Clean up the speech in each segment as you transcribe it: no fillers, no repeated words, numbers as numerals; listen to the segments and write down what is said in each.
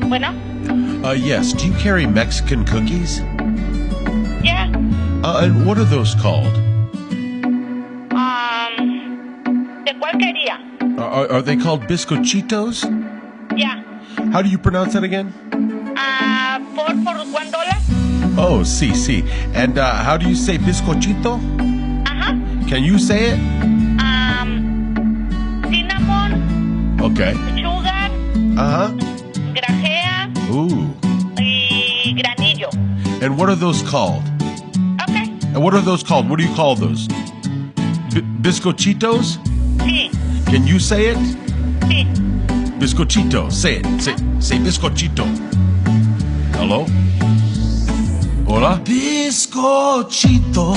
Bueno? Yes. Do you carry Mexican cookies? Yeah. And what are those called? ¿De cuál quería? Are they called bizcochitos? Yeah. How do you pronounce that again? ¿Por $1? Oh, sí. And how do you say bizcochito? Ajá. Can you say it? Cinnamon. Okay. Sugar. Uh-huh. Grajea. Ooh. Y granillo. And what are those called? Okay. And what are those called? What do you call those? Bizcochitos? Sí. Can you say it? Sí. Bizcochito. Say it. Say bizcochito. Hello? Hola? Bizcochito,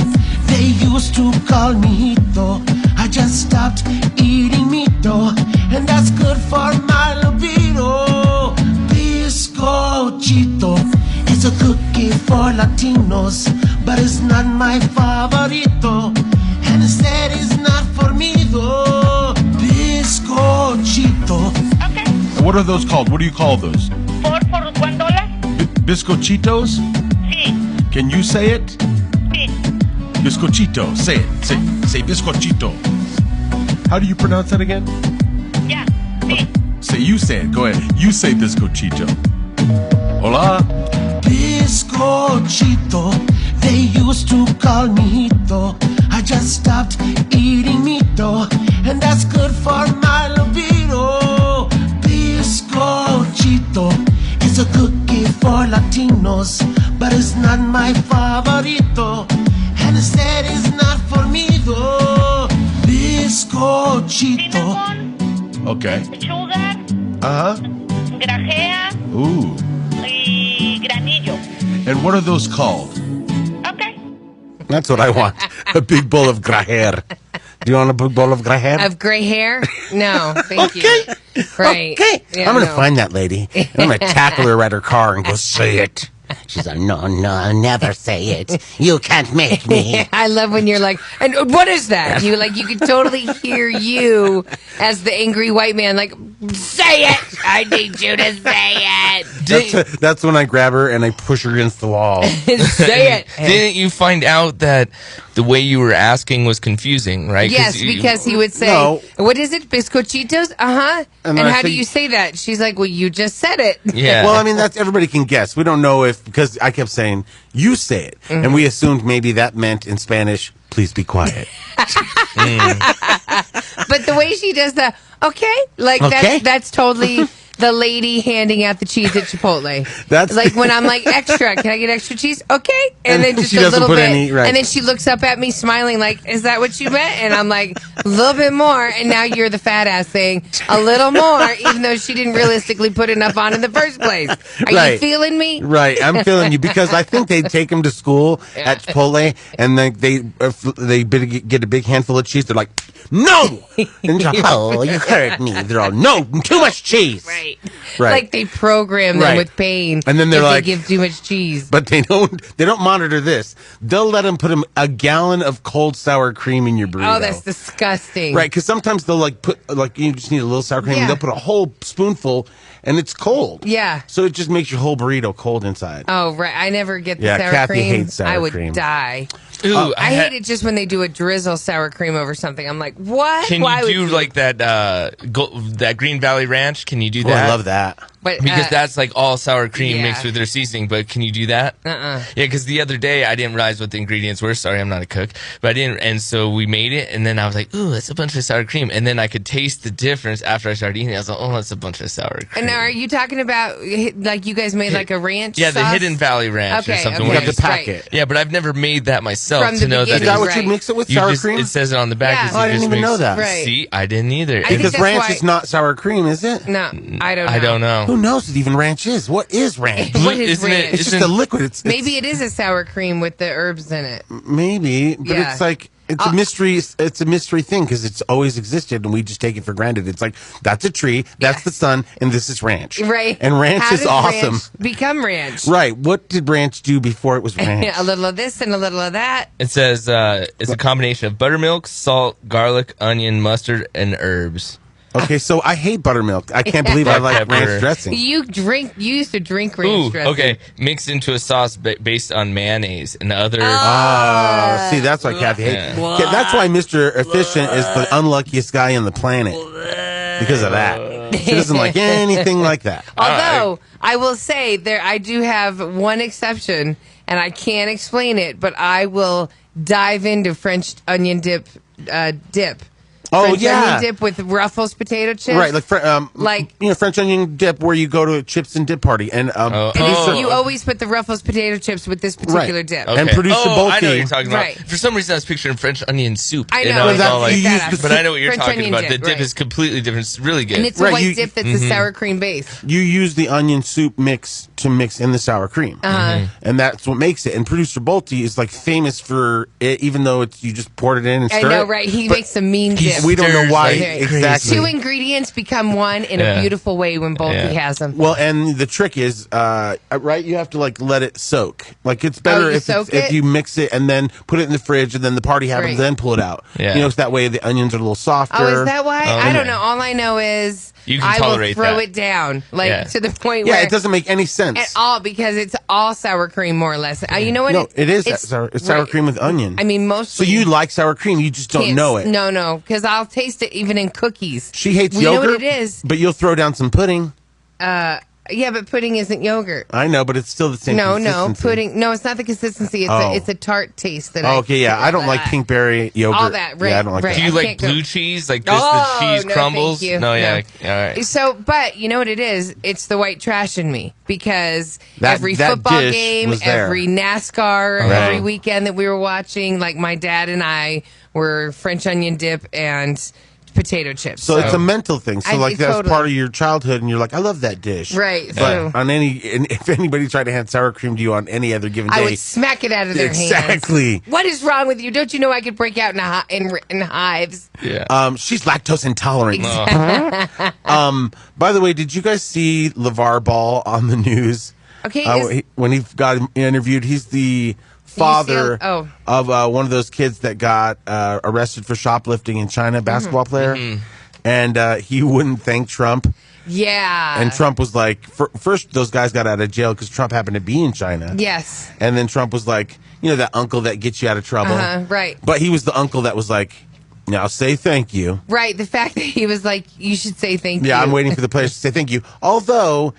they used to call me Hito. I just stopped eating mito, and that's good for my libido. Bizcochito, it's a cookie for Latinos, but it's not my favorito, and instead it's not for me though. Bizcochito. Okay. And what are those called? What do you call those? ¿Por $1? Bizcochitos? Sí. Can you say it? Sí. Bizcochito. Say it. Say bizcochito. How do you pronounce that again? Yeah. Sí. You say it. Go ahead. You say bizcochito. Hola? Bizcochito, they used to call me Hito. I just stopped eating mito, and that's good for my libido. Bizcochito, it's a cookie for Latinos, but it's not my favorito, and instead it's not for me though. Bizcochito. Cinnamon. Okay. Sugar. Uh-huh. Grajea. Ooh. Y granillo. And what are those called? Okay. That's what I want. A big bowl of grajer. Do you want a big bowl of grajer? Of gray hair? No, thank you. Right. Okay. Yeah, I'm going to no. find that lady. And I'm going to tackle her at her car and go, say it. She's like, no, I'll never say it. You can't make me. I love when you're like, and what is that? You can totally hear you as the angry white man, like, say it. I need you to say it. That's when I grab her and I push her against the wall. Say it. Didn't you find out that the way you were asking was confusing, right? Yes, because he would say, No. what is it? Bizcochitos? Uh-huh. And I how do say- you say that? She's like, well, you just said it. Yeah. Well, I mean, that's everybody can guess. We don't know if, because I kept saying, you say it. Mm-hmm. And we assumed maybe that meant in Spanish, please be quiet. But the way she does the, okay, like Okay. that's totally the lady handing out the cheese at Chipotle. That's- like when I'm like, extra, can I get extra cheese? Okay. And And then just she a doesn't little put bit. any- right. And then she looks up at me smiling like, is that what you meant? And I'm like, a little bit more. And now you're the fat ass saying a little more, even though she didn't realistically put enough on in the first place. Are you Right. feeling me? Right, I'm feeling you because I think they take them to school at Chipotle and then they get a big handful of cheese. They're like, no, and you're like, oh, you heard me. They're all no, too much cheese. Right. Right. Like they program them Right. with pain. And then they're if like- they give too much cheese. But they don't monitor this. They'll let them put a gallon of cold sour cream in your burrito. Oh, that's disgusting. Right, because sometimes they'll put you just need a little sour cream. Yeah. And they'll put a whole spoonful, and it's cold. Yeah. So it just makes your whole burrito cold inside. Oh, right. I never get the Yeah, sour Kathie cream. hates sour I would cream. die. Ooh, I hate it just when they do a drizzle sour cream over something. I'm like, what? Can Why you do would like that that Green Valley Ranch? Can you do Oh, that? I love that. But, Because that's like all sour cream yeah. mixed with their seasoning, but can you do that? Uh-uh. Yeah, because the other day I didn't realize what the ingredients were. Sorry, I'm not a cook, but I didn't. And so we made it, and then I was like, ooh, that's a bunch of sour cream. And then I could taste the difference after I started eating it. I was like, oh, that's a bunch of sour cream. And now, are you talking about like you guys made like a ranch? Yeah, the sauce? Hidden Valley Ranch or Okay, something. okay. where You have to pack Right. it. Yeah, but I've never made that myself From to the know that beginning, Is that what right. you mix it with, you sour just, cream? It says it on the back. Yeah. is Oh, I you didn't just even mix- know that. Right. See, I didn't either. think Because that's ranch why- is not sour cream, is it? No, I don't know. I don't know. Who knows what even ranch is? What is ranch? What is Isn't it- ranch? It's just isn't- a liquid. It's Maybe it is a sour cream with the herbs in it. maybe, but Yeah. it's like It's a mystery. It's a mystery thing because it's always existed, and we just take it for granted. It's like that's a tree, that's the sun, and this is ranch. Right. And ranch How is did awesome. Ranch become ranch. Right. What did ranch do before it was ranch? A little of this and a little of that. It says it's a combination of buttermilk, salt, garlic, onion, mustard, and herbs. Okay, so I hate buttermilk. I can't believe I like ranch dressing. You used to drink ranch dressing. Okay, mixed into a sauce based on mayonnaise and other. Oh, see, that's why Kathie hates. Yeah. That's why Mr. Efficient is the unluckiest guy on the planet because of that. She doesn't like anything like that. Although I will say I do have one exception, and I can't explain it, but I will dive into French onion dip. Oh, French yeah. onion dip with Ruffles potato chips. Right, like French onion dip where you go to a chips and dip party, and you always put the Ruffles potato chips with this particular dip. Okay. And producer Bolke. I know what you're talking about. Right. For some reason, I was picturing French onion soup. I know. And I was all like, but I know what you're French talking onion about. dip, The dip is completely different. It's really good. And it's a white dip that's a sour cream base. You use the onion soup mix to mix in the sour cream, and that's what makes it. And producer Bolte is like famous for it, even though you just poured it in and stirred I know, it. right? He But makes a mean dip. we don't know stirs why like exactly. Two ingredients become one in a beautiful way when Bolte has them. Well, and the trick is, right? You have to like let it soak. Like it's better if you mix it and then put it in the fridge, and then the party happens, then pull it out. Yeah. You know, so that way the onions are a little softer. Oh, is that why? I don't yeah. know. All I know is You can I will tolerate throw that. it down, like to the point Yeah, where it doesn't make any sense. at all because it's all sour cream more or less. You know what? No, it's sour cream with onion. I mean, so mostly. you like sour cream, you just don't know it. No, because I'll taste it even in cookies. She hates We yogurt. know what it is. But you'll throw down some pudding. Yeah, but pudding isn't yogurt. I know, but it's still the same consistency. Pudding. No, it's not the consistency. It's a tart taste that. Okay, yeah, I don't like pinkberry yogurt. All that, right? Yeah, I don't like right. Do you I like can't go- blue cheese? Like just the cheese no, crumbles? thank you. No, yeah. No. All right. So, but you know what it is? It's the white trash in me because every that football dish game, was there. every NASCAR, Right. every weekend that we were watching, like my dad and I were French onion dip and potato chips. So it's a mental thing. So like that's totally. part of your childhood, and you're like, I love that dish. Right. But So if anybody tried to hand sour cream to you on any other given day, I would smack it out of their hands. Exactly. What is wrong with you? Don't you know I could break out in hives? Yeah. She's lactose intolerant. By the way, did you guys see LeVar Ball on the news? Okay. When he got interviewed, he's the father UCL of one of those kids that got arrested for shoplifting in China, basketball player. And he wouldn't thank Trump. Yeah. And Trump was like, first those guys got out of jail because Trump happened to be in China. Yes. And then Trump was like, you know, that uncle that gets you out of trouble. Right. But he was the uncle that was like, now say thank you. Right. The fact that he was like, you should say thank you. Yeah, I'm waiting for the players to say thank you. Although,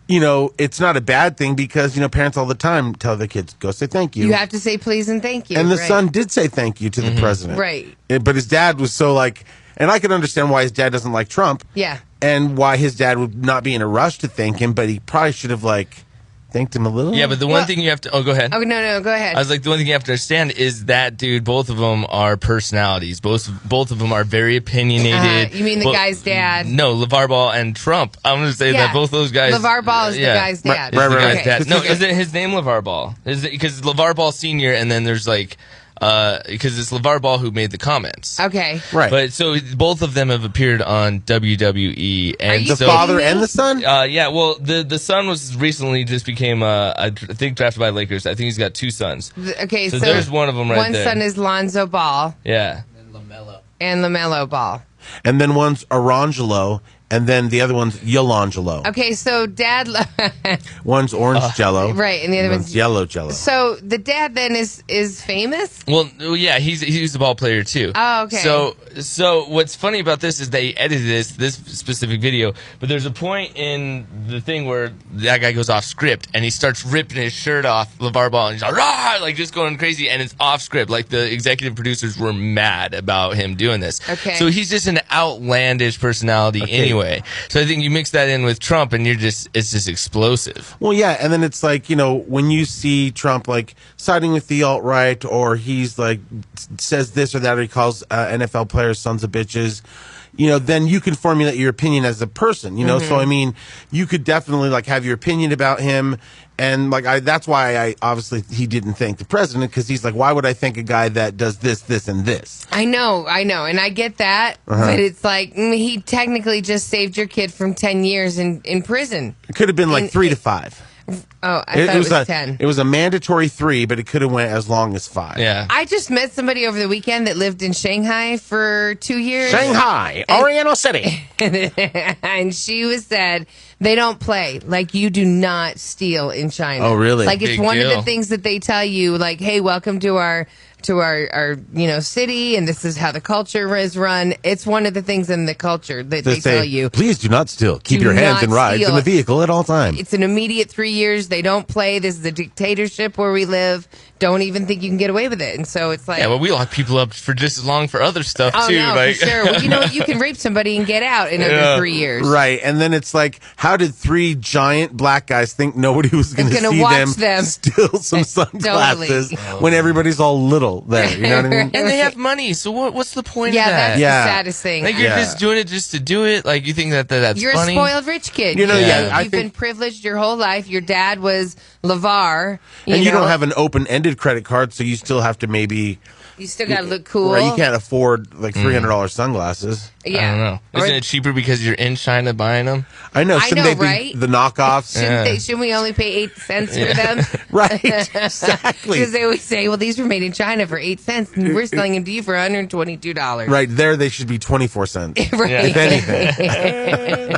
you know, it's not a bad thing because, you know, parents all the time tell their kids, go say thank you. You have to say please and thank you. And the right. son did say thank you to the president. Right. But his dad was so like, and I can understand why his dad doesn't like Trump. Yeah. And why his dad would not be in a rush to thank him, but he probably should have like thanked him a little. Yeah, but the one thing you have to... Oh, go ahead. Oh, no, go ahead. I was like, the one thing you have to understand is that, dude, both of them are personalities. Both of them are very opinionated. You mean the guy's dad? No, LeVar Ball and Trump. I'm going to say that both those guys... LeVar Ball is the guy's dad. Is the guy's Okay. dad. No, is it his name LeVar Ball? Is it because LeVar Ball Sr. and then there's like... because it's LeVar Ball who made the comments. Okay. Right. But so both of them have appeared on WWE. And the so, father and the son? yeah, well, the son was recently just became, I think, drafted by Lakers. I think he's got two sons. Okay, So there's one of them right one there. son is Lonzo Ball Yeah. and LaMelo Ball. And then one's Orangelo, and then the other one's Yolangelo. Okay, so dad... One's orange jello. Right, and the other one's... yellow jello. So the dad then is famous? Well, yeah, he's a ball player too. Oh, okay. So what's funny about this is they edited this specific video, but there's a point in the thing where that guy goes off script and he starts ripping his shirt off, LeVar Ball, and he's like, rah! Like just going crazy, and it's off script. Like the executive producers were mad about him doing this. Okay. So he's just an outlandish personality anyway. So I think you mix that in with Trump, and it's just explosive. Well, yeah, and then it's like, you know, when you see Trump like siding with the alt-right, or he's like says this or that, or he calls NFL players sons of bitches, then you can formulate your opinion as a person, So, I mean, you could definitely, like, have your opinion about him. And, like, that's why obviously, he didn't thank the president, because he's like, why would I thank a guy that does this, this, and this? I know. And I get that. But it's like, he technically just saved your kid from 10 years in prison. It could have been like 3 to 5. Oh, I thought it was 10. It was a mandatory 3, but it could have went as long as 5. Yeah. I just met somebody over the weekend that lived in Shanghai for 2 years. Shanghai, Oriental City. And she said they don't play. Like, you do not steal in China. Oh, really? Like, it's Big one of deal. the things that they tell you, like, hey, welcome to our city, and this is how the culture is run. It's one of the things in the culture that they tell you. Please do not steal. Keep Do your hands not and rides in steal. the vehicle at all times. It's an immediate 3 years. They don't play. This is a dictatorship where we live. Don't even think you can get away with it. And so it's like, Yeah, well, we lock people up for just as long for other stuff, oh too. no, like, for sure. Well, you know what? You can rape somebody and get out in under 3 years. Right, and then it's like, how did 3 giant black guys think nobody was going to Gonna see watch them steal some sunglasses Totally. when everybody's all little there? You know what I mean? and they have money, so what's the point Yeah, of that? that's Yeah. the saddest thing. Like, you're just doing it just to do it? Like, you think that's You're funny? a spoiled rich kid. You know, yeah, You've been privileged your whole life. Your dad was LeVar. And you know? don't have an open-ended credit card, so you still have to maybe. You still got to look cool. Right, you can't afford like $300 sunglasses. Yeah. I don't know. Or- Isn't it cheaper because you're in China buying them? I know. I Shouldn't know, they be right? the knockoffs? Shouldn't we only pay 8 cents for them? Right. Exactly. Because they always say, well, these were made in China for 8 cents, and we're selling them to you for $122. Right there, they should be 24 cents. Right. If anything.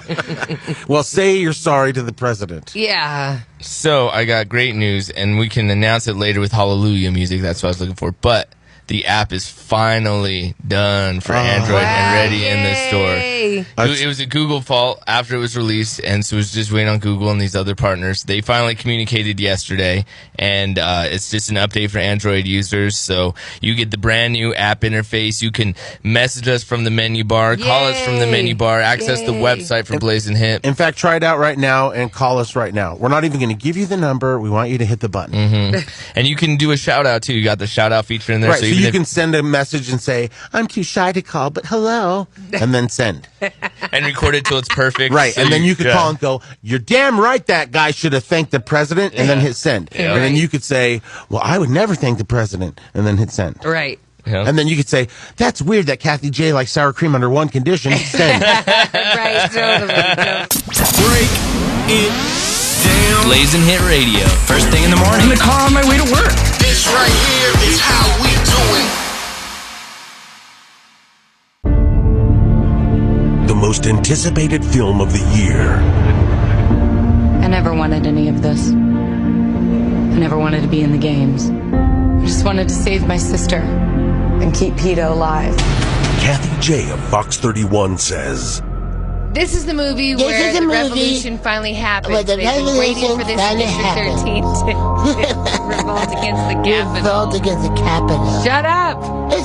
Well, say you're sorry to the president. Yeah. So, I got great news, and we can announce it later with Hallelujah music. That's what I was looking for. But the app is finally done for Android and ready in the store. Yay. It was a Google fault after it was released, and so it was just waiting on Google and these other partners. They finally communicated yesterday, and it's just an update for Android users. So you get the brand new app interface. You can message us from the menu bar, call us from the menu bar, access the Yay. website for Blazin' Hip. In fact, try it out right now and call us right now. We're not even going to give you the number. We want you to hit the button. And you can do a shout out too. You got the shout out feature in there. Right, so even you if- can send a message and say, I'm too shy to call, but hello, and then send. and record it till it's perfect. Right, So and then you could yeah. call and go, you're damn right that guy should have thanked the president, and then hit send. Yeah. And then Right. you could say, well, I would never thank the president, and then hit send. Right. Yeah. And then you could say, that's weird that Kathie J likes sour cream under one condition, send. Right. Totally. Break it down. Blazin' Hit Radio. First thing in the morning. In the car on my way to work. This right here is how we do it. The most anticipated film of the year. I never wanted any of this. I never wanted to be in the games. I just wanted to save my sister and keep PETA alive. Kathie J of Fox 31 says, This is the movie This where is the the movie revolution finally happens. where the They've been waiting revolution for this finally District 13 to revolt against the Capitol. Revolt against the Capitol. Shut up!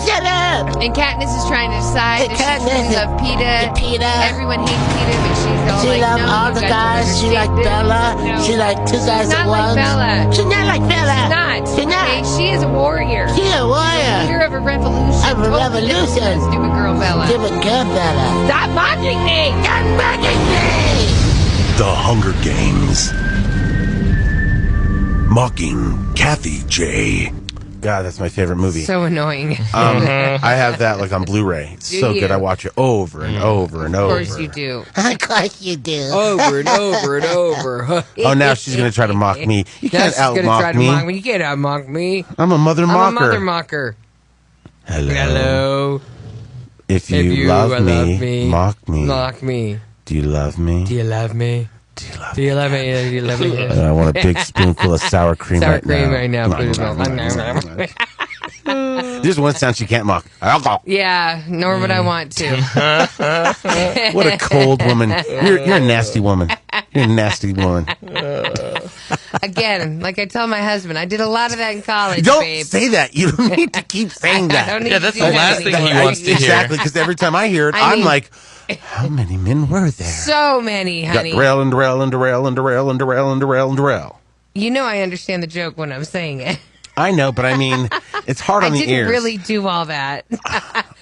Shut up! And Katniss is trying to decide And if she Katniss really love PETA. PETA. Everyone hates PETA, but she's all She like, loved no, all you the guys guys. don't She liked understand Bella. this. No. She liked Two Guys She's at not like Once. Bella. She's not like Bella. She's not. She's not. Okay, she is a warrior. She's a warrior. Leader of a revolution. Of a Totally different revolution. than Stupid girl Bella. Stupid girl Bella. Stop mocking me! Stop mocking me! The Hunger Games. Mocking Kathie J. God, that's my favorite movie. So annoying. I have that like on Blu-ray. It's Do so you? good. I watch it over and over and Of over. course you do. Of course you do. Over and over and over. Oh, now she's going to try to mock me. You Now can't she's gonna try out-mock to me. mock me. You can't out-mock me. I'm a mother I'm a mocker. mother mocker. Hello. Hello. If you, love, me, mock me. Mock me. Do you love me? Do you love me? Do you love Do you love me? Do you love me? I want a big spoonful of sour cream Sour right cream now. right now. Put it on. There's one sound she can't mock. Yeah, nor would I want to. What a cold woman. You're a nasty woman. You're a nasty woman. Again, like I tell my husband, I did a lot of that in college, Don't babe. say that. You don't need to keep saying I that. don't need Yeah, to that's do the that last thing anymore. he wants to hear. Exactly, because every time I hear it, I I'm mean- like, how many men were there? So many, Got honey. derail and derail and derail and derail and derail and derail and derail. You know I understand the joke when I'm saying it. I know, but I mean, it's hard I on the didn't ears. really do all that.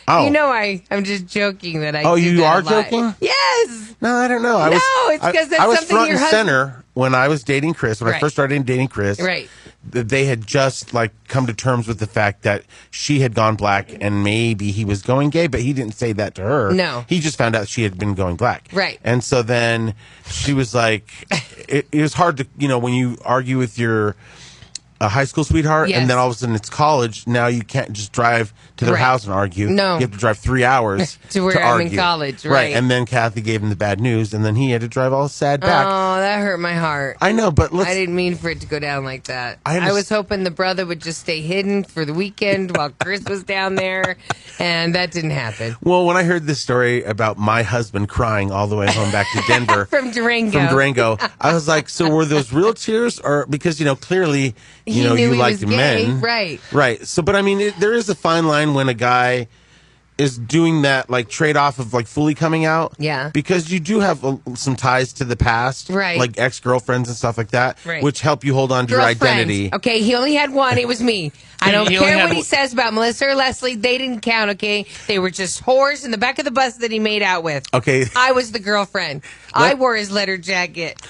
Oh. You know I'm just joking that I Oh, do you that are a lot. joking? Yes. No, I don't know. It's because that's I was something front your and husband... center when I was dating Chris. When I Right. first started dating Chris, Right. They had just like come to terms with the fact that she had gone black and maybe he was going gay, but he didn't say that to her. No. He just found out she had been going black. Right. And so then she was like, it was hard to, when you argue with your high school sweetheart, Yes. and then all of a sudden it's college. Now you can't just drive to their Right. house and argue. No. You have to drive 3 hours To where I'm in argue. college, right. And then Kathie gave him the bad news, and then he had to drive all sad back. Oh, that hurt my heart. I know, but let's. I didn't mean for it to go down like that. I I was hoping the brother would just stay hidden for the weekend while Chris was down there, and that didn't happen. Well, when I heard this story about my husband crying all the way home back to Denver From Durango. I was like, so were those real tears, or because clearly He you knew he liked was gay, men, right? So, but I mean, there is a fine line when a guy is doing that like trade off of like fully coming out, Yeah. because you do have some ties to the past, Right. Like ex-girlfriends and stuff like that, Right. which help you hold on to your Girlfriend. identity. Okay, he only had one. It was me. I don't He only care had what he one- says about Melissa or Leslie. They didn't count, okay? They were just whores in the back of the bus that he made out with. Okay. I was the girlfriend. I wore his letter jacket.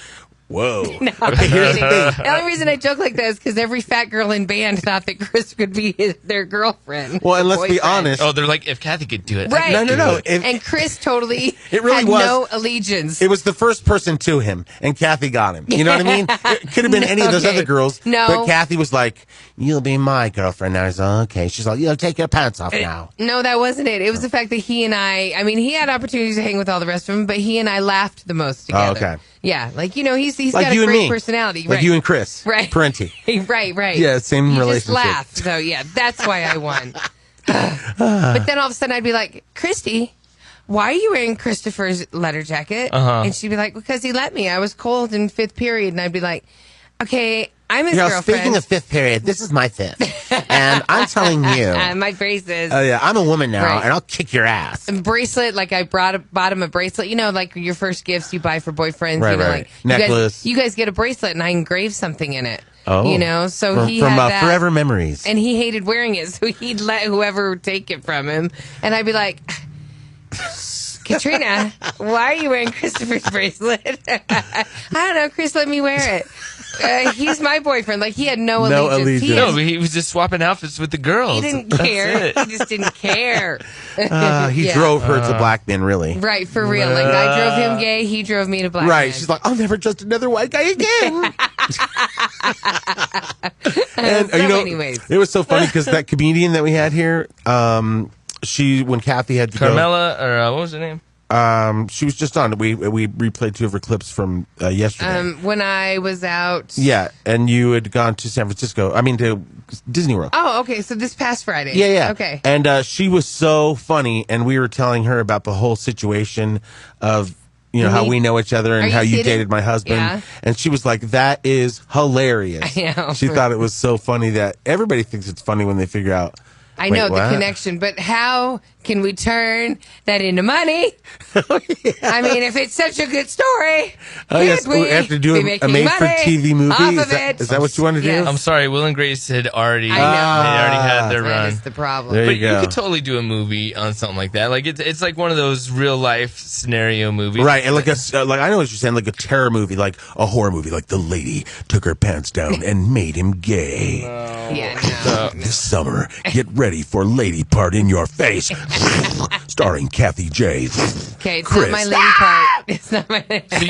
Whoa. No, I'm Okay, here's kidding. the thing. The only reason I joke like that is because every fat girl in band thought that Chris could be their girlfriend. Well, and let's be boyfriend. honest. Oh, they're like, if Kathie could do it, Right. I could No. do it. And Chris totally It really had was. no allegiance. It was the first person to him, and Kathie got him. You know what I mean? It could have been any of those Okay. other girls. No. But Kathie was like, you'll be my girlfriend now. I was like, okay. She's like, take your pants off now. No, that wasn't it. It was the fact that he and I mean, he had opportunities to hang with all the rest of them, but he and I laughed the most together. Oh, okay. Yeah, like, he's Like got you a and great me. personality. Like right. you and Chris. Right. Parenti. Right. Yeah, same you relationship. just laugh. So, yeah, that's why I won. But then all of a sudden I'd be like, Christy, why are you wearing Christopher's letter jacket? And she'd be like, because he let me. I was cold in 5th period. And I'd be like, okay, I'm his girlfriend. Speaking of 5th period, this is my 5th. And I'm telling you. My braces. Oh, Yeah, I'm a woman now, Right. and I'll kick your ass. And bracelet, like I bought him a bracelet. Like your first gifts you buy for boyfriends. Right, Like right. Necklace. You guys get a bracelet, and I engraved something in it. Oh. So he from had that. Forever Memories. And he hated wearing it, so he'd let whoever take it from him. And I'd be like, Katrina, why are you wearing Christopher's bracelet? I don't know. Chris let me wear it. He's my boyfriend. Like, he had no allegiance. No, but he was just swapping outfits with the girls. He didn't care. He just didn't care. He drove her to black men, really. Right, for real. Like, I drove him gay. He drove me to black Right. men. She's like, I'll never trust another white guy again. And So many ways. it was so funny because that comedian that we had here, when Kathie had to Carmela, or what was her name? she was just on. We replayed 2 of her clips from yesterday. When I was out. Yeah, and you had gone to San Francisco. I mean, to Disney World. Oh, okay. So this past Friday. Yeah. Okay. And she was so funny, and we were telling her about the whole situation of how we know each other and Are how you you kidding? dated my husband. Yeah. And she was like, "That is hilarious." I know. She thought it was so funny that everybody thinks it's funny when they figure out. I Wait, know the what? connection, but how can we turn that into money? I mean, if it's such a good story, Oh yes, can't we we have to do be a making made-for-TV movie. off Is of that, it? is that what you want to do? Yes. I'm sorry, Will and Grace had already, I know. they already had their That run. is the problem. There But you go. you could totally do a movie on something like that. Like it's like one of those real life scenario movies, Right, and like I know what you're saying, like a terror movie, like a horror movie, like the lady took her pants down and made him gay. Yeah, no. This summer, get ready for Lady Part in Your Face, starring Kathie J. Okay, it's Chris. not my lady part. It's not my. So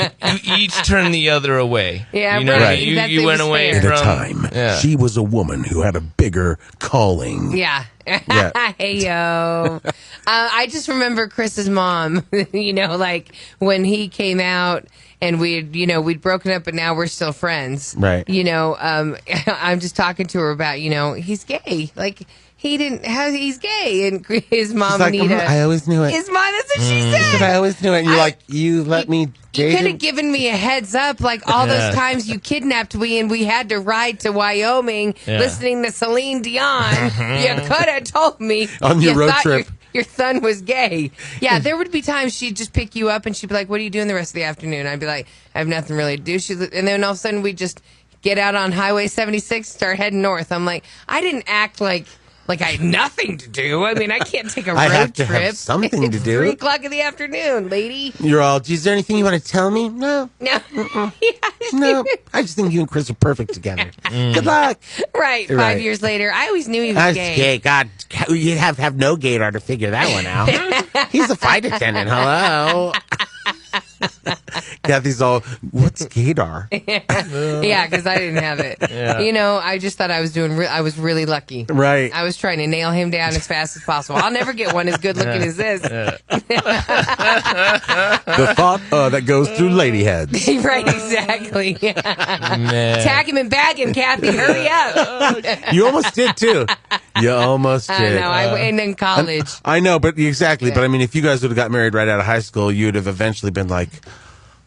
you each turn the other away. Yeah, you know, right. You, That you seems went away fair. At from a time, Yeah. she was a woman who had a bigger calling. Yeah. Yeah. Hey yo. I just remember Chris's mom. Like when he came out. And we'd broken up, but now we're still friends. Right. I'm just talking to her about, he's gay. Like, he's gay. And his mom, She's like, Anita. I always knew it. His mom, that's what she But said. I always knew it. And you're like, you let me You date could him? have given me a heads up, like all those times you kidnapped me and we had to ride to Wyoming listening to Celine Dion. You could have told me On your you road thought trip. Your son was gay. Yeah, there would be times she'd just pick you up and she'd be like, "What are you doing the rest of the afternoon?" I'd be like, "I have nothing really to do." And then all of a sudden we'd just get out on Highway 76, start heading north. I'm like, I didn't act like Like I had nothing to do. I mean, I can't take a road I have to trip. have something to do. 3:00 in the afternoon, lady. You're all, is there anything you want to tell me? No. No. No. I just think you and Chris are perfect together. Good luck. Right. 5 years later, I always knew he was gay. God, you'd have to have no gaydar to figure that one out. He's a flight attendant. Hello. Kathy's all, what's gaydar? Yeah, because I didn't have it. Yeah. You know, I just thought I was I was really lucky. Right. I was trying to nail him down as fast as possible. I'll never get one as good looking as this. The thought that goes through lady heads. Right, exactly. Tag him and bag him, Kathy. Hurry up. You almost did, too. You almost I did. know. And in college. I know, but exactly. But I mean, if you guys would have got married right out of high school, you would have eventually been like,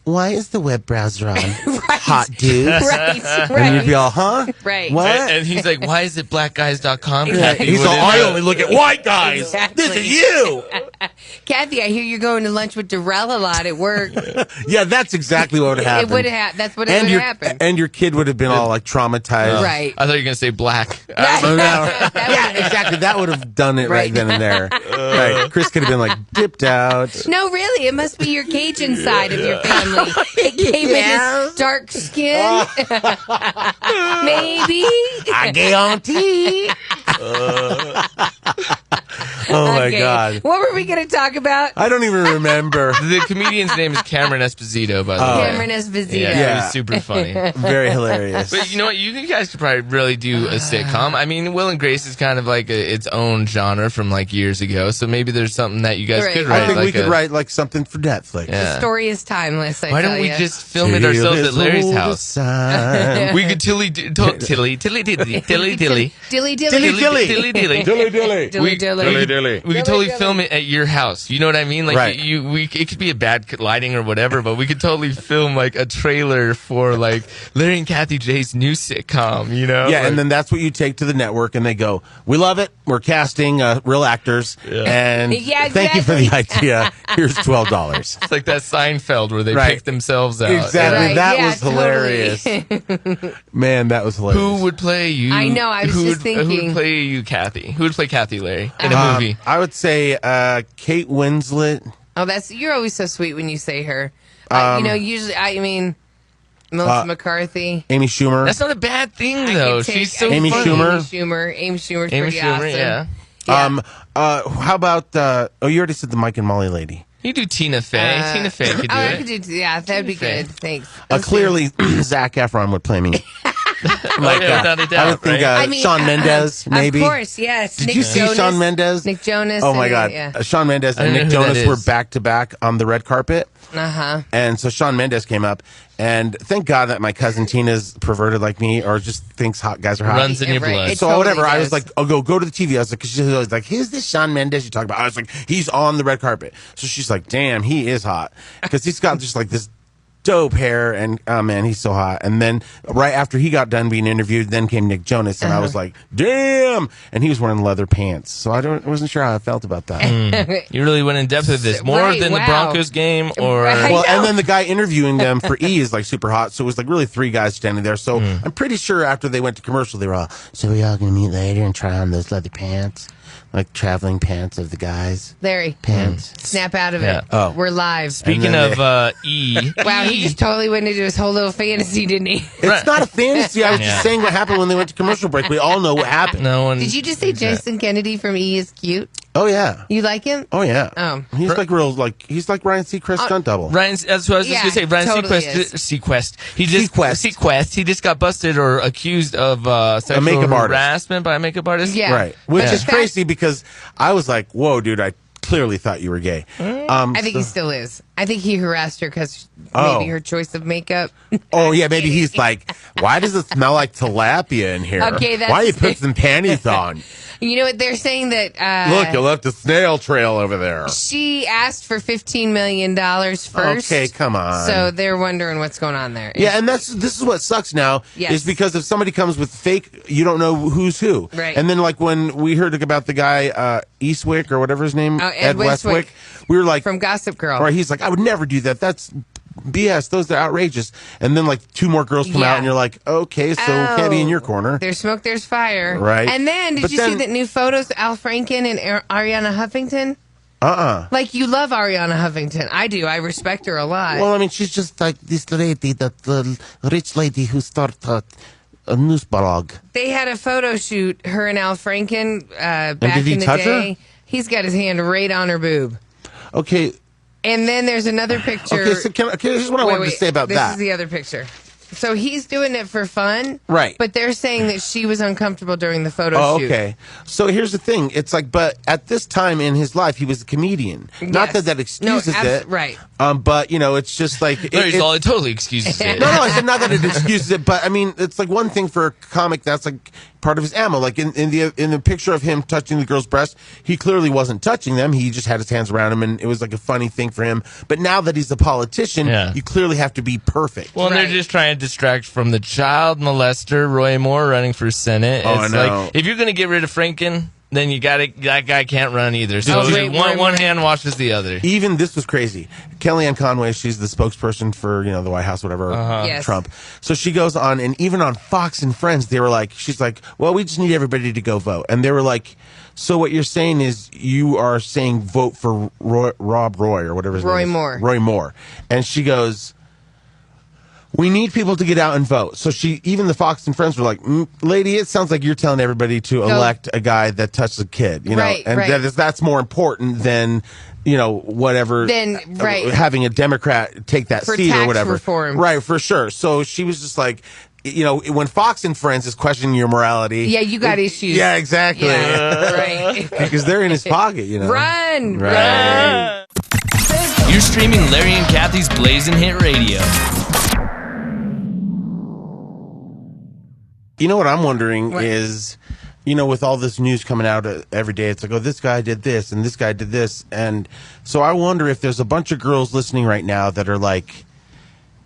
why is the web browser on? Hot dudes. Right. And you'd be all, huh? Right. What? And he's like, why is it blackguys.com? Kathy, He's what all, is I that?" only look at white guys. Exactly. This is you. Kathy, I hear you're going to lunch with Darrell a lot at work. Yeah, that's exactly what would have happened. It would have. That's what would have happened. And your kid would have been all like traumatized. Right. I thought you were going to say black. Oh, no. Yeah, exactly. That would have done it right then and there. Right. Chris could have been like dipped out. No, really, it must be your Cajun side of your family. It came in his dark skin. Maybe. I guarantee. Oh my Okay. God. What were we going to talk about? I don't even remember. The comedian's name is Cameron Esposito, by the way. Cameron Esposito. Yeah, it was super funny. Very hilarious. But you know what? You guys could probably really do a sitcom. I mean, Will and Grace is kind of like its own genre from like years ago. So maybe there's something that you guys Right. could write. I think like we could write like something for Netflix. Yeah. The story is timeless. Why don't we just film it ourselves at Larry's house? We could tilly tilly tilly tilly tilly tilly Dilly dilly. dilly dilly Dilly dilly. Dilly dilly. We could totally film it at your house. You know what I mean? Like Right. it could be a bad lighting or whatever, but we could totally film like a trailer for like Larry and Kathie J's new sitcom. You know? Yeah, Like- and then that's what you take to the network, and they go, "We love it. We're casting real actors, and Yeah, thank you for the idea. Here's $12." it's like that Seinfeld where they Right. pick themselves out. Exactly. Right, That yeah, was hilarious. totally. Man, that was hilarious. Who would play you? I know, I was who just would, Who thinking. would play you, Kathy? Who would play Kathy, Larry, in a movie? I would say Kate Winslet. Oh, you're always so sweet when you say her. You know, usually, I mean, Melissa McCarthy. Amy Schumer. That's not a bad thing, I though. could take- She's so Amy funny. Schumer. Amy Schumer's Amy pretty Schumer, awesome. yeah. How about you already said the Mike and Molly lady. You do Tina Fey. Tina Fey could do I it. could do, yeah, that'd be Fey. good. Thanks. Clearly, Zac Efron would play me. Like without a doubt, I would think right? Shawn Mendes, maybe. Of course, yes. Did Nick you see Jonas, Shawn Mendes? Nick Jonas. Oh my and, God! Yeah. Shawn Mendes I and don't Nick know who that Jonas were is. back to back on the red carpet, and so Shawn Mendes came up, and thank God that my cousin Tina's perverted like me, or just thinks hot guys are hot. Runs in your Right. blood. It So totally whatever, I was does. like, "Oh, go to the TV." I was like, because she was like, "Here's this Shawn Mendes you talk about." I was like, "He's on the red carpet." So she's like, "Damn, he is hot," because he's got just like this dope hair, and oh man, he's so hot. And then right after he got done being interviewed, then came Nick Jonas, and I was like, "Damn!" And he was wearing leather pants, so I wasn't sure how I felt about that. You really went in depth with this. More Right, than the wow. Broncos game, or Right. Well, I and know. then the guy interviewing them for E is like super hot, so it was like really three guys standing there. So I'm pretty sure after they went to commercial, they were all, "So we all gonna meet later and try on those leather pants, like traveling pants of the guys." Larry, Pants. snap out of Yeah. it. Oh. We're live. Speaking And then of E, Wow, he just totally went into his whole little fantasy, didn't he? It's not a fantasy. I was Yeah. just saying what happened when they went to commercial break. We all know what happened. no one. Did you just say Jason Kennedy from E is cute? Oh yeah. You like him? Oh yeah. Oh. He's like he's like Ryan Seacrest stunt double. Ryan, that's what I was just Yeah, gonna say. Ryan totally Seacrest. He just Seacrest. He just got busted or accused of sexual makeup artist. harassment by a makeup artist. Yeah. Right. Which But is the fact- crazy because I was like, "Whoa, dude! I clearly thought you were gay." I think he still is. I think he harassed her because Oh. maybe her choice of makeup. Oh yeah, maybe he's like, "Why does it smell like tilapia in here? Okay, that's- Why you put some panties on? You know what? They're saying that Look, you left a snail trail over there." she asked for $15 million first. Okay, come on. So they're wondering what's going on there. Yeah, and this is what sucks now Yes. is because if somebody comes with fake, you don't know who's who. Right. And then like when we heard about the guy Eastwick or whatever his name, Oh, Ed Westwick. we were like, From Gossip Girl. or he's like, "I would never do that. That's BS. Those are outrageous. And then like 2 more girls come out, and you're like, okay, so can't be in your corner. There's smoke, there's fire. Right. And then, did you see the new photos of Al Franken and Ariana Huffington? Like, you love Ariana Huffington. I do. I respect her a lot. Well, I mean, she's just like this lady, the rich lady who started a news blog. They had a photo shoot, her and Al Franken, back did he in the touch day. her? He's got his hand right on her boob. Okay. And then there's another picture. Okay, so here's what I wanted to say about this that. This is the other picture. So he's doing it for fun. Right. But they're saying that she was uncomfortable during the photo shoot. Okay. So here's the thing. It's like, but at this time in his life, he was a comedian. Not that excuses it. Right. But, you know, it's just like... It totally excuses it. No, I said not that it excuses it, but, I mean, it's like one thing for a comic that's like part of his ammo. Like in the picture of him touching the girl's breast, he clearly wasn't touching them. He just had his hands around him, and it was like a funny thing for him. But now that he's a politician, you clearly have to be perfect. Well, and they're just trying to distract from the child molester, Roy Moore, running for Senate. Oh, It's I know. like, if you're going to get rid of Franken, then that guy can't run either. So one hand washes the other. Even this was crazy. Kellyanne Conway, she's the spokesperson for, the White House, whatever, Yes. Trump. So she goes on, and even on Fox and Friends, they were like, she's like, well, we just need everybody to go vote. And they were like, so what you're saying is you are saying vote for Rob Roy or whatever his name is. Roy Moore. And she goes, we need people to get out and vote. So even the Fox and Friends were like, lady, it sounds like you're telling everybody to elect a guy that touched a kid, you know, and that's more important than, whatever, having a Democrat take that for seat tax or whatever. Reform. Right, for sure. So she was just like, when Fox and Friends is questioning your morality. Yeah, you got issues. Yeah, exactly. Yeah, right. Because they're in his pocket, Run! Right. You're streaming Larry and Kathie's Blazin' Hit Radio. You know what I'm wondering is, with all this news coming out every day, it's like, oh, this guy did this and this guy did this. And so I wonder if there's a bunch of girls listening right now that are like,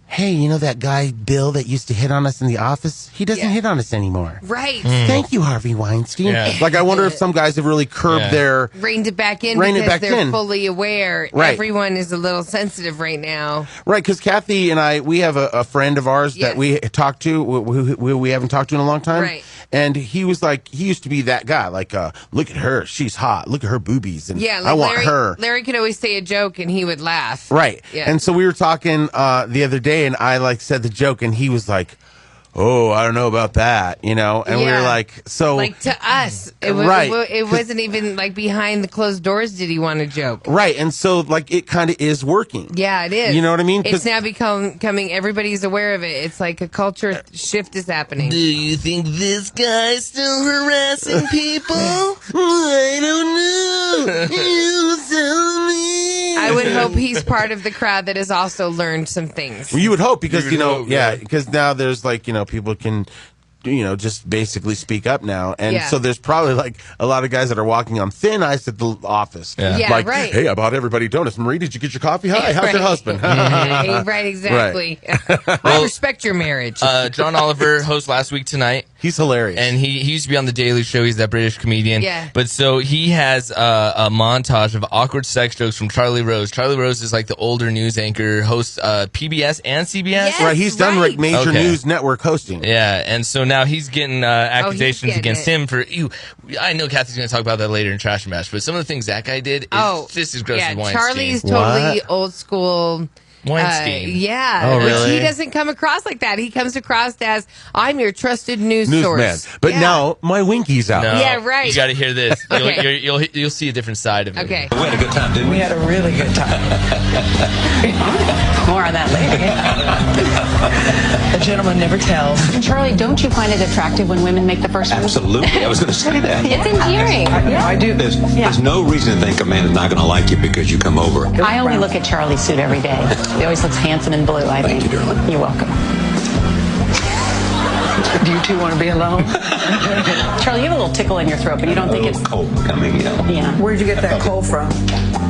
hey, that guy Bill that used to hit on us in the office? He doesn't hit on us anymore. Right. Thank you, Harvey Weinstein. Yeah. Like, I wonder if some guys have really curbed their... Reined it back in because they're fully aware. Right. Everyone is a little sensitive right now. Right, because Kathie and I, we have a friend of ours that we talked to, who we haven't talked to in a long time. Right. And he was like, he used to be that guy, like, look at her, she's hot, look at her boobies, and I want her. Larry could always say a joke and he would laugh. Right. Yeah. And so we were talking the other day, and I said the joke, and he was like, oh, I don't know about that, and we were like, so. Like, to us, it wasn't even like behind the closed doors did he want to joke. Right. And so, like, it kind of is working. Yeah, it is. You know what I mean? It's now becoming, everybody's aware of it. It's like a culture shift is happening. Do you think this guy's still harassing people? I don't know. You tell me. I would hope he's part of the crowd that has also learned some things. Well, you would hope because, because now there's like, people can, just basically speak up now. And so there's probably like a lot of guys that are walking on thin ice at the office. Yeah, like, right. Hey, I bought everybody donuts. Marie, did you get your coffee? Hi, how's your husband? Right, exactly. I respect your marriage. John Oliver, host Last Week Tonight. He's hilarious. And he used to be on The Daily Show. He's that British comedian. Yeah. But so he has a montage of awkward sex jokes from Charlie Rose. Charlie Rose is like the older news anchor, hosts PBS and CBS. Yes, right, he's done like major news network hosting. Yeah, and so now he's getting accusations against him for, I know Kathie's going to talk about that later in Trash and Bash, but some of the things that guy did is just as gross as Weinstein. Charlie's totally old school. Weinstein. Oh, really? Which he doesn't come across like that. He comes across as, I'm your trusted news source. But now my winky's out. No, yeah, right. You got to hear this. Okay. You'll see a different side of it. Okay. We had a good time, didn't we? We had a really good time. More on that later. The gentleman never tells. And Charlie, don't you find it attractive when women make the first move? Absolutely. I was going to say that. It's endearing. I do. There's no reason to think a man is not going to like you because you come over. I only look at Charlie's suit every day. He always looks handsome in blue, I think. Thank you, darling. You're welcome. Do you two want to be alone? Charlie, you have a little tickle in your throat, but you don't think it's cold coming, Yeah. Where'd you get that cold from?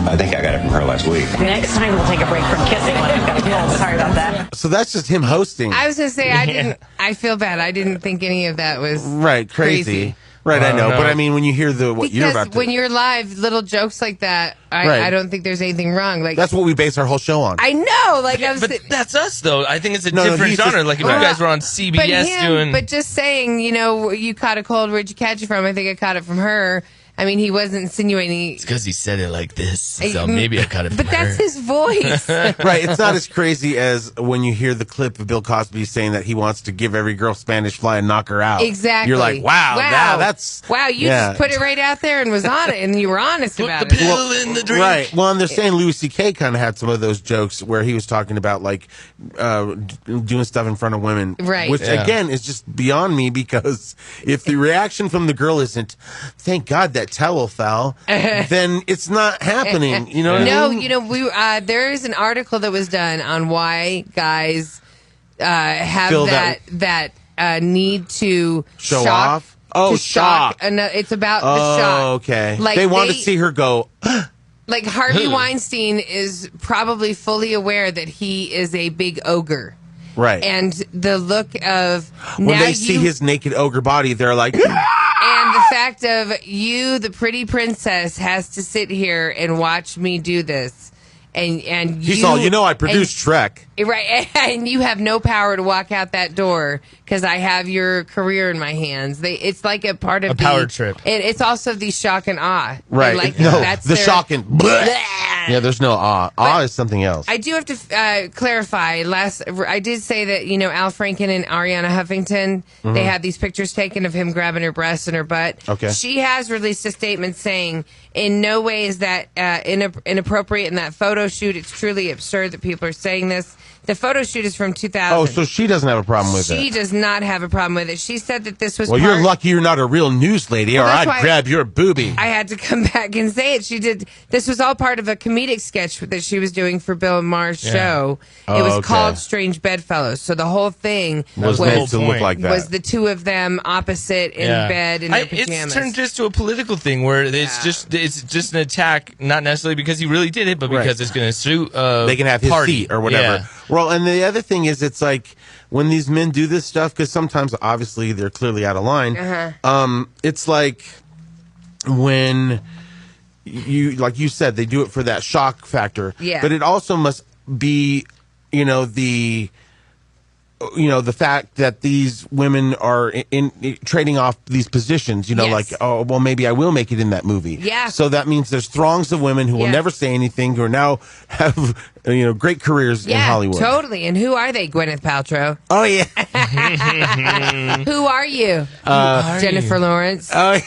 I think I got it from her last week. Next time we'll take a break from kissing when I've got a cold. Sorry about that. So that's just him hosting. I was going to say, I feel bad. I didn't think any of that was right, crazy. Right, I know. know. But I mean, when you hear what you're about to... when you're live, little jokes like that, I don't think there's anything wrong. Like that's what we base our whole show on. I know. Like, but that's us, though. I think it's a different genre. Like, if you guys were on CBS But just saying, you caught a cold, where'd you catch it from? I think I caught it from her. I mean, he wasn't insinuating. It's because he said it like this, so maybe I cut it from But that's his voice. Right. It's not as crazy as when you hear the clip of Bill Cosby saying that he wants to give every girl Spanish fly and knock her out. Exactly. You're like, wow. That's... Wow, you just put it right out there and was on it, and you were honest about it. Put the pill in the drink. Right. Well, and they're saying Louis C.K. kind of had some of those jokes where he was talking about, like, doing stuff in front of women. Right. Which, again, is just beyond me, because if the reaction from the girl isn't, thank God that towel fell, then it's not happening. You know what I mean? we there is an article that was done on why guys have Feel that need to show shock, off. Oh, to shock! It's about the shock. Oh, okay. Like they want to see her go. Like Harvey Weinstein is probably fully aware that he is a big ogre. Right. And the look of when they see his naked ogre body, they're like. And the fact of you, the pretty princess, has to sit here and watch me do this. And he's all, I produced Shrek. Right, and you have no power to walk out that door because I have your career in my hands. It's like a part of a power trip. It's also the shock and awe. Right. The shock and bleh. Yeah, there's no awe. Awe is something else. I do have to clarify. I did say that Al Franken and Ariana Huffington, they had these pictures taken of him grabbing her breasts and her butt. Okay. She has released a statement saying, in no way is that inappropriate in that photo shoot. It's truly absurd that people are saying this. The photo shoot is from 2000. Oh, so she doesn't have a problem with it. She does not have a problem with it. She said that this was. Well, you're lucky you're not a real news lady, or I'd grab your boobie. I had to come back and say it. She did. This was all part of a comedic sketch that she was doing for Bill Maher's show. It was called Strange Bedfellows. So the whole thing was made to look like that. Was the two of them opposite in bed in their pajamas. It's turned just to a political thing where it's just an attack, not necessarily because he really did it, but because it's going to suit. They can have his seat or whatever. Yeah. Well, and the other thing is, it's like when these men do this stuff, because sometimes obviously they're clearly out of line. It's like when like you said, they do it for that shock factor. Yeah. But it also must be, the fact that these women are in trading off these positions, like, oh, well, maybe I will make it in that movie. Yeah. So that means there's throngs of women who will never say anything, who are now have, great careers in Hollywood. Totally. And who are they, Gwyneth Paltrow? Oh, yeah. Who are you? Jennifer Lawrence. Oh,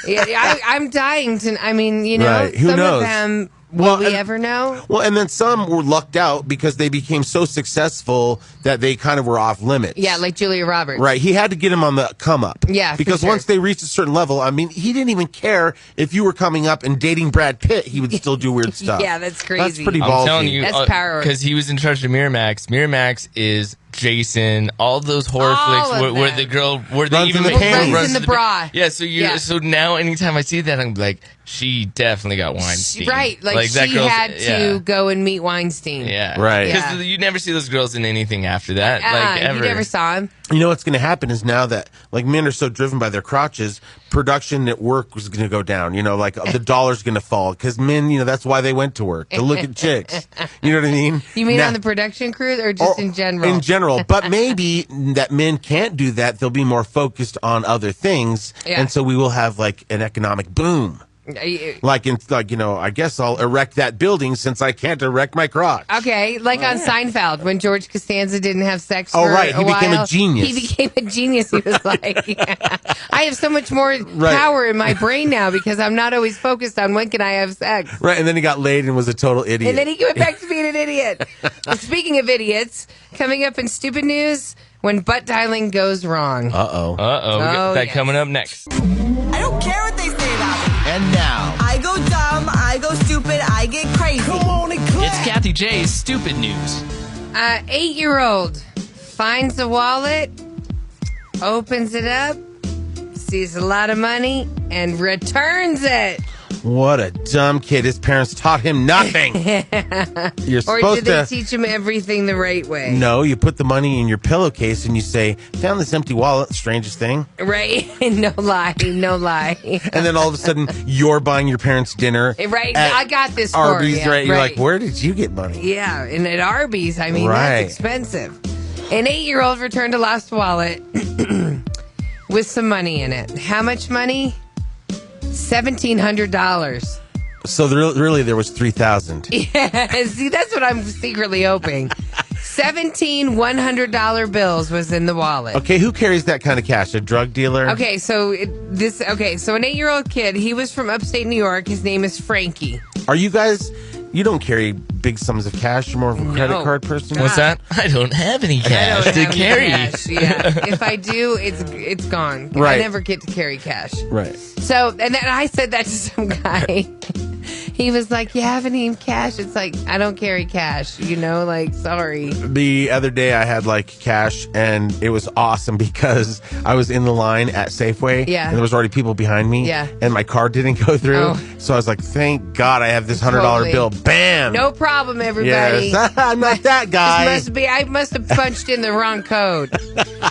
yeah, I'm dying to. I mean, right. Who some knows? of them. Will we ever know? Well, and then some were lucked out because they became so successful that they kind of were off limits. Yeah, like Julia Roberts. Right. He had to get him on the come up. Yeah, because once they reached a certain level, I mean, he didn't even care if you were coming up and dating Brad Pitt. He would still do weird stuff. Yeah, that's crazy. That's pretty ballsy. I'm telling you, that's power. Because he was in charge of Miramax. Miramax is Jason, all those horror flicks where the girl, where they even runs in the bra. Yeah, so now anytime I see that, I'm like, she definitely got Weinstein. Right, like she had to go and meet Weinstein. Yeah, right. Because you never see those girls in anything after that, like ever. You never saw him. You know what's going to happen is now that like men are so driven by their crotches, production at work was going to go down. Like the dollar's going to fall because men, that's why they went to work, to look at chicks. You know what I mean? You mean on the production crew or just in general? In general, but maybe that men can't do that. They'll be more focused on other things, and so we will have like an economic boom. I guess I'll erect that building since I can't erect my crotch. Okay, like on Seinfeld when George Costanza didn't have sex for he became a genius. He became a genius. He was like, I have so much more power in my brain now because I'm not always focused on when can I have sex. Right, and then he got laid and was a total idiot. And then he went back to being an idiot. Speaking of idiots, coming up in stupid news, when butt dialing goes wrong. We got that coming up next. I don't care what they say about me. And now, I go dumb, I go stupid, I get crazy. Come on and clap. It's Kathie J's Stupid News. 8-year-old finds a wallet, opens it up, sees a lot of money, and returns it. What a dumb kid. His parents taught him nothing. You're Or supposed did they to... teach him everything the right way? No, you put the money in your pillowcase and you say, found this empty wallet, strangest thing. Right? No lie. No lie. And then all of a sudden, you're buying your parents dinner. Right? at I got this for Arby's, you. right? You're like, where did you get money? Yeah, and at Arby's, I mean, Right. that's expensive. An 8-year-old returned a lost wallet with some money in it. How much money? $1,700. So really, there was 3,000. Yeah, see, that's what I'm secretly hoping. 17 $100 bills was in the wallet. Okay, who carries that kind of cash? A drug dealer? Okay, so an 8-year-old kid, he was from upstate New York. His name is Frankie. Are you guys... You don't carry big sums of cash. You're more of a credit card person. What's that? I don't have any cash to carry. Yeah, if I do, it's gone. Right. I never get to carry cash. Right. So, and then I said that to some guy. He was like, "You have any cash?" It's like, I don't carry cash. Like, sorry. The other day I had like cash and it was awesome because I was in the line at Safeway. Yeah. And there was already people behind me. Yeah. And my card didn't go through. Oh. So I was like, thank God I have this $100 Totally. bill. Bam. No problem, everybody. Yes. I'm not that guy. I must have punched in the wrong code.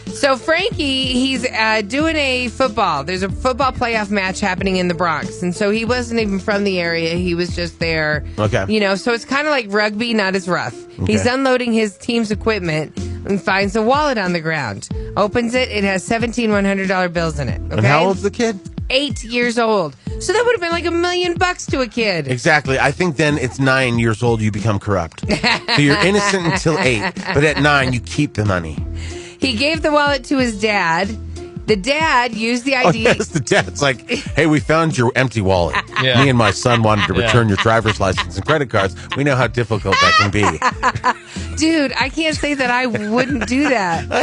So Frankie, he's doing a football. There's a football playoff match happening in the Bronx. And so he wasn't even from the area. He was just there. Okay. So it's kind of like rugby, not as rough. Okay. He's unloading his team's equipment and finds a wallet on the ground. Opens it. It has 17 $100 bills in it. Okay? And how old's the kid? 8 years old. So that would have been like $1 million to a kid. Exactly. I think then it's 9 years old you become corrupt. So you're innocent until 8, but at 9 you keep the money. He gave the wallet to his dad. The dad used the ID. Oh, yes, the dad's like, hey, we found your empty wallet. Yeah. Me and my son wanted to return your driver's license and credit cards. We know how difficult that can be. Dude, I can't say that I wouldn't do that. Oh.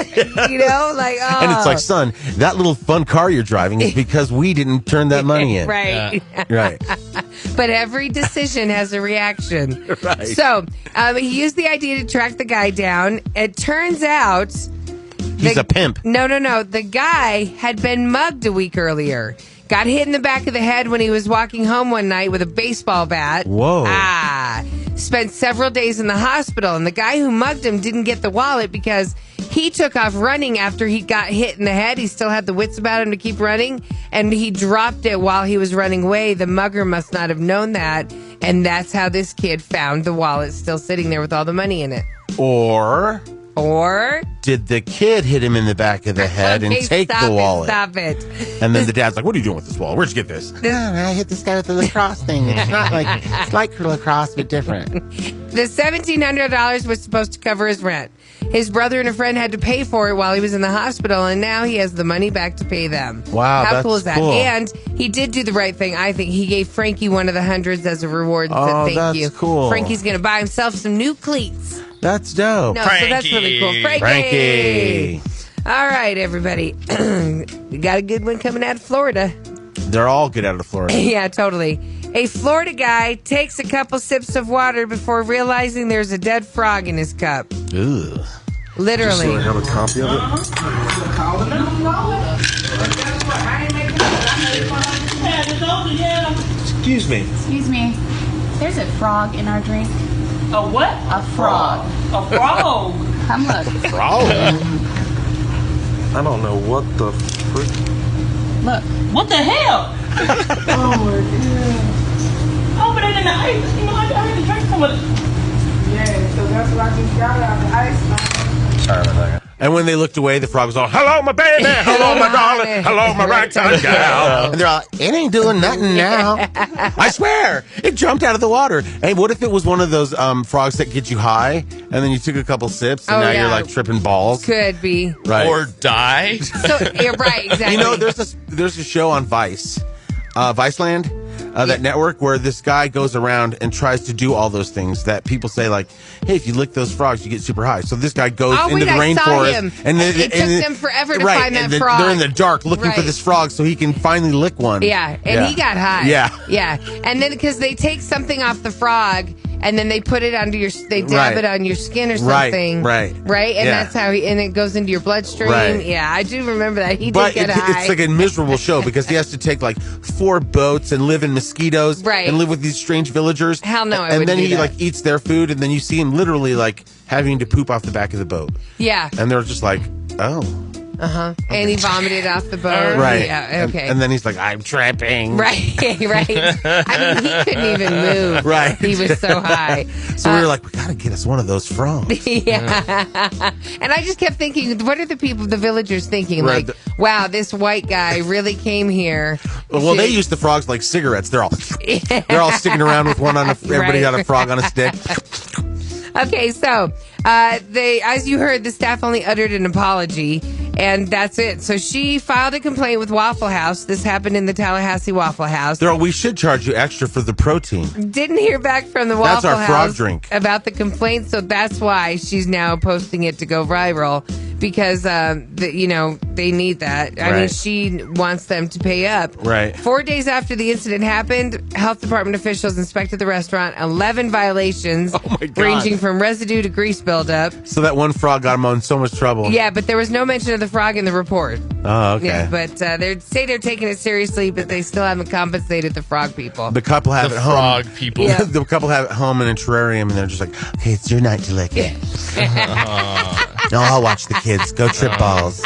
And it's like, son, that little fun car you're driving is because we didn't turn that money in. Right. Yeah. Right. But every decision has a reaction. Right. So he used the idea to track the guy down. It turns out... He's a pimp. No. The guy had been mugged a week earlier. Got hit in the back of the head when he was walking home one night with a baseball bat. Whoa. Spent several days in the hospital. And the guy who mugged him didn't get the wallet because he took off running after he got hit in the head. He still had the wits about him to keep running. And he dropped it while he was running away. The mugger must not have known that. And that's how this kid found the wallet still sitting there with all the money in it. Or did the kid hit him in the back of the head and take the wallet? Stop it. And then the dad's like, what are you doing with this wallet? Where'd you get this? I hit this guy with the lacrosse thing. It's not like it's like lacrosse, but different. The $1,700 was supposed to cover his rent. His brother and a friend had to pay for it while he was in the hospital, and now he has the money back to pay them. Wow, how that's cool is that? cool. And he did do the right thing, I think. He gave Frankie one of the hundreds as a reward and said Oh, thank that's you. cool. Frankie's going to buy himself some new cleats. That's dope. No, so that's really cool. Frankie! All right, everybody. We got a good one coming out of Florida. They're all good out of Florida. Yeah, totally. A Florida guy takes a couple sips of water before realizing there's a dead frog in his cup. Ugh. Literally. So I have a copy of it. Excuse me. Excuse me. There's a frog in our drink. A what? A frog. A frog. Come look. Frog? I don't know what the frick. Look. What the hell? Oh my god. Oh, but it in the ice. You know, I had to drink some of it. Yeah, so that's why I just got out of the ice. Sorry about that. And when they looked away, the frog was all, hello, my baby. Hello, my darling. Hello, my ragtime gal. And they're all, it ain't doing nothing now. I swear. It jumped out of the water. Hey, what if it was one of those frogs that get you high, and then you took a couple sips, and now you're like tripping balls? Could be. Right. Or die. So, yeah, right, exactly. You know, there's a show on Vice, Viceland, that network, where this guy goes around and tries to do all those things that people say, like, hey, if you lick those frogs, you get super high. So this guy goes into the rainforest. And it took them forever to find that frog. They're in the dark looking for this frog so he can finally lick one. Yeah, and he got high. Yeah. Yeah. And then because they take something off the frog and then they put it under your, they dab it on your skin or something. Right. And that's how and it goes into your bloodstream. Right. Yeah, I do remember that. He But did get high. it's like a miserable show because he has to take like 4 boats and live in mosquitoes and live with these strange villagers. Hell no, I And wouldn't then do he that. like eats their food, and then you see him literally like having to poop off the back of the boat. Yeah. And they're just like, oh. Uh-huh. And he vomited off the boat. Right. Yeah, okay. And then he's like, I'm tripping. Right. I mean, he couldn't even move. Right. He was so high. So we were like, we got to get us one of those frogs. Yeah. And I just kept thinking, what are the villagers thinking? Right. Like, wow, this white guy really came here. Well, they use the frogs like cigarettes. They're all sticking around with one on everybody got a frog on a stick. Okay, so as you heard, the staff only uttered an apology, and that's it. So she filed a complaint with Waffle House. This happened in the Tallahassee Waffle House. We should charge you extra for the protein. Didn't hear back from the Waffle That's our House frog drink. about the complaint, so that's why she's now posting it to go viral. Because they need that. I mean, Right. she wants them to pay up. Right. 4 days after the incident happened, health department officials inspected the restaurant. 11 violations, ranging from residue to grease buildup. So that one frog got him in so much trouble. Yeah, but there was no mention of the frog in the report. Oh, okay. Yeah, but they say they're taking it seriously, but they still haven't compensated the frog people. The couple have it home. frog people. Yeah. The couple have it home in a terrarium, and they're just like, okay, it's your night to lick it. No, I'll watch the kids. Go trip balls.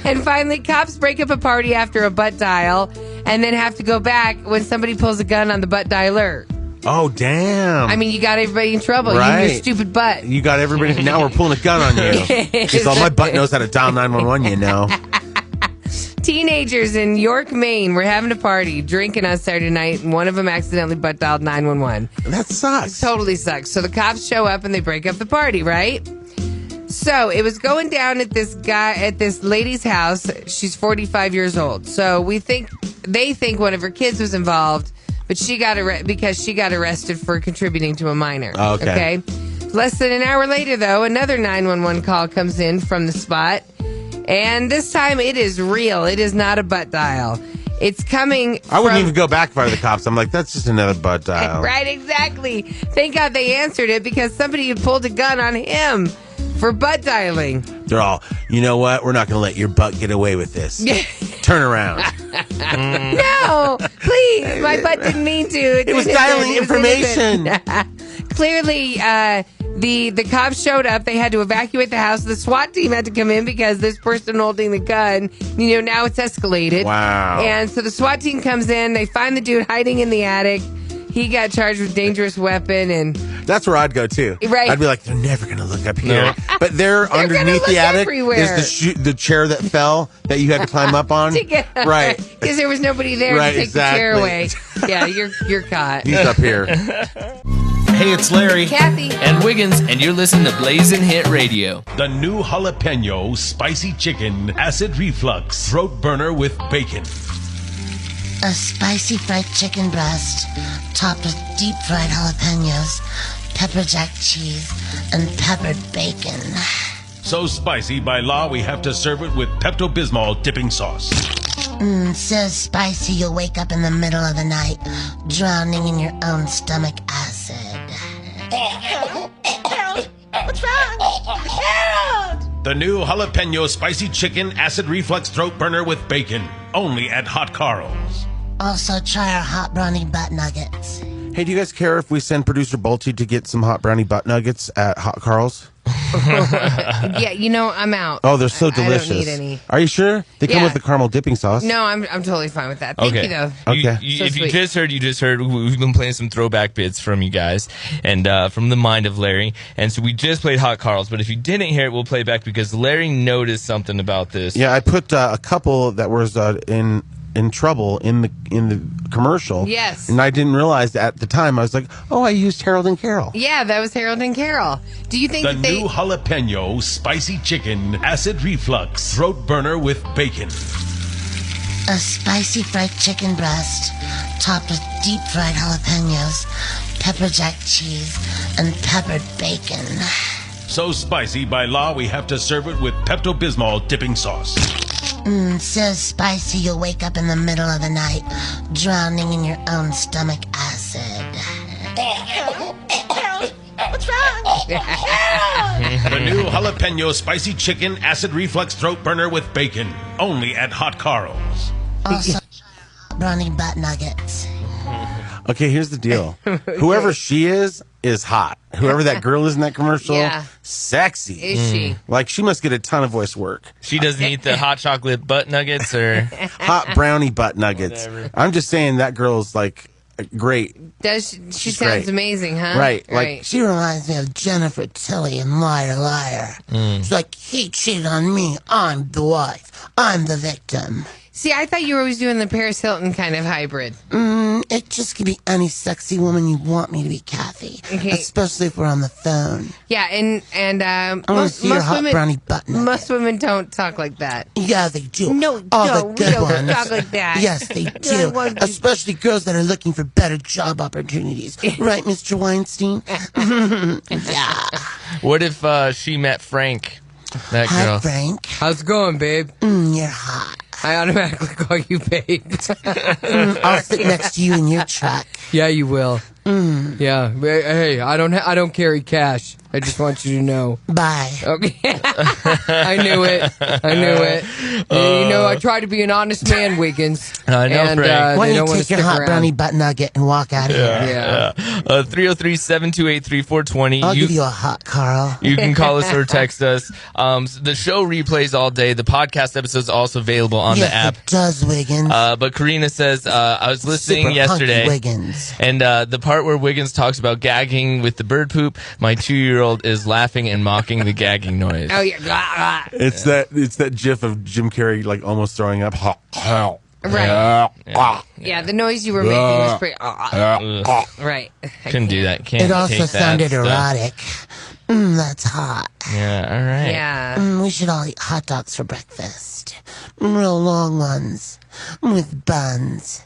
And finally, cops break up a party after a butt dial and then have to go back when somebody pulls a gun on the butt dialer. Oh, damn. I mean, you got everybody in trouble. Right. You, your stupid butt. You got everybody. Now we're pulling a gun on you. Because all my butt knows how to dial 911, you know. Teenagers in York, Maine were having a party, drinking on Saturday night, and one of them accidentally butt dialed 911. That sucks. It totally sucks. So the cops show up and they break up the party, right? So it was going down at this lady's house. She's 45 years old. So they think one of her kids was involved, but she got because she got arrested for contributing to a minor. Oh, okay. Less than an hour later, though, another 911 call comes in from the spot. And this time it is real. It is not a butt dial. It's coming I wouldn't even go back by the cops. I'm like, that's just another butt dial. Right, exactly. Thank God they answered it because somebody had pulled a gun on him for butt dialing. They're all, you know what? We're not going to let your butt get away with this. Turn around. No, please. My butt didn't mean to. It was dialing information. Clearly, the cops showed up. They had to evacuate the house. The SWAT team had to come in because this person holding the gun, now it's escalated. Wow. And so the SWAT team comes in. They find the dude hiding in the attic. He got charged with dangerous weapon, and that's where I'd go too. Right. I'd be like, they're never going to look up here. No. But they're underneath the attic everywhere. is the chair that fell that you had to climb up on. Right. Because there was nobody there Right, to take the chair away. exactly. Yeah, you're caught. He's up here. Hey, it's Larry. Kathy. And Wiggins, and you're listening to Blazin' Hit Radio. The new jalapeno spicy chicken acid reflux throat burner with bacon. A spicy fried chicken breast topped with deep fried jalapenos, pepper jack cheese, and peppered bacon. So spicy, by law, we have to serve it with Pepto-Bismol dipping sauce. So spicy you'll wake up in the middle of the night, drowning in your own stomach acid. Harold, what's wrong? Harold! The new jalapeno spicy chicken acid reflux throat burner with bacon. Only at Hot Carl's. Also try our hot brownie butt nuggets. Hey, do you guys care if we send producer Bolty to get some hot brownie butt nuggets at Hot Carl's? Yeah, I'm out. Oh, they're so delicious. I don't need any. Are you sure? They come Yeah. with the caramel dipping sauce. No, I'm totally fine with that. Thank you, though. Okay. So If you sweet. just heard, we've been playing some throwback bits from you guys and from the mind of Larry. And so we just played Hot Carl's. But if you didn't hear it, we'll play it back because Larry noticed something about this. Yeah, I put a couple that was in trouble in the commercial. Yes. And I didn't realize at the time. I was like, oh, I used Harold and Carol. Yeah, that was Harold and Carol. Do you think The that they... new jalapeno spicy chicken acid reflux throat burner with bacon. A spicy fried chicken breast topped with deep fried jalapenos, pepper jack cheese, and peppered bacon. So spicy, by law, we have to serve it with Pepto-Bismol dipping sauce. So spicy you'll wake up in the middle of the night, drowning in your own stomach acid. Harold, what's wrong? Harold! The new jalapeno spicy chicken acid reflux throat burner with bacon. Only at Hot Carl's. Also, brownie butt nuggets. Okay, here's the deal. Whoever she is hot. Whoever that girl is in that commercial, Yeah. sexy. Is she? Like, she must get a ton of voice work. She doesn't eat the hot chocolate butt nuggets or Hot brownie butt nuggets. Whatever. I'm just saying that girl's, like, great. She She's sounds great. amazing, huh? Right. Like, She reminds me of Jennifer Tilly in Liar Liar. She's like, he cheated on me. I'm the wife. I'm the victim. See, I thought you were always doing the Paris Hilton kind of hybrid. It just could be any sexy woman you want me to be, Kathy. Okay. Especially if we're on the phone. Yeah, and I want to see your hot women, brownie butt nugget. most women don't talk like that. Yeah, they do. No, All no, the we good don't ones. talk like that. Yes, they do. want to- Especially girls that are looking for better job opportunities. Right, Mr. Weinstein? Yeah. what if she met Frank? That Hi, girl. Frank. How's it going, babe? You're hot. I automatically call you babe. I'll sit next to you in your truck. Yeah, you will. Yeah. Hey, I don't carry cash. I just want you to know. Bye. Okay. I knew it. I try to be an honest man, Wiggins. I know, and, Frank. Why they don't don't you want to take your stick hot around. brownie butt nugget and walk out of here? Yeah. 303-728-3420. I'll give you a hot Carl. You can call us or text us. The show replays all day. The podcast episode is also available on yes, the app. It does, Wiggins. But Karina says, I was listening Super yesterday. hunky Wiggins. And the part where Wiggins talks about gagging with the bird poop, my 2-year-old is laughing and mocking the gagging noise. Oh yeah. it's that gif of Jim Carrey, like, almost throwing up. Right. Yeah, the noise you were making was pretty. Ugh. Right. Couldn't do that. Can't It also take that sounded stuff. erotic. That's hot. Yeah, all right. Yeah. We should all eat hot dogs for breakfast. Real long ones. With buns.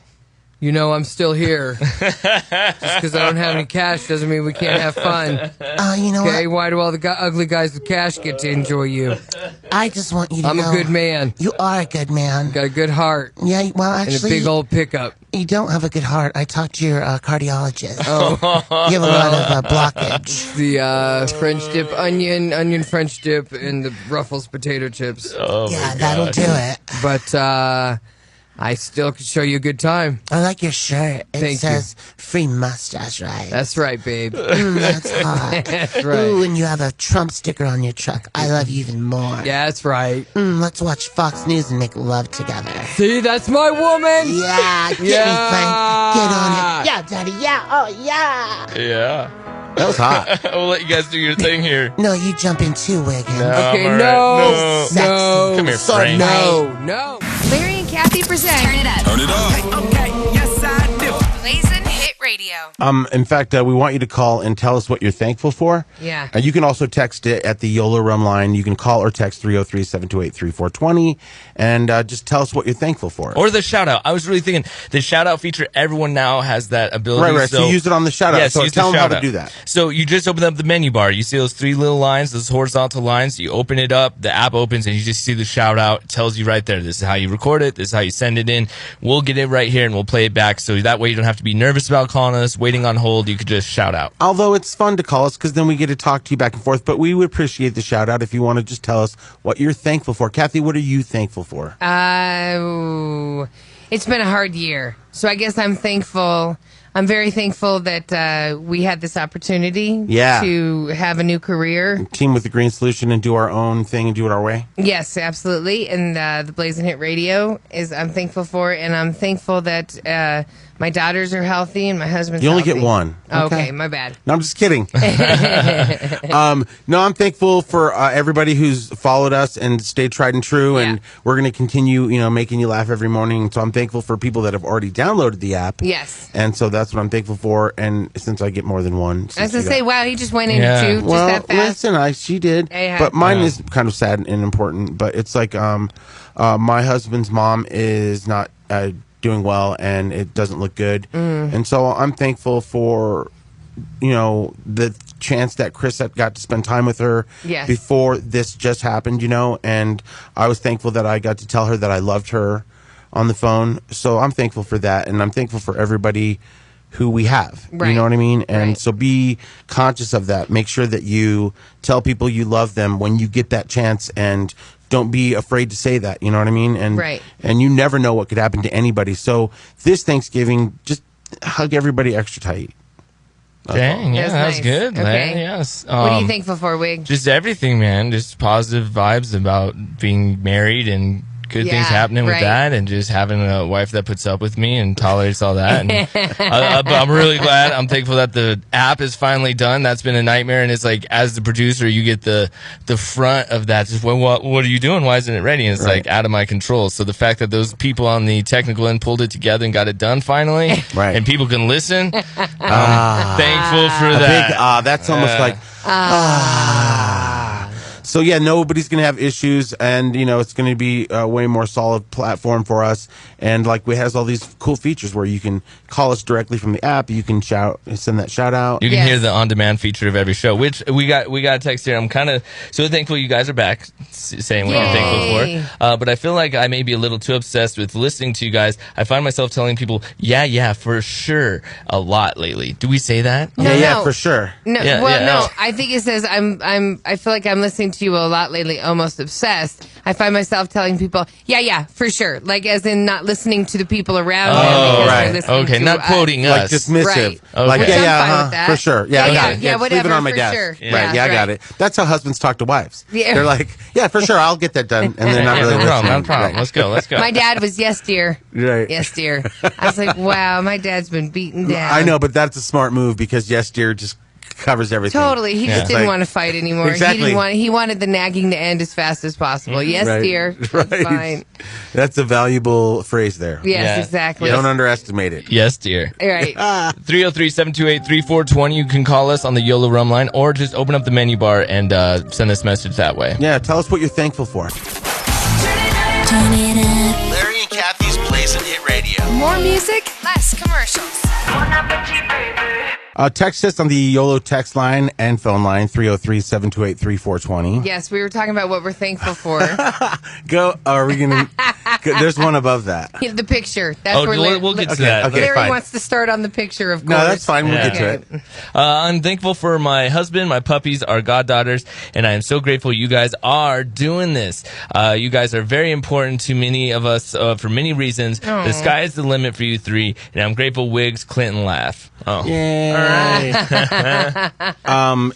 You know I'm still here. Just because I don't have any cash doesn't mean we can't have fun. You know Okay, what? why do all the ugly guys with cash get to enjoy you? I just want you to I'm know. a good man. You are a good man. Got a good heart. Yeah, well, And a actually, big old pickup. you don't have a good heart. I talked to your cardiologist. Oh. You have a lot of blockage. The French dip onion French dip, and the Ruffles potato chips. Oh, Yeah, my that'll God. do it. But I still could show you a good time. I like your shirt. It Thank you. says free mustache, right? That's right, babe. That's hot. That's right. Ooh, and you have a Trump sticker on your truck. I love you even more. Yeah, that's right. Let's watch Fox News and make love together. See, that's my woman. Yeah, get me, Frank. Get on it. Yeah, Daddy. Yeah. Oh, yeah. Yeah. That was hot. We'll let you guys do your thing here. No, you jump in too, Wiggins. Okay, I'm all no. right. Sexy. No. Come here, So Frank. nice. No. Larry and Kathie present. Turn it up. Turn it up. Okay, yes I do. Blazin' Hit Radio. In fact, we want you to call and tell us what you're thankful for. Yeah. You can also text it at the YOLO Rum line. You can call or text 303-728-3420 and just tell us what you're thankful for. Or the shout out. I was really thinking the shout out feature, everyone now has that ability. Right. So use it on the shout out. Yes, So use the tell them how to shout-out. do that. So you just open up the menu bar. You see those 3 little lines, those horizontal lines. You open it up, the app opens, and you just see the shout out. It tells you right there, this is how you record it, this is how you send it in. We'll get it right here and we'll play it back. So that way you don't have to be nervous about calling us, waiting on hold. You could just shout out. Although it's fun to call us because then we get to talk to you back and forth, but we would appreciate the shout out if you want to just tell us what you're thankful for. Kathy, what are you thankful for? It's been a hard year. So I guess I'm thankful. I'm very thankful that we had this opportunity to have a new career. Team with the Green Solution and do our own thing and do it our way? Yes, absolutely. And the Blazin' Hit Radio I'm thankful for. And I'm thankful that my daughters are healthy and my husband's You only healthy. get one. Okay, my bad. No, I'm just kidding. No, I'm thankful for everybody who's followed us and stayed tried and true, and we're going to continue, making you laugh every morning. So I'm thankful for people that have already downloaded the app. Yes. And so that's what I'm thankful for. And since I get more than one, I was going to say, wow, he just went into two just well, that fast. listen, she did, Yeah. but mine is kind of sad and important. But it's like, my husband's mom is not doing well, and it doesn't look good. And so I'm thankful for, the chance that Chris had got to spend time with her before this just happened, and I was thankful that I got to tell her that I loved her on the phone. So I'm thankful for that, and I'm thankful for everybody who we have. Right. You know what I mean? And Right. so be conscious of that. Make sure that you tell people you love them when you get that chance, and don't be afraid to say that. You know what I mean? And Right. and you never know what could happen to anybody. So this Thanksgiving, just hug everybody extra tight. Dang, yeah, that was nice. good. Okay. Man, yes. What are you thankful for, Wig? Just everything, man. Just positive vibes about being married and good Yeah, things happening with right. that, and just having a wife that puts up with me and tolerates all that. And but I'm really glad. I'm thankful that the app is finally done. That's been a nightmare, and it's like, as the producer, you get the front of that. Just what are you doing? Why isn't it ready? And it's Right. like out of my control. So the fact that those people on the technical end pulled it together and got it done finally, Right. and people can listen, I'm thankful for A that. big that's almost like So yeah, nobody's going to have issues, and it's going to be a way more solid platform for us. And like, it has all these cool features where you can call us directly from the app. You can send that shout out. You can hear the on-demand feature of every show, which we got a text here. I'm kind of so thankful you guys are back, saying what you're thankful for. But I feel like I may be a little too obsessed with listening to you guys. I find myself telling people, yeah, for sure, a lot lately. Do we say that? No. for sure. No, Yeah, well, yeah, no. no. I think it says I feel like I'm listening to you a lot lately, almost obsessed. I find myself telling people, yeah, for sure, like as in not listening to the people around me. Oh, because right. they're listening Okay, to not quoting Like us. dismissive. Right. Like, Which I'm fine with that. for sure. Yeah, I got it. yeah, Just leave whatever, it on my for desk. sure. Right. Yeah, Yeah, I got right. it. That's how husbands talk to wives. Yeah. They're like, yeah, for sure, I'll get that done. And they're not Yeah, really no problem, listening. no problem. Right. Let's go. My dad was yes, dear. Right. Yes, dear. I was like, wow, my dad's been beaten down. I know, but that's a smart move, because yes, dear just covers everything. Totally. He just It's didn't like- want to fight anymore. Exactly. He wanted the nagging to end as fast as possible. Yes, Right. dear. Right. That's fine. That's a valuable phrase there. Yes, exactly. Don't underestimate it. Yes, dear. Right. 303-728-3420. You can call us on the YOLO Rum line, or just open up the menu bar and send us a message that way. Yeah, tell us what you're thankful for. Turn it up. Larry and Kathie's Blazin' Hit Radio. More music, less commercials. Text us on the YOLO text line and phone line, 303-728-3420. Yes, we were talking about what we're thankful for. Go. Are we going to... There's one above that. The picture. That's Oh, where we'll get to that. Okay, Larry fine. wants to start on the picture, of course. No, that's fine. We'll Yeah. get to it. I'm thankful for my husband, my puppies, our goddaughters, and I am so grateful you guys are doing this. You guys are very important to many of us for many reasons. Aw. The sky is the limit for you three, and I'm grateful Wiggs, Clinton laugh. Oh. Yay.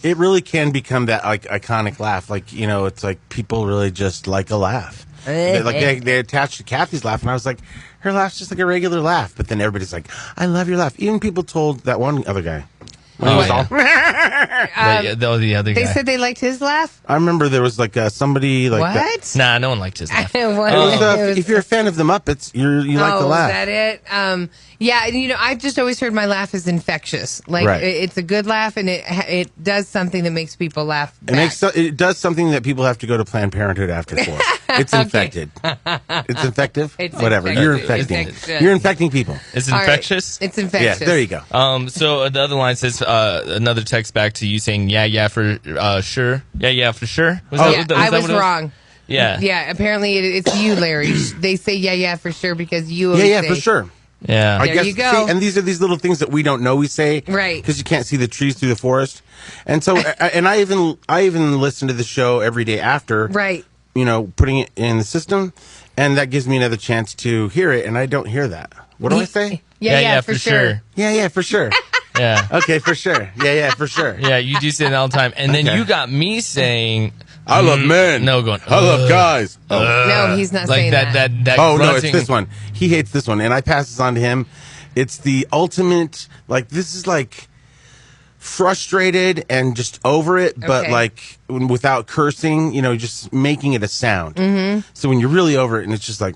It really can become that like iconic laugh. Like, it's like people really just like a laugh. They attached to Kathie's laugh, and I was like, her laugh's just like a regular laugh. But then everybody's like, I love your laugh. Even people told that one other guy. When he was all, the other They guy. said they liked his laugh? I remember there was like somebody like that. What? Nah, no one liked his laugh. What? It was, It was- if you're a fan of the Muppets, you like the laugh. Is that it? Yeah, I've just always heard my laugh is infectious. Like, Right. it's a good laugh, and it does something that makes people laugh back. It does something that people have to go to Planned Parenthood after for. It's infected. It's infective. It's Whatever. infected. You're infecting. Infectious. You're infecting people. It's All right. infectious. It's infectious. Yeah, there you go. So the other line says another text back to you saying yeah for sure. Yeah for sure. I was wrong. Yeah. Yeah, apparently it's you, Larry. They say yeah for sure because you always Yeah, say, for sure. Yeah. I There guess, you go. See, and these are these little things that we don't know we say. Right. Because you can't see the trees through the forest. And so, and I even listen to the show every day after. Right. Putting it in the system. And that gives me another chance to hear it. And I don't hear that. What do I say? Yeah, for sure. Yeah, for sure. Yeah. Okay, for sure. Yeah, for sure. Yeah, you do say it all the time. And then Okay. you got me saying I love men. No, going I love guys. No, he's not like saying that. that Oh, no, it's grunting. this one. He hates this one. And I pass this on to him. It's the ultimate, like, this is like frustrated and just over it, but Okay. like without cursing, just making it a sound. Mm-hmm. So when you're really over it and it's just like,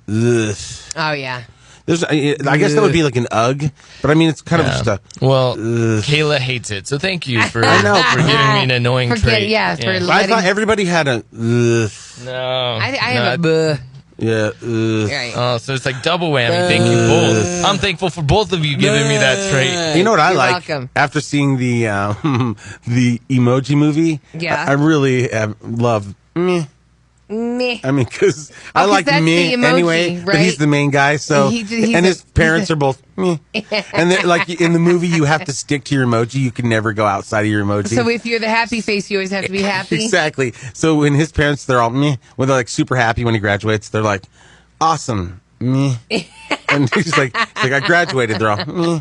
ugh. Oh, yeah. There's, I guess that would be like an ugh, but I mean, it's kind of just a. Well, Kayla hates it, so thank you for I know. for giving me an annoying Forget trait. it, yeah, for I thought everybody had a. Ugh. No, I have a buh. Yeah. Right. Oh, so it's like double whammy. Thank you both. I'm thankful for both of you giving me that trait. You know what I You're like? welcome. After seeing the the Emoji Movie, Yeah. I really love. Meh. meh. I mean, because I 'cause like that's me the emoji, anyway, but right? he's the main guy. So, He's and his parents are both meh. And then, like in the movie, you have to stick to your emoji. You can never go outside of your emoji. So if you're the happy face, you always have to be happy. Exactly. So when his parents, they're all meh. When they're like super happy when he graduates, they're like, awesome. Meh. And he's like, I graduated. They're all meh.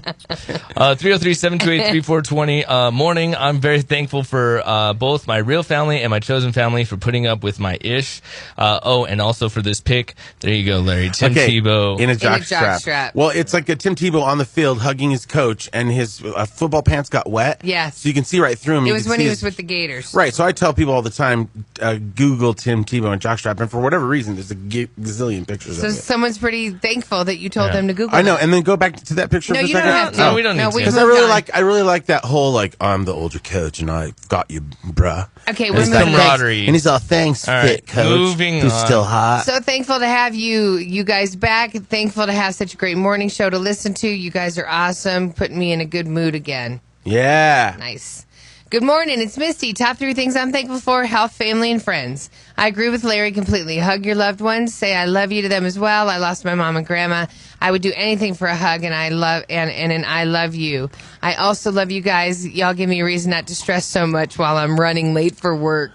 303-728-3420. Morning. I'm very thankful for both my real family and my chosen family for putting up with my ish. And also for this pick. There you go, Larry. Tim Tebow. In a jockstrap. Well, it's like a Tim Tebow on the field hugging his coach, and his football pants got wet. Yes. So you can see right through him. It You was can when see he his- was with the Gators. Right, so I tell people all the time, Google Tim Tebow and jockstrap, and for whatever reason, there's a gazillion pictures So of it. someone's pretty thankful that you told them to Google I know, it. and then go back to that picture No, for a you second. don't have to. No, we don't need to. Because I really like that whole I'm the older coach and I got you, bruh. Okay, and we're he's like, moving on. "Thanks," and he's all thanks, All fit right, coach, moving who's on. still hot. So thankful to have you guys back. Thankful to have such a great morning show to listen to. You guys are awesome, putting me in a good mood again. Yeah. Nice. Good morning. It's Misty. Top 3 things I'm thankful for: health, family, and friends. I agree with Larry completely. Hug your loved ones. Say I love you to them as well. I lost my mom and grandma. I would do anything for a hug, and I love and I love you. I also love you guys. Y'all give me a reason not to stress so much while I'm running late for work.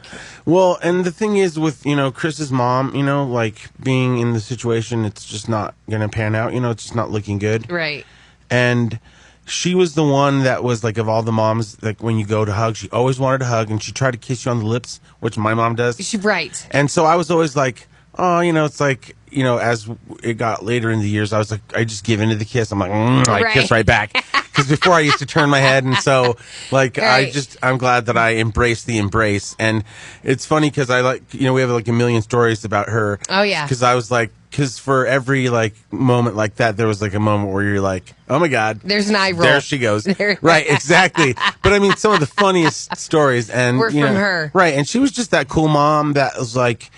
Well, and the thing is with, Chris's mom, like being in the situation, it's just not going to pan out. It's just not looking good. Right. And she was the one that was like, of all the moms, like when you go to hug, she always wanted to hug and she tried to kiss you on the lips, which my mom does. Right. And so I was always like, oh, it's like, as it got later in the years, I was like, I just give into the kiss. I'm like, I kiss right back. Because before I used to turn my head. And so, like, Right. I'm glad that I embraced the embrace. And it's funny because I like, we have like a million stories about her. Oh, yeah. Because I was like, because for every like moment like that, there was like a moment where you're like, oh my God. There's an eye roll. There she goes. Right, exactly. But I mean, some of the funniest stories and Were from her. Right, and she was just that cool mom that was like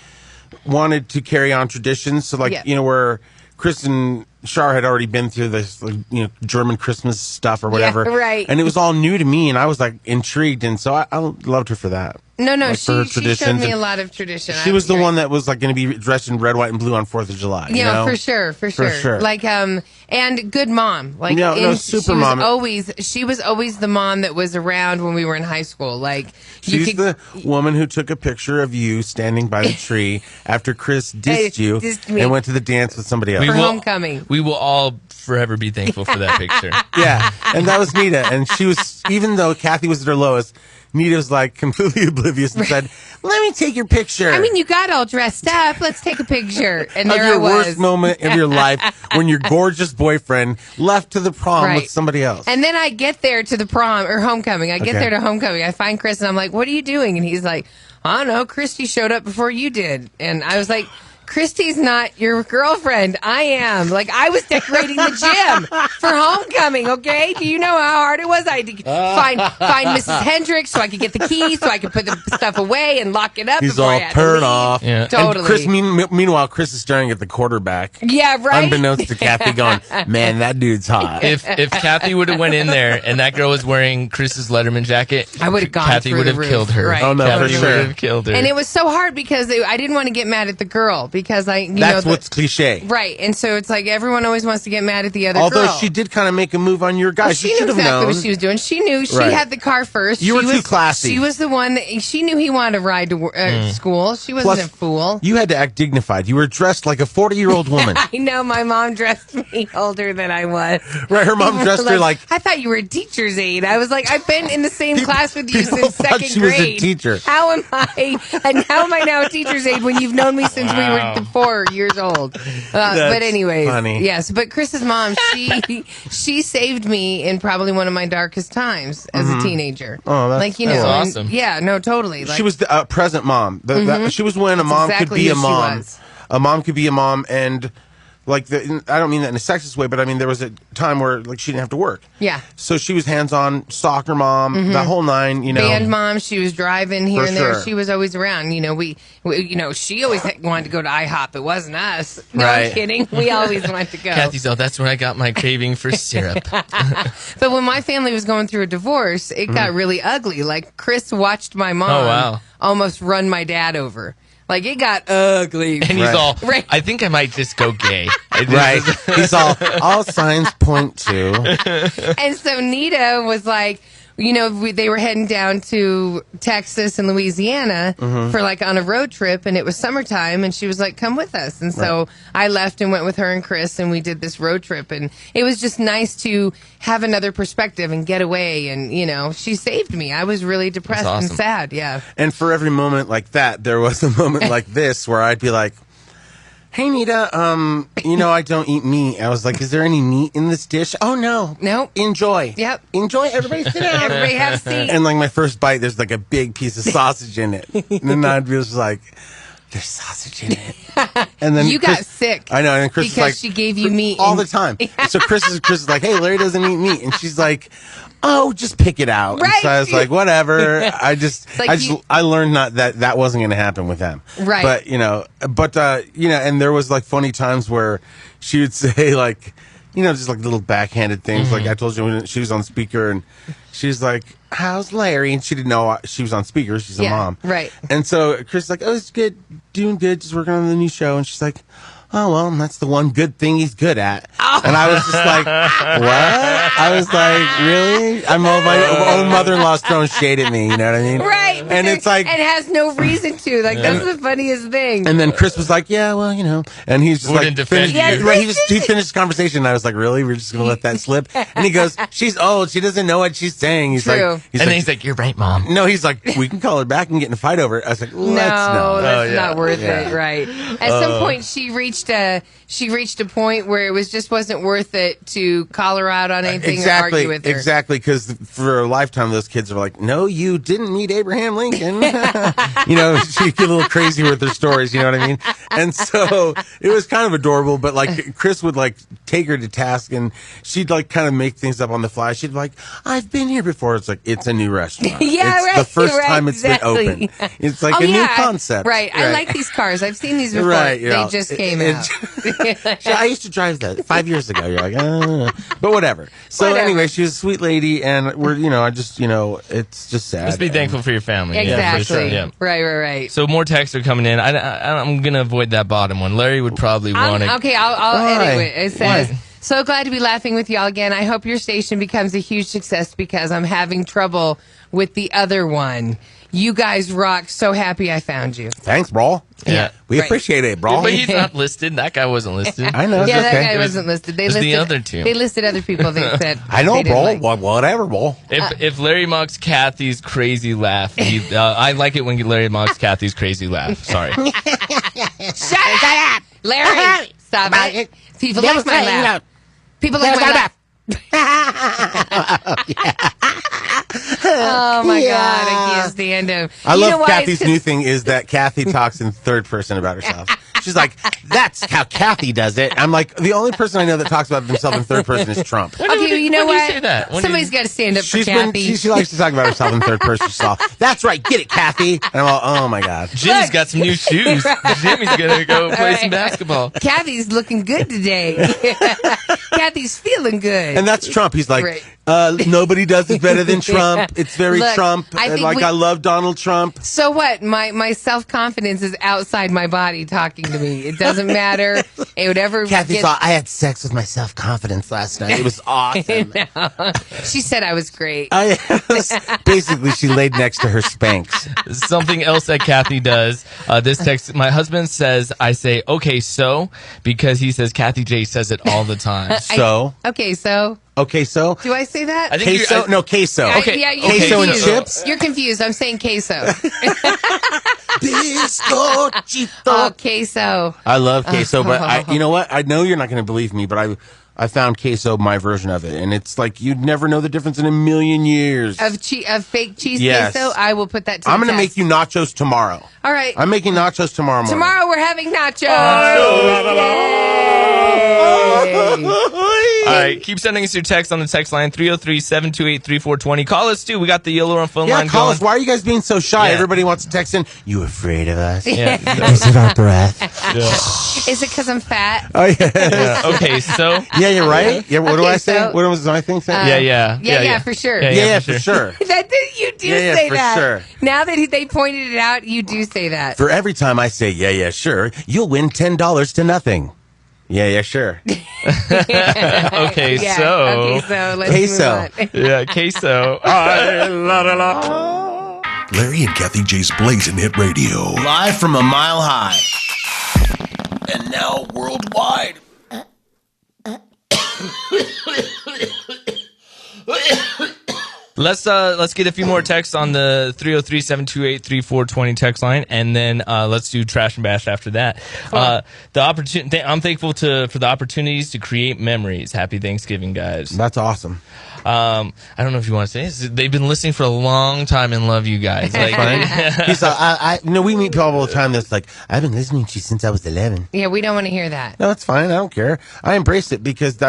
wanted to carry on traditions. So like, Yeah. where Chris and Shar had already been through this, like, German Christmas stuff or whatever. Yeah, right. And it was all new to me, and I was like intrigued, and so I loved her for that. No, Like, for her she showed traditions. me a lot of tradition. She was the one that was like going to be dressed in red, white, and blue on 4th of July. you Yeah, know? for sure. Like, and good mom. Like, super mom. She was always the mom that was around when we were in high school. Like, She's the woman who took a picture of you standing by the tree after Chris dissed you dissed me. and went to the dance with somebody else. for homecoming. We will all forever be thankful for that picture. Yeah, and that was Nita. And she was, even though Kathie was at her lowest, Nita was like completely oblivious and said, let me take your picture. I mean, you got all dressed up. Let's take a picture. And of there your I was. worst moment of your life when your gorgeous boyfriend left to the prom Right. with somebody else. And then I get there to the prom or homecoming. I get Okay. there to homecoming. I find Chris and I'm like, what are you doing? And he's like, I don't know. Christy showed up before you did. And I was like, Christy's not your girlfriend. I am. Like, I was decorating the gym for homecoming, okay? Do you know how hard it was? I had to find Mrs. Hendricks so I could get the keys, so I could put the stuff away and lock it up. He's before I all had to turned leave. off. Yeah. Totally. And Chris, meanwhile, Chris is staring at the quarterback. Yeah, right? Unbeknownst to Kathie, going, man, that dude's hot. If Kathie would have went in there and that girl was wearing Chris's Letterman jacket, I would have gone Kathie through would the have roof. killed her. Right. Oh, no, Kathie for sure. would have killed her. And it was so hard because I didn't want to get mad at the girl because That's what's cliche. Right, and so it's like everyone always wants to get mad at the other Although girl. she did kind of make a move on your guy. Well, she she should knew have exactly known. what she was doing. She knew she Right. had the car first. You were too classy. She was the one that she knew he wanted to ride to school. She wasn't Plus, a fool. You had to act dignified. You were dressed like a 40-year-old woman. I know my mom dressed me older than I was. Right, her mom dressed her like- I thought you were a teacher's aide. I was like, I've been in the same class with you people since thought second she was a grade. teacher. How am I now a teacher's aide when you've known me since we were 4 years old? But anyways, funny. yes. But Chris's mom, she saved me in probably one of my darkest times as a teenager. Oh, that's- like, you know, that's and- awesome. yeah, no, totally. Like, She was the present mom. She was when a That's mom exactly could be who a she mom. was. A mom could be a mom, and like I don't mean that in a sexist way, but I mean there was a time where like she didn't have to work. Yeah. So she was hands-on soccer mom, the whole nine. You know, band mom. She was driving here For and there. sure. She was always around. You know, we she always wanted to go to IHOP. It wasn't us. No, Right. I'm kidding. We always wanted to go. Kathy's all, that's when I got my craving for syrup. But when my family was going through a divorce, it got really ugly. Like Chris watched my mom Oh, wow. almost run my dad over. Like, it got ugly. And he's all, I think I might just go gay. Right. He's all signs point to. And so Nita was like, you know, they were heading down to Texas and Louisiana for like on a road trip, and it was summertime, and she was like, come with us. And so I left and went with her and Chris, and we did this road trip, and it was just nice to have another perspective and get away. And, you know, she saved me. I was really depressed and sad. Yeah. And for every moment like that, there was a moment like this where I'd be like, hey, Nita, you know, I don't eat meat. I was like, is there any meat in this dish? Oh, no. Nope. Enjoy. Yep. Enjoy. Everybody sit down. Everybody have a seat. And like my first bite, there's like a big piece of sausage in it. And then I'd be just like, there's sausage in it. And then you got sick. I know. And Chris because is like, she gave you meat all the time. So Chris is like, hey, Larry doesn't eat meat. And she's like, oh, just pick it out. Right. And so I was like, whatever. I learned that wasn't going to happen with them. Right. But, you know, and there was like funny times where she would say like, you know, just like little backhanded things. Like I told you when she was on speaker and she's like, how's Larry? And she didn't know she was on speaker. She's a mom. Right. And so Chris is like, oh, it's good. Doing good. Just working on the new show. And she's like, oh, well, that's the one good thing he's good at. Oh. And I was just like, what? I was like, really? My own mother-in-law's throwing shade at me, you know what I mean? Right. And it's like... And has no reason to. Like, that's the funniest thing. And then Chris was like, yeah, well, you know. And he's just Wouldn't like... defend you. He finished the conversation, and I was like, really? We're just going to let that slip? And he goes, she's old. She doesn't know what she's saying. He's True. like... Then he's like, you're right, Mom. No, he's like, we can call her back and get in a fight over it. I was like, that's not worth it, right? At some point, she reached a point where it just wasn't worth it to call her out on anything or argue with her. Exactly, because for a lifetime, those kids are like, no, you didn't meet Abraham Lincoln. You know, she'd get a little crazy with her stories, you know what I mean? And so it was kind of adorable, but like Chris would like take her to task and she'd like kind of make things up on the fly. She'd be like, I've been here before. It's like, it's a new restaurant. Yeah, it's the first time it's been open. It's like a new concept. Right. I like these cars. I've seen these before. Right, they just came out. I used to drive that 5 years ago. You're like, but whatever. So anyway, she was a sweet lady, and we're, you know, it's just sad. Just be thankful for your family. Exactly. Yeah, for sure. Yeah. Right. So more texts are coming in. I'm gonna avoid that bottom one. Larry would probably want to. Okay, I'll edit it. It says, so glad to be laughing with y'all again. I hope your station becomes a huge success because I'm having trouble with the other one. You guys rock. So happy I found you. Thanks, bro. Yeah. We appreciate it, bro. But he's not listed. That guy wasn't listed. I know. Yeah, that guy wasn't listed. They listed the other two. They listed other people that said I know, bro. Like. Whatever, bro. If Larry mocks Kathie's crazy laugh, I like it when Larry mocks Kathie's crazy laugh. Sorry. Shut up, Larry. Stop it. People like my laugh. People like my laugh. Oh my God, I can't stand him. I love Kathie's new thing is that Kathie talks in third person about herself. She's like, that's how Kathie does it. I'm like, the only person I know that talks about themselves in third person is Trump. Okay, you know what? You say that? Somebody's got to stand up for Kathie. She likes to talk about herself in third person. That's right, get it, Kathie. And I'm all, oh my God. Jimmy's got some new shoes. Jimmy's gonna go play some basketball. Kathie's looking good today. Kathie's feeling good. And that's Trump. He's like, nobody does it better than Trump. It's very Trump. I love Donald Trump. So what? My self-confidence is outside my body talking to me. It doesn't matter. Kathy thought I had sex with my self-confidence last night. It was awesome. She said I was great. Basically, she laid next to her Spanx. Something else that Kathie does. This text, my husband says, I say, okay, so, because he says Kathie J says it all the time. So? Okay, so? Okay, so? Do I say that? I think queso? No, queso. Okay. Yeah, queso and chips? You're confused. I'm saying queso. Bizcochito. Oh, queso. I love queso, but you know what? I know you're not going to believe me, but I found queso, my version of it, and it's like you'd never know the difference in a million years. Of fake cheese queso? I will put that to I'm going to make you nachos tomorrow. All right. I'm making nachos tomorrow morning. Tomorrow we're having nachos. right, keep sending us your text on the text line 303-728-3420. Call us too. We got the Yellow phone line Yeah, call going. us. Why are you guys being so shy? Yeah. Everybody wants to text in. You afraid of us? Yeah. Is it our breath? Is it because I'm fat? Oh yeah. Okay, so Yeah, you're right. Yeah, what do Okay, I say? so- What was my thing saying? Yeah, for sure. Yeah, for sure. You do Yeah, say for that. sure. Now that they pointed it out, you do say that. For every time I say yeah, sure, you'll win $10 to nothing. Yeah, sure. Okay, Yeah, so okay, so let's Queso. move on. yeah, queso. Larry and Kathie J's Blazin' Hit Radio. Live from a mile high. And now worldwide. Let's get a few more texts on the 303-728-3420 text line, and then let's do trash and bash after that. The opportunity, I'm thankful for the opportunities to create memories. Happy Thanksgiving, guys. That's awesome. I don't know if you want to say this. They've been listening for a long time and love you guys. Like, He's like, we meet people all the time that's like, I've been listening to you since I was 11. Yeah, we don't want to hear that. No, it's fine. I don't care. I embrace it because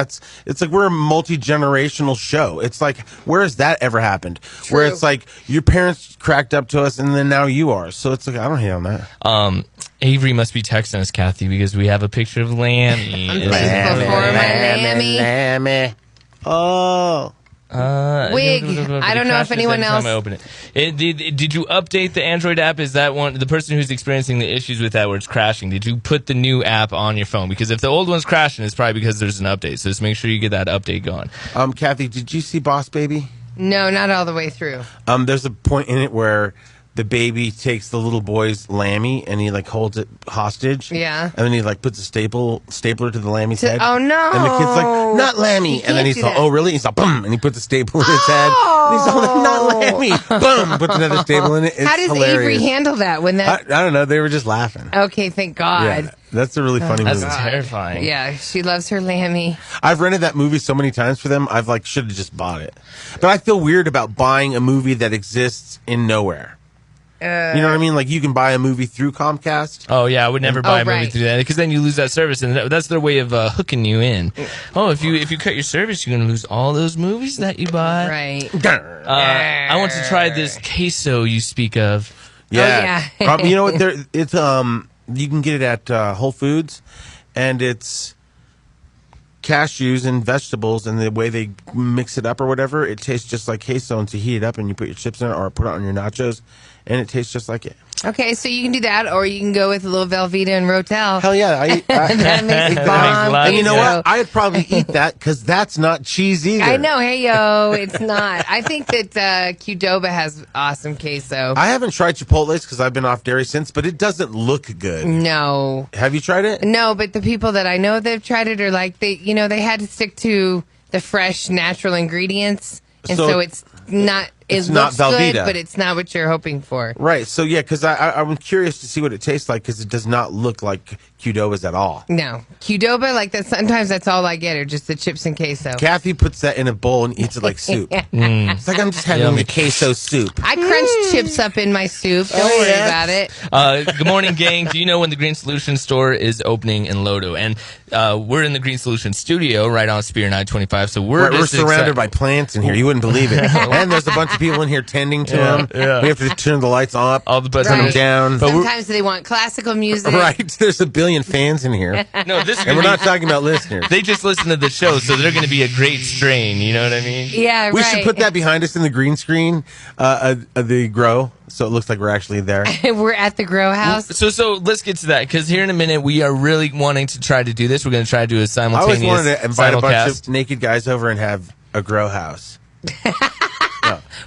it's like we're a multi-generational show. It's like, where has that ever happened? True. Where it's like your parents cracked up to us and then now you are. So it's like, I don't hate on that. Avery must be texting us, Kathy, because we have a picture of Lammy. Lammy. Oh. Wig. I don't know if anyone else. I open it. Did you update the Android app? Is that the person who's experiencing the issues with that where it's crashing? Did you put the new app on your phone? Because if the old one's crashing, it's probably because there's an update. So just make sure you get that update going. Kathy, did you see Boss Baby? No, not all the way through. There's a point in it where the baby takes the little boy's Lammy and he like holds it hostage. Yeah. And then he like puts a stapler to the Lammy's head. Oh no! And the kid's like, not Lammy. And then he's like, oh really? He's like, boom, and he puts a staple in his head. And he's like, not Lammy. Boom, puts another staple in it. It's How does hilarious. Avery handle that when that? I don't know. They were just laughing. Okay, thank God. Yeah, that's a really funny movie. That's terrifying. Yeah, she loves her Lammy. I've rented that movie so many times for them. I've like should have just bought it. But I feel weird about buying a movie that exists in nowhere. You know what I mean? Like you can buy a movie through Comcast. Oh yeah, I would never buy a movie right. through that because then you lose that service, and that's their way of hooking you in. Oh, if you cut your service, you're gonna lose all those movies that you buy. Right. I want to try this queso you speak of. Yeah. You know what? It's you can get it at Whole Foods, and it's cashews and vegetables, and the way they mix it up or whatever, it tastes just like queso. And to heat it up, and you put your chips in it or put it on your nachos, and it tastes just like it. Okay, so you can do that, or you can go with a little Velveeta and Rotel. Hell yeah! That makes bomb. And you know what? I'd probably eat that because that's not cheese either. I know, hey yo, it's not. I think that Qdoba has awesome queso. I haven't tried Chipotle's because I've been off dairy since, but it doesn't look good. No. Have you tried it? No, but the people that I know that've tried it are like they had to stick to the fresh, natural ingredients, and so it's not. It looks good, but it's not what you're hoping for. Right. So yeah, because I'm curious to see what it tastes like because it does not look like Qdoba's at all. No, Qdoba, like that. Sometimes that's all I get are just the chips and queso. Kathy puts that in a bowl and eats it like soup. It's like I'm just having the queso soup. I crunch chips up in my soup. Don't worry about it. Good morning, gang. Do you know when the Green Solution store is opening in Lodo? And we're in the Green Solution studio right on Spear 925. So we're surrounded by plants in here. You wouldn't believe it. And there's a bunch of people in here tending to them. Yeah. We have to turn the lights up, all the turn them down. Sometimes they want classical music. Right. There's a billion fans in here. No, and we're not talking about listeners. They just listen to the show, so they're going to be a great strain. You know what I mean? Yeah, we should put that behind us in the green screen, the grow, so it looks like we're actually there. We're at the grow house. So let's get to that because here in a minute we are really wanting to try to do this. We're going to try to do a simultaneous. I always wanted to invite a bunch simulcast. of naked guys over and have a grow house.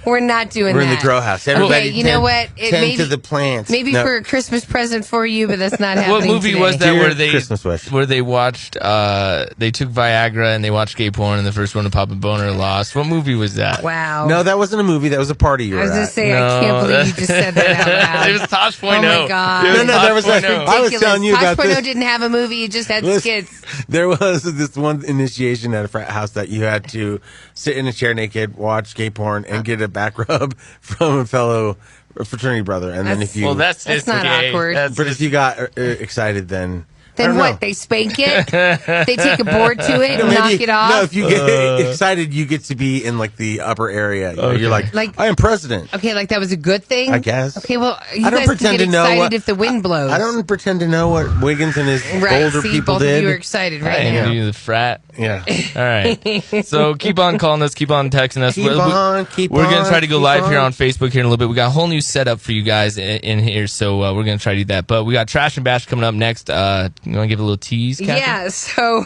We're not doing We're that. in the grow house. Everybody okay, you know what? Tend to the plants. Maybe for a Christmas present for you, but that's not happening. What movie today. was that Christmas wish. where they watched they took Viagra and they watched gay porn and the first one to pop a boner lost? What movie was that? Wow. No, that wasn't a movie. That was a party you were I was at. going to say, I can't believe you just said that out loud. It was Tosh.0. Oh my God. No, that was I was telling you about this. Tosh.0 didn't have a movie. It just had skits. There was this one initiation at a frat house that you had to sit in a chair naked, watch gay porn, and get a back rub from a fellow fraternity brother. And then if you... Well, that's not gay. awkward. But if you got excited, then... Then what? They spank it? They take a board to it and knock it off? No, if you get excited, you get to be in like the upper area. You know, you're like, I am president. Okay, like that was a good thing? I guess. Okay, well, you I don't guys pretend can to get know excited what- if the wind blows. I don't pretend to know what Wiggins and his older see, people both did. of you are excited right I now. knew the frat. Yeah. All right. So keep on calling us. Keep on texting us. Keep on, We're going to try to go keep live here on. on Facebook here in a little bit. We got a whole new setup for you guys in here, so we're going to try to do that. But we got Trash and Bash coming up next. You want to give a little tease, Kathy? Yeah, so,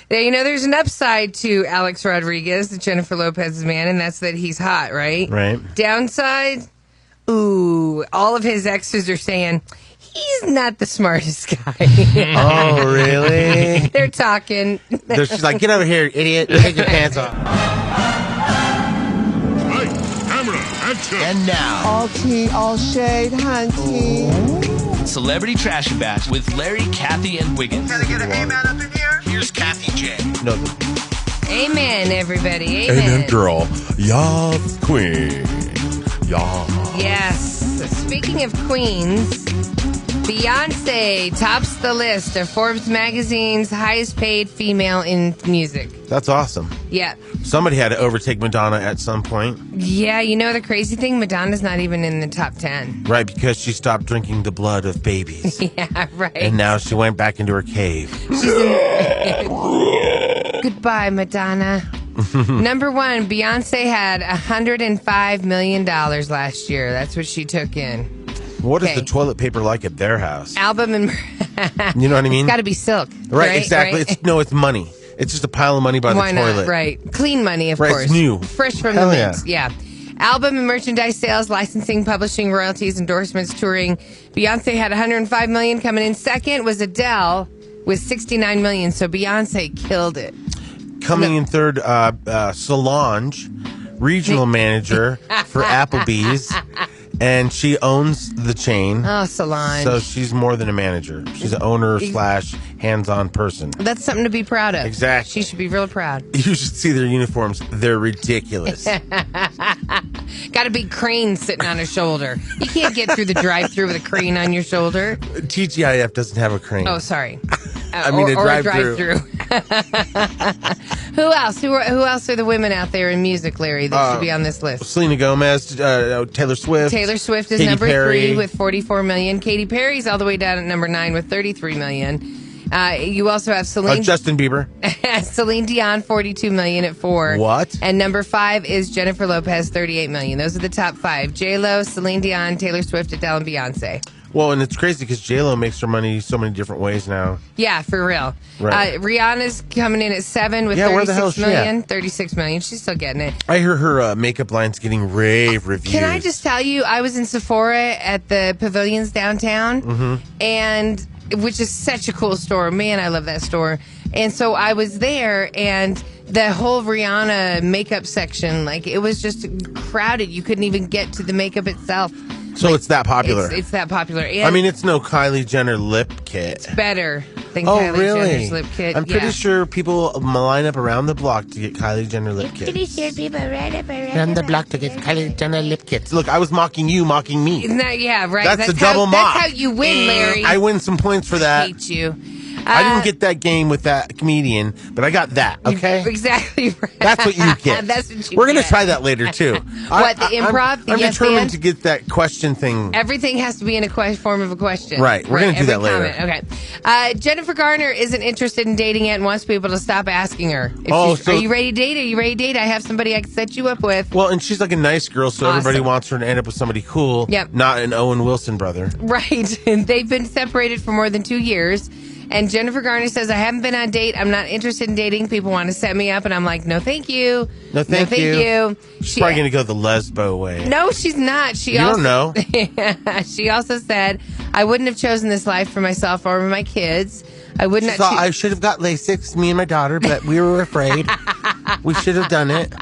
there's an upside to Alex Rodriguez, Jennifer Lopez's man, and that's that he's hot, right? Right. Downside, ooh, all of his exes are saying, he's not the smartest guy. Oh, really? They're talking. She's like, get over here, idiot. Take your pants off. Camera, action. And now, All tea, all shade, hunty. Celebrity Trash and Bash with Larry, Kathy, and Wiggins. Can I get a amen up in here? Here's Kathie J. No. Amen, everybody. Amen, Amen. girl. Yes, queen. Yeah. Yes. Speaking of queens, Beyonce tops the list of Forbes magazine's highest paid female in music. That's awesome. Yeah. Somebody had to overtake Madonna at some point. Yeah, you know the crazy thing? Madonna's not even in the top 10. Right, because she stopped drinking the blood of babies. Yeah, right. And now she went back into her cave. Goodbye, Madonna. Number one, Beyonce had $105 million last year. That's what she took in. What is Okay. the toilet paper like at their house? Album and... You know what I mean? It's got to be silk. Right, exactly. Right? It's money. It's just a pile of money by Why the toilet. not? Right. Clean money, of Right, course. it's new. Fresh from Hell the yeah. mint. Yeah. Album and merchandise sales, licensing, publishing, royalties, endorsements, touring. Beyonce had $105 million. Coming in second was Adele with $69 million. So Beyonce killed it. Coming in third, Solange, regional manager for Applebee's, and she owns the chain. Oh, Solange. So she's more than a manager. She's an owner / hands-on person. That's something to be proud of. Exactly. She should be real proud. You should see their uniforms. They're ridiculous. Got a big crane sitting on her shoulder. You can't get through the drive-through with a crane on your shoulder. TGIF doesn't have a crane. Oh, sorry. I mean, a or a drive-thru. Who else? Who else are the women out there in music, Larry, that should be on this list? Selena Gomez, Taylor Swift. Taylor Swift is Katy number Perry. 3 with $44 million. Katy Perry's all the way down at number 9 with $33 million. You also have Celine Justin Bieber. Celine Dion, $42 million at 4. What? And number 5 is Jennifer Lopez, $38 million. Those are the top 5. J-Lo, Celine Dion, Taylor Swift, Adele, and Beyonce. Well, and it's crazy because J-Lo makes her money so many different ways now. Yeah, for real. Right. Rihanna's coming in at 7 with Yeah, where the hell is $36 she at? million. $36 million. She's still getting it. I hear her makeup line's getting rave reviews. Can I just tell you, I was in Sephora at the Pavilions downtown, and which is such a cool store. Man, I love that store. And so I was there, and the whole Rihanna makeup section, like, it was just crowded. You couldn't even get to the makeup itself. So it's that popular. It's that popular. And I mean, it's no Kylie Jenner lip kit. it's better than Oh, Kylie really? Jenner's lip kit. I'm pretty Yeah. sure people line up around the block to get Kylie Jenner lip kits. Run the block to get Kylie Jenner lip kits. Look, I was mocking you, mocking me. Isn't that, yeah, right. That's a double mock. That's how you win, Larry. I win some points for I that. hate you. I didn't get that game with that comedian, but I got that, okay? Exactly right. That's what you get. That's what you We're going to get. try that later, too. What, the improv? The I'm yes determined and? to get that question thing. Everything has to be in a form of a question. Right. We're gonna do every that later. comment. Okay. Jennifer Garner isn't interested in dating yet and wants people to stop asking her. So- are you ready to date? Are you ready to date? I have somebody I can set you up with. Well, and she's like a nice girl, so everybody Awesome. wants her to end up with somebody cool. Yep. Not an Owen Wilson brother. Right. And they've been separated for more than 2 years. And Jennifer Garner says, I haven't been on a date. I'm not interested in dating. People want to set me up. And I'm like, no, thank you. No, thank you. She's She- probably going to go the lesbo way. No, she's not. She You also, don't know. She also said, I wouldn't have chosen this life for myself or my kids. I would not. I should have got LASIK, me and my daughter, but we were afraid. We should have done it.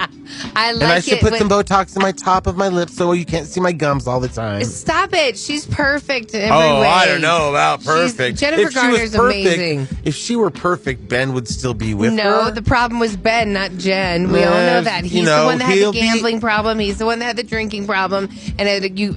I like And I should it put when- some Botox in my top of my lips so you can't see my gums all the time. Stop it. She's perfect in every way. I don't know about perfect. Jennifer If she was Garner's perfect, amazing. If she were perfect, Ben would still be with her. No, the problem was Ben, not Jen. We all know that. He's the one that had the gambling problem. He's the one that had the drinking problem. And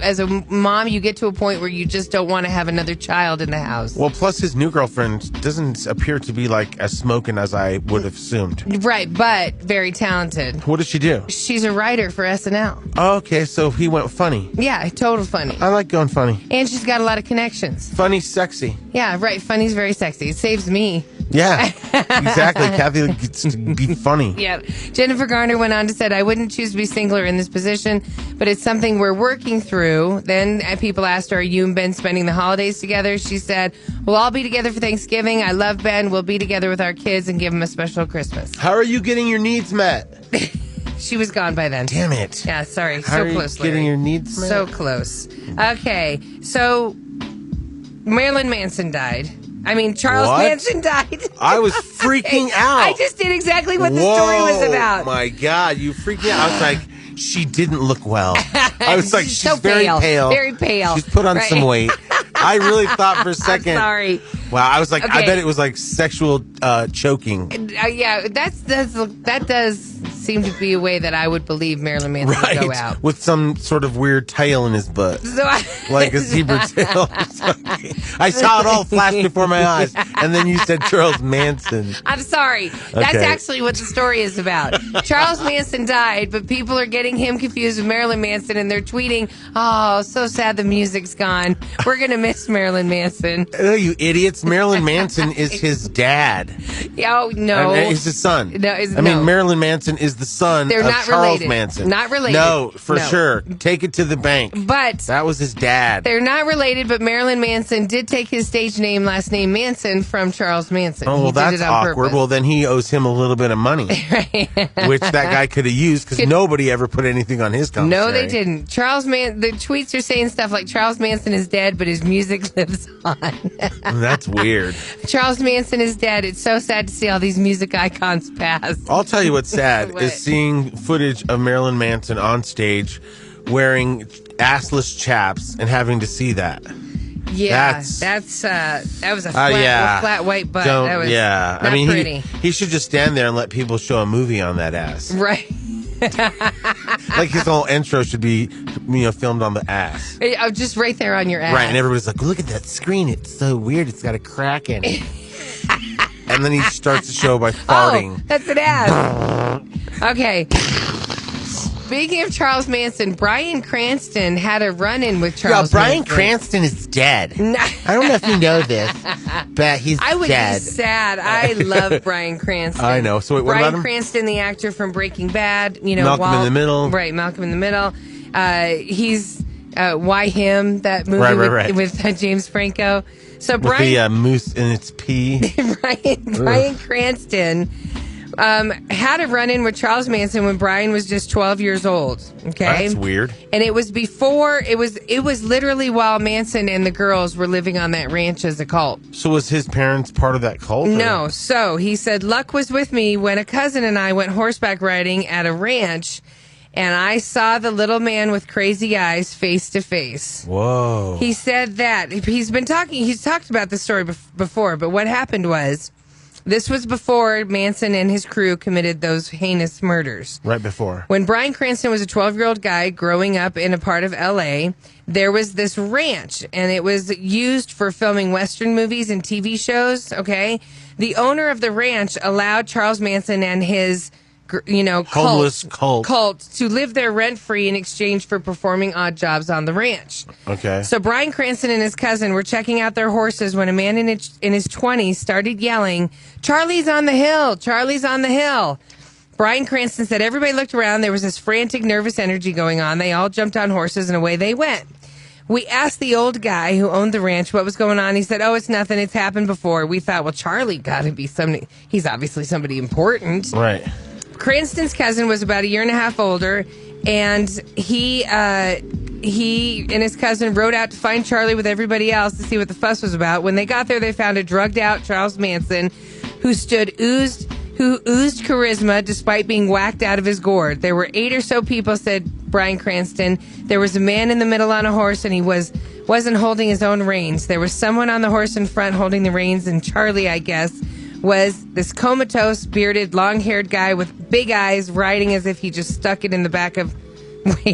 as a mom, you get to a point where you just don't want to have another child in the house. Well, plus his new girlfriend doesn't appear to be like as smoking as I would have assumed. Right, but very talented. What does she do? She's a writer for SNL. Oh, okay, so he went funny. Yeah, total funny. I like going funny. And she's got a lot of connections. Funny's sexy. Yeah, right. Funny's very sexy. It saves me. Yeah, exactly. Kathie gets to be funny. Yeah. Jennifer Garner went on to say, I wouldn't choose to be singular in this position, but it's something we're working through. Then people asked her, are you and Ben spending the holidays together? She said, we'll all be together for Thanksgiving. I love Ben. We'll be together with our kids and give him a special Christmas. How are you getting your needs met? She was gone by then. Damn it. Yeah, sorry. How so are close, you getting Larry. your needs met? So close. Okay, so Marilyn Manson died. I mean, Charles What? Manson died. I was freaking out. I just did exactly what the story was about. Oh my God, you freaked me out. I was like, she didn't look well. I was like, she's so very pale. Very pale. She's put on Right. some weight. I really thought for a second. I'm sorry. Wow, I was like, I Okay. bet it was like sexual choking. Yeah, that does seem to be a way that I would believe Marilyn Manson would go out. With some sort of weird tail in his butt. Like a zebra tail. I saw it all flash before my eyes. And then you said Charles Manson. I'm sorry. That's Okay. actually what the story is about. Charles Manson died, but people are getting him confused with Marilyn Manson, and they're tweeting, oh, so sad the music's gone. We're going to miss Marilyn Manson. Oh, you idiots. Marilyn Manson is his dad. Oh, no. I mean, he's his son. No, I mean, Marilyn Manson is the son They're of not Charles related. Manson. Not related. No, for No. sure. Take it to the bank. But that was his dad. they're not related, but Marilyn Manson did take his stage name, last name Manson, from Charles Manson. Oh, He well, did that's it on awkward. purpose. Well, then he owes him a little bit of money, which that guy could have used because nobody ever put anything on his commentary. No, they didn't. The tweets are saying stuff like Charles Manson is dead, but his music lives on. That's weird. Charles Manson is dead. It's so sad to see all these music icons pass. I'll tell you what's sad What? is seeing footage of Marilyn Manson on stage wearing assless chaps and having to see that. Yeah, that was a flat white butt. Don't- That was yeah. not I mean, pretty. he should just stand there and let people show a movie on that ass. Right. Like his whole intro should be, filmed on the ass. Oh, just right there on your ass. Right, and everybody's like, look at that screen. It's so weird. It's got a crack in it. And then he starts the show by farting. Oh, that's an ass. Okay. Speaking of Charles Manson, Bryan Cranston had a run-in with Charles Bryan Manson. Cranston is dead. I don't know if you know this, but he's I would dead. be sad. I love Bryan Cranston. I know. So wait, what Bryan about him? Cranston, the actor from Breaking Bad. Malcolm in the Middle. Right, Malcolm in the Middle. He's Why Him, that movie Right. with James Franco. So With Bryan, the moose in its pee. Bryan Cranston had a run-in with Charles Manson when Bryan was just 12 years old. Okay, That's weird. And it was before. It was literally while Manson and the girls were living on that ranch as a cult. So was his parents part of that cult? or- No. So he said, luck was with me when a cousin and I went horseback riding at a ranch, and I saw the little man with crazy eyes face to face. Whoa. He said that. He's talked about this story before, but what happened was, this was before Manson and his crew committed those heinous murders. Right before. When Bryan Cranston was a 12-year-old guy growing up in a part of L.A., there was this ranch, and it was used for filming Western movies and TV shows, okay? The owner of the ranch allowed Charles Manson and his Homeless cult to live there rent-free in exchange for performing odd jobs on the ranch. Okay. So Bryan Cranston and his cousin were checking out their horses when a man in his 20s started yelling, "Charlie's on the hill! Charlie's on the hill!" Bryan Cranston said everybody looked around. There was this frantic, nervous energy going on. They all jumped on horses and away they went. We asked the old guy who owned the ranch what was going on. He said, "Oh, it's nothing. It's happened before." We thought, well, Charlie got to be somebody. He's obviously somebody important. Right. Cranston's cousin was about a year and a half older, and he and his cousin rode out to find Charlie with everybody else to see what the fuss was about. When they got there, they found a drugged-out Charles Manson who stood oozed who oozed charisma despite being whacked out of his gourd. There were 8 or so people, said Bryan Cranston. There was a man in the middle on a horse, and he wasn't holding his own reins. There was someone on the horse in front holding the reins, and Charlie, I guess, was this comatose, bearded, long-haired guy with big eyes riding as if he just stuck it in the back of...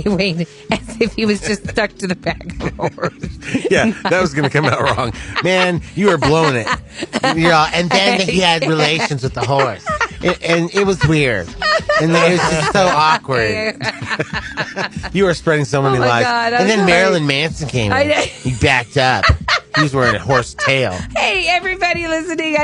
Wait, as if he was just stuck to the back of the horse. Yeah, that was going to come out wrong. Man, you were blowing it. Yeah, and then he had relations with the horse. And it was weird. And it was just so awkward. You were spreading so many lies. God, and then sorry. Marilyn Manson came in. He backed up. He was wearing a horse tail. Hey, everybody listening,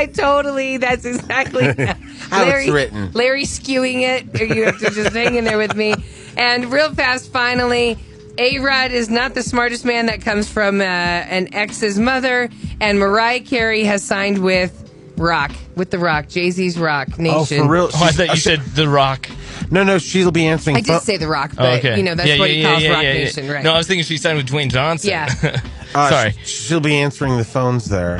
that's exactly how it's written. Larry skewing it. You have to just hang in there with me. And real fast, finally, A-Rod is not the smartest man. That comes from an ex's mother. And Mariah Carey has signed with The Rock, Jay-Z's Rock Nation. Oh, for real? I thought you said The Rock. No, she'll be answering. I did say The Rock, but that's what he calls Rock Nation, right? No, I was thinking she signed with Dwayne Johnson. Yeah. Sorry. She'll be answering the phones there.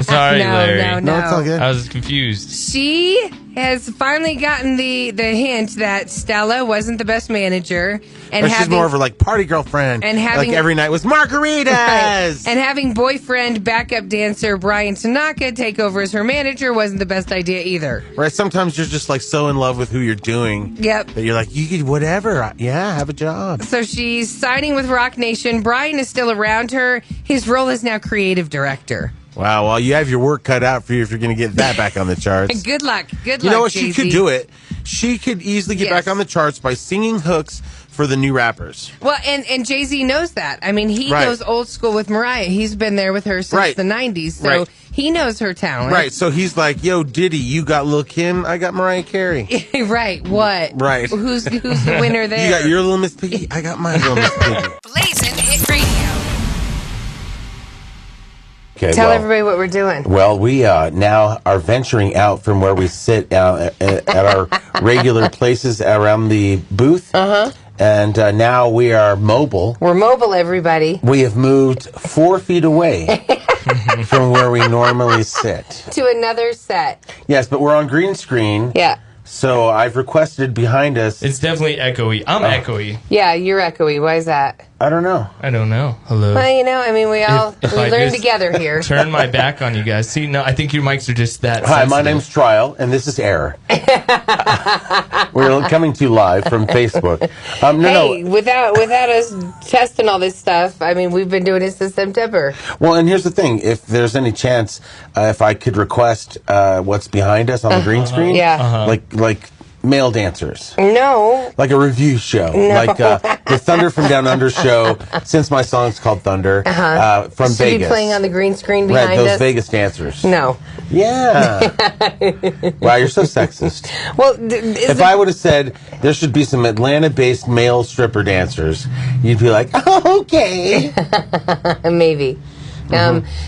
Sorry, Larry. No, it's all good. I was confused. She has finally gotten the hint that Stella wasn't the best manager. And she's more of a party girlfriend. And having, every night was margaritas. Right. And having boyfriend, backup dancer Brian Tanaka take over as her manager wasn't the best idea either. Right. Sometimes you're just so in love with who you're doing. Yep. That you're like, you could whatever. Yeah, have a job. So she's signing with Rock Nation. Brian is still around her. His role is now creative director. Wow, well, you have your work cut out for you if you're going to get that back on the charts. Good luck. You know what? She could do it. She could easily get back on the charts by singing hooks for the new rappers. Well, and Jay-Z knows that. I mean, he goes old school with Mariah. He's been there with her since the 90s, so he knows her talent. Right, so he's like, yo, Diddy, you got Lil' Kim, I got Mariah Carey. Right, what? Right. Who's the winner there? You got your Little Miss Piggy, I got my Little Miss Piggy. Blazin' Hit Radio. Okay, Tell everybody what we're doing. Well, we now are venturing out from where we sit at our regular places around the booth. Uh-huh. And now we are mobile. We're mobile, everybody. We have moved 4 feet away from where we normally sit. To another set. Yes, but we're on green screen. Yeah. So I've requested behind us. It's definitely echoey. I'm echoey. Yeah, you're echoey. Why is that? I don't know. Hello. Well, we learn together here. Turn my back on you guys. See, no, I think your mics are just that Hi, sensitive. my name's Trial, and this is Error. We're coming to you live from Facebook. Without us testing all this stuff, we've been doing this since September. Well, and here's the thing. If there's any chance, if I could request what's behind us on the green screen. Yeah. Like male dancers. No. Like a review show. No. Like the Thunder from Down Under show, since my song's called Thunder, from Should Vegas. be playing on the green screen behind those us? Vegas dancers. No. Yeah. Wow, you're so sexist. Well, if I would have said there should be some Atlanta-based male stripper dancers, you'd be like, oh, okay. Maybe.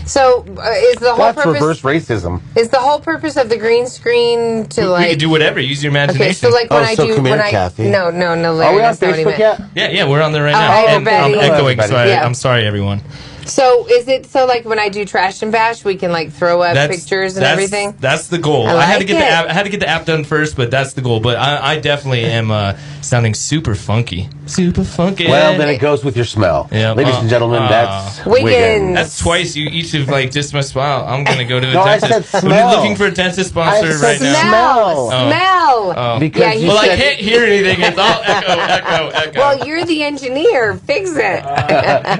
So is the whole purpose reverse racism? Is the whole purpose of the green screen to You can do whatever. Use your imagination. Okay, so when Kathy. No, Larry, Are we on that's not what he Facebook meant. yet? Yeah, we're on there right now. Hi, And I'm everybody. echoing, so Yeah. I'm sorry, everyone. So is it when I do Trash and Bash, we can throw up pictures and everything? That's the goal. I had to like get it. the app. I had to get the app done first, but that's the goal. But I definitely am sounding super funky. Super funky. Well, then it goes with your smell. Yeah. Ladies and gentlemen, that's Wiggins. That's twice. You each have dissed my smile. I'm gonna go to a No, I dentist. said We're smell. looking for a dentist sponsor I said right now. Smell. Oh. Because Yeah, I can't hear anything. It's all echo. Well, you're the engineer. Fix it.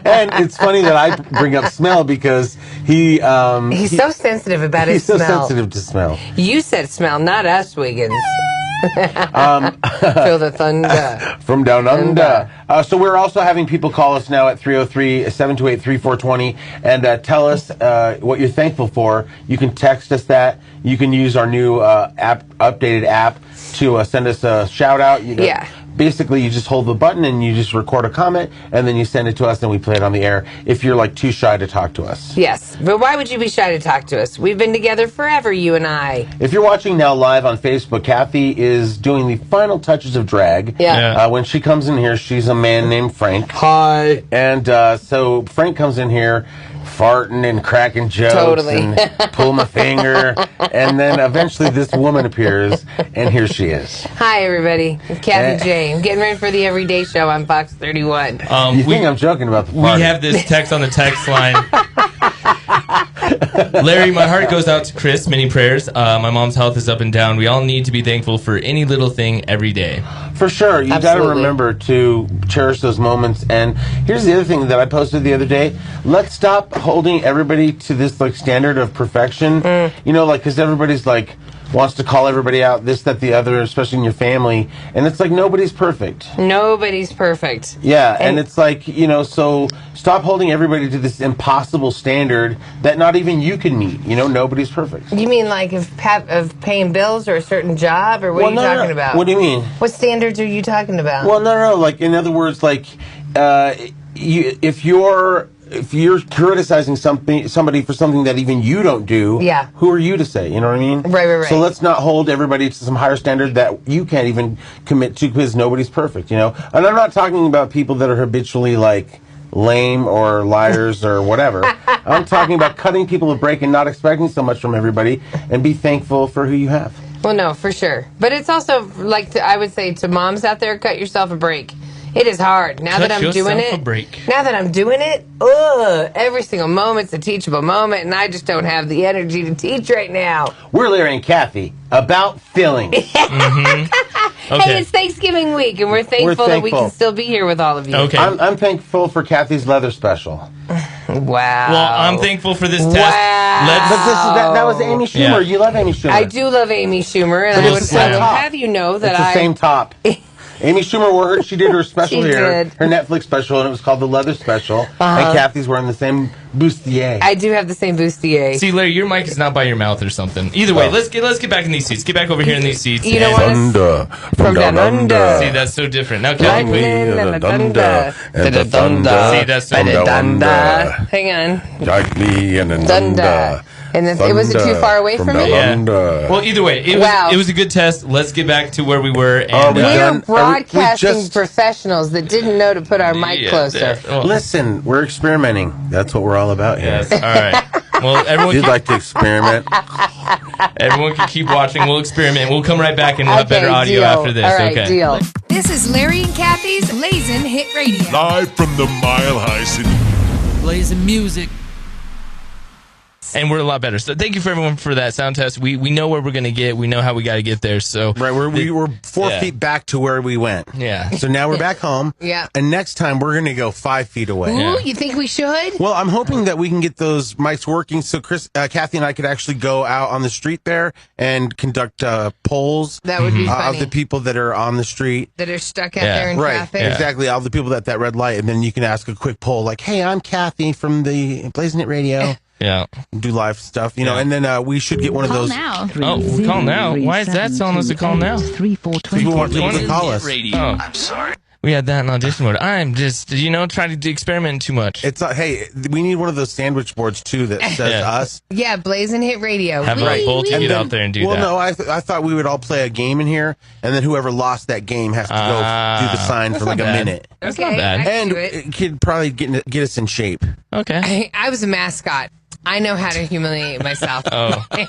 And it's funny that I bring up smell because he's so sensitive about his so smell. sensitive to smell. You said smell, not us, Wiggins. Feel the thunder. From down under. So we're also having people call us now at 303-728-3420 and tell us what you're thankful for. You can text us that. You can use our new updated app to send us a shout out. Yeah. Basically, you just hold the button and you just record a comment, and then you send it to us, and we play it on the air if you're too shy to talk to us. Yes, but why would you be shy to talk to us? We've been together forever, you and I. If you're watching now live on Facebook, Kathy is doing the final touches of drag. Yeah. When she comes in here, she's a man named Frank. Hi. And so Frank comes in here farting and cracking jokes Totally. and pull my finger. And then eventually this woman appears, and here she is. Hi, everybody. I'm Kathie J. I'm getting ready for the Everyday Show on Fox 31. You think I'm joking about the party? We have this text on the text line. Larry, my heart goes out to Chris. Many prayers. My mom's health is up and down. We all need to be thankful for any little thing every day. For sure. You got to remember to cherish those moments. And here's the other thing that I posted the other day. Let's stop holding everybody to this like standard of perfection. You know, like, because everybody's like wants to call everybody out, this, that, the other, especially in your family. And it's like nobody's perfect. Nobody's perfect. Yeah, and it's like, you know, so stop holding everybody to this impossible standard that not even you can meet. You know, nobody's perfect. You mean like of paying bills or a certain job, or what are you talking about? What do you mean? What standards are you talking about? Well, no. Like, in other words, like, if you're criticizing somebody for something that even you don't do, who are you to say? You know what I mean? Right. So let's not hold everybody to some higher standard that you can't even commit to, because nobody's perfect, you know? And I'm not talking about people that are habitually, like, lame or liars or whatever. I'm talking about cutting people a break and not expecting so much from everybody, and be thankful for who you have. Well, no, for sure. But it's also, like, I would say to moms out there, cut yourself a break. It is hard. Now that I'm doing it, every single moment's a teachable moment, and I just don't have the energy to teach right now. We're Larry and Kathie, about filling. Hey, it's Thanksgiving week, and we're thankful that we can still be here with all of you. Okay. I'm thankful for Kathie's leather special. Wow. Well, I'm thankful for this test. That was Amy Schumer. Yeah. You love Amy Schumer. I do love Amy Schumer, and I would have you know that it's the same top. Amy Schumer wore she did her special here, her Netflix special, and it was called the Leather Special. And Kathie's wearing the same bustier. I do have the same bustier. See, Larry, your mic is not by your mouth or something. Either way, let's get back in these seats. Get back over here in these seats. You don't want to from down under. See, that's so different. Now, Kathie, See, that's so different. Hang on. Lightly and Thunder. And it wasn't too far away from me? Yeah. Well, either way, it was a good test. Let's get back to where we were. And, we are broadcasting professionals that didn't know to put our mic closer. Listen, we're experimenting. That's what we're all about here. Yes, all right. Well, everyone you'd like to experiment. Everyone can keep watching. We'll experiment. We'll come right back and we'll have better audio after this. All right, deal. This is Larry and Kathie's Blazin' Hit Radio. Live from the Mile High City. Blazin' music. And we're a lot better. So thank you for everyone for that sound test. We know where we're going to get. We know how we got to get there. So we were 4 feet back to where we went. Yeah. So now we're back home. Yeah. And next time we're going to go 5 feet away. Ooh, you think we should? Well, I'm hoping that we can get those mics working so Kathie and I could actually go out on the street there and conduct polls. That would be funny. Of the people that are on the street. That are stuck out there in traffic. Right, exactly. All the people at that red light. And then you can ask a quick poll like, hey, I'm Kathie from the Blazin' It Radio. Yeah. Do live stuff, you know, and then we should get one of those. Now. We'll call now. Why is that telling us to call now? People want people to call us. I'm sorry. We had that in audition mode. I'm just, trying to experiment too much. It's hey, we need one of those sandwich boards too that says us. Yeah, Blazin' Hit Radio. Have a poll to get out there and do that. Well, no, I thought we would all play a game in here, and then whoever lost that game has to go do the sign for like a minute. That's not bad. And it could probably get us in shape. Okay. I was a mascot. I know how to humiliate myself in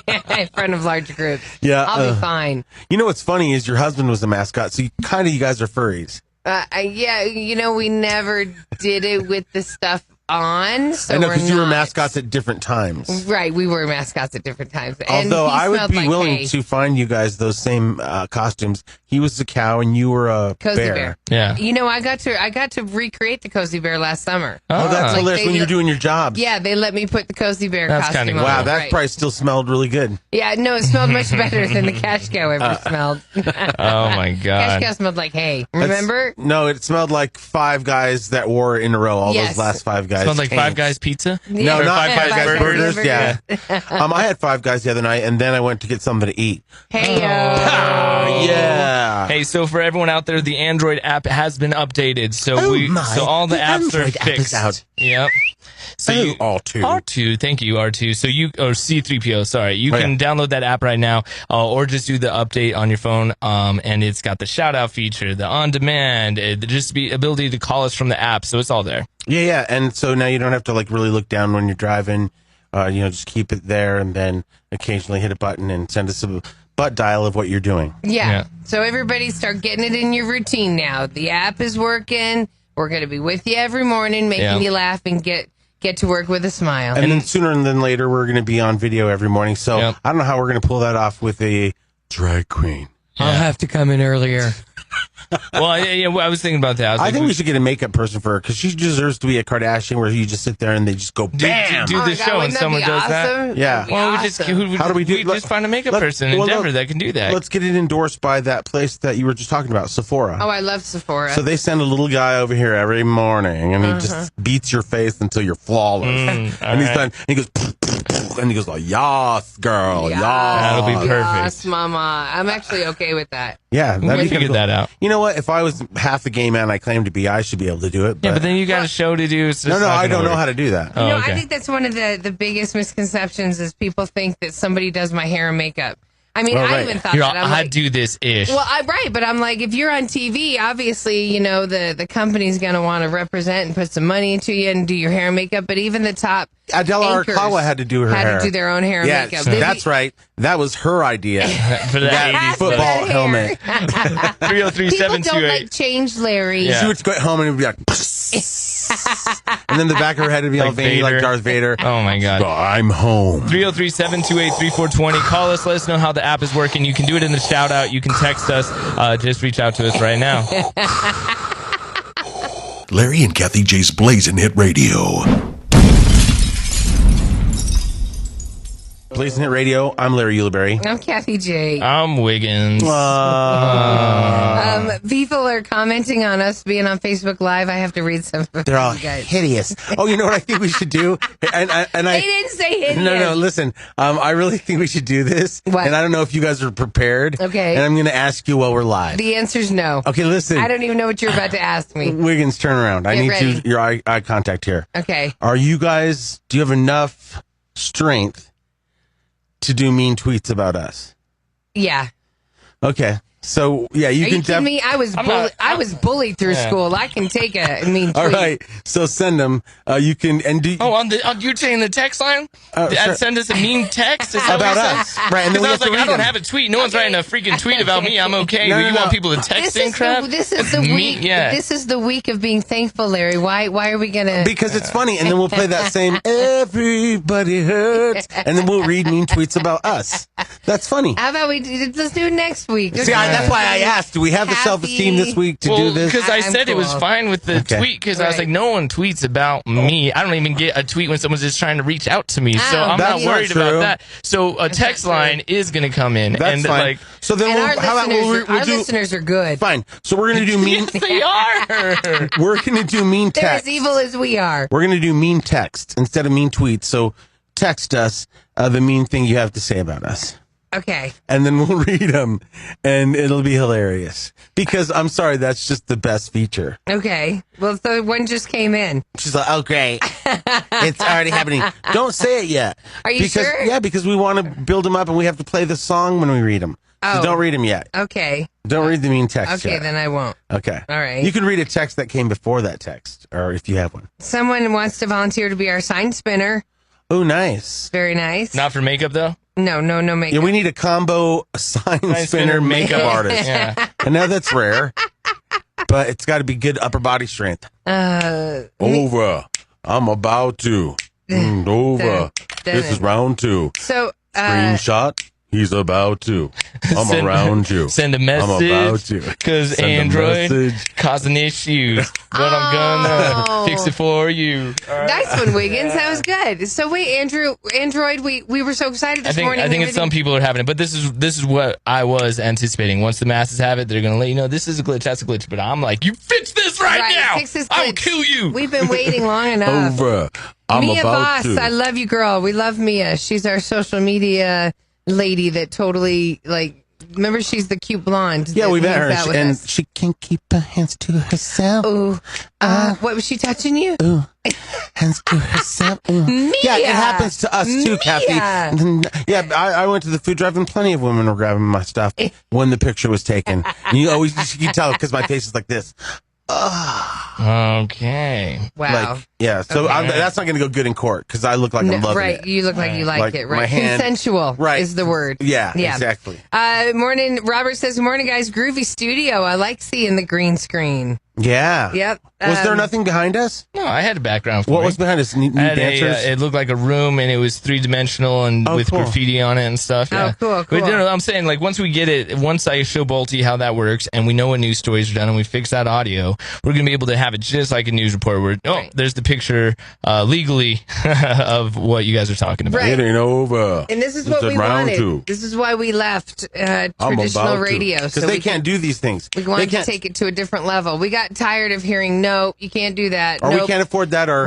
front of large groups. Yeah, I'll be fine. You know what's funny is your husband was a mascot, so you guys are furries. Yeah, we never did it with the stuff on. So I know, because you were mascots at different times. Right, we were mascots at different times. Although I would be willing to find you guys those same costumes. He was a cow and you were a Cozy bear. Yeah. I got to recreate the Cozy Bear last summer. Oh, that's hilarious when you're doing your jobs. Yeah, they let me put the Cozy Bear costume on. Wow, that probably still smelled really good. Yeah, no, it smelled much better than the cash cow ever smelled. Oh my God. Cash cow smelled like hay. Remember? No, it smelled like 5 guys that wore it in a row. All those last 5 guys. Smelled like Five Guys pizza? No, not Five Guys burgers. Yeah. I had 5 Guys the other night, and then I went to get something to eat. Hey, yeah. Hey, so for everyone out there, the Android app has been updated. So all the apps are fixed. Out. Yep. So R2, thank you, R2. So C3PO, sorry. You can download that app right now, or just do the update on your phone. And it's got the shout out feature, the on demand, just the ability to call us from the app. So it's all there. Yeah. And so now you don't have to like really look down when you're driving. Just keep it there and then occasionally hit a button and send us a butt dial of what you're doing. Yeah. So everybody start getting it in your routine now. The app is working. We're going to be with you every morning, making you laugh and get to work with a smile. And then sooner than later, we're going to be on video every morning. So I don't know how we're going to pull that off with a drag queen. I'll have to come in earlier. Well, I was thinking about that. I think we should get a makeup person for her because she deserves to be a Kardashian where you just sit there and they just go bam. Do the show and someone does that. Yeah. Well, how do we do? Just find a makeup person in Denver that can do that. Let's get it endorsed by that place that you were just talking about, Sephora. Oh, I love Sephora. So they send a little guy over here every morning and he just beats your face until you're flawless. And he's done. And he goes. And he goes like, "Yas, girl, yas." That'll be perfect. Yes, mama. I'm actually okay with that. Yeah, we figured that out. You know what? If I was half the gay man I claim to be, I should be able to do it. But then you got a show to do. No, I don't know how to do that. I think that's one of the biggest misconceptions is people think that somebody does my hair and makeup. I mean, I even thought that. I do this ish. Well, but I'm like, if you're on TV, obviously, the company's going to want to represent and put some money into you and do your hair and makeup. But even the top Adela Arakawa had to do her hair. Had to do their own hair and makeup. That's right. That was her idea for that football helmet. 303-728. People don't like change, Larry. She would go home and it would be like. And then the back of her head would be all veiny like Darth Vader. Oh, my God. I'm home. 303-728-3420. Call us. Let us know how the app is working. You can do it in the shout out. You can text us. Just reach out to us right now. Larry and Kathie J's Blazin' Hit Radio. Blazin' Hit Radio. I'm Larry Ulibarri. I'm Kathie J. I'm Wiggins. People are commenting on us being on Facebook Live. I have to read some of them. They're all hideous. Oh, you know what I think we should do? And I didn't say hideous. No, listen. I really think we should do this. What? And I don't know if you guys are prepared. Okay. And I'm going to ask you while we're live. The answer's no. Okay, listen. I don't even know what you're about to ask me. Wiggins, turn around. I need your eye contact here. Okay. Do you have enough strength to do mean tweets about us? Yeah. Okay. So, yeah, you Are can... you kidding me? I was bullied through school. I can take a mean tweet. All right. So send them. You can... you're saying the text line? Sure. Send us a mean text? About us. Right. And then we have to read I don't them. have a tweet. No one's writing a freaking tweet about me. I'm okay. You want people to text in crap? This is the week. Yeah. This is the week of being thankful, Larry. Why are we going to... Because it's funny. And then we'll play that same everybody hurts. And then we'll read mean tweets about us. That's funny. How about let's do it next week? See, that's why I asked. Do we have the self-esteem this week to do this? Because I said it was fine with the tweet because I was like, no one tweets about me. I don't even get a tweet when someone's just trying to reach out to me. So I'm not worried about that. So a text line is going to come in. That's fine. So then our listeners are good. Fine. So we're going to do mean... Yes, they are. We're going to do mean text. They're as evil as we are. We're going to do mean text instead of mean tweets. So text us the mean thing you have to say about us. Okay. And then we'll read them, and it'll be hilarious. Because, I'm sorry, that's just the best feature. Okay. Well, so one just came in. She's like, oh, great. It's already happening. Don't say it yet. Are you sure? Yeah, because we want to build them up, and we have to play the song when we read them. So don't read them yet. Okay. Don't read the mean text yet. Okay, then I won't. Okay. All right. You can read a text that came before that text, or if you have one. Someone wants to volunteer to be our sign spinner. Oh, nice. Very nice. Not for makeup, though? No makeup. Yeah, we need a combo sign spinner makeup artist. Yeah. I know that's rare, but it's got to be good upper body strength. Over. I'm about to. Over. This is round 2. So, screenshot. He's about to. I'm around you. Send a message. I'm about to. Because Android causing issues. But I'm gonna fix it for you. Right. Nice one, Wiggins. That was good. So wait, Android, we were so excited this morning. I think some people are having it, but this is what I was anticipating. Once the masses have it, they're gonna let you know this is a glitch, that's a glitch. But I'm like, you fix this right now. Fix this glitch. I'll kill you. We've been waiting long enough. Over. Mia Voss, I love you, girl. We love Mia. She's our social media lady that totally, remember she's the cute blonde. Yeah, we met her, and she can't keep her hands to herself. Ooh. What, was she touching you? Ooh. Hands to herself. Mia! Yeah, it happens to us too, Mia! Kathy. Yeah, I went to the food drive and plenty of women were grabbing my stuff when the picture was taken. And you can tell because my face is like this. Okay. Wow. Yeah, so that's not going to go good in court because I look like I'm loving right. it. You look like you like it. Right. My hand, Consensual is the word. Yeah, exactly. Morning. Robert says, good morning, guys. Groovy studio. I like seeing the green screen. Yeah. Yep. Was there nothing behind us? No, I had a background for What me. was behind us? New dancers? It looked like a room, and it was 3-dimensional and with graffiti on it and stuff. Yeah. Cool. But I'm saying, like, once I show Bolty how that works, and we know what news stories are done, and we fix that audio, we're going to be able to have it just like a news report where, there's the picture legally of what you guys are talking about. Right. It ain't over. And this is what we wanted. This is why we left traditional radio. Because they can't do these things. We wanted to take it to a different level. We got tired of hearing, no, you can't do that. Or we can't afford that. Or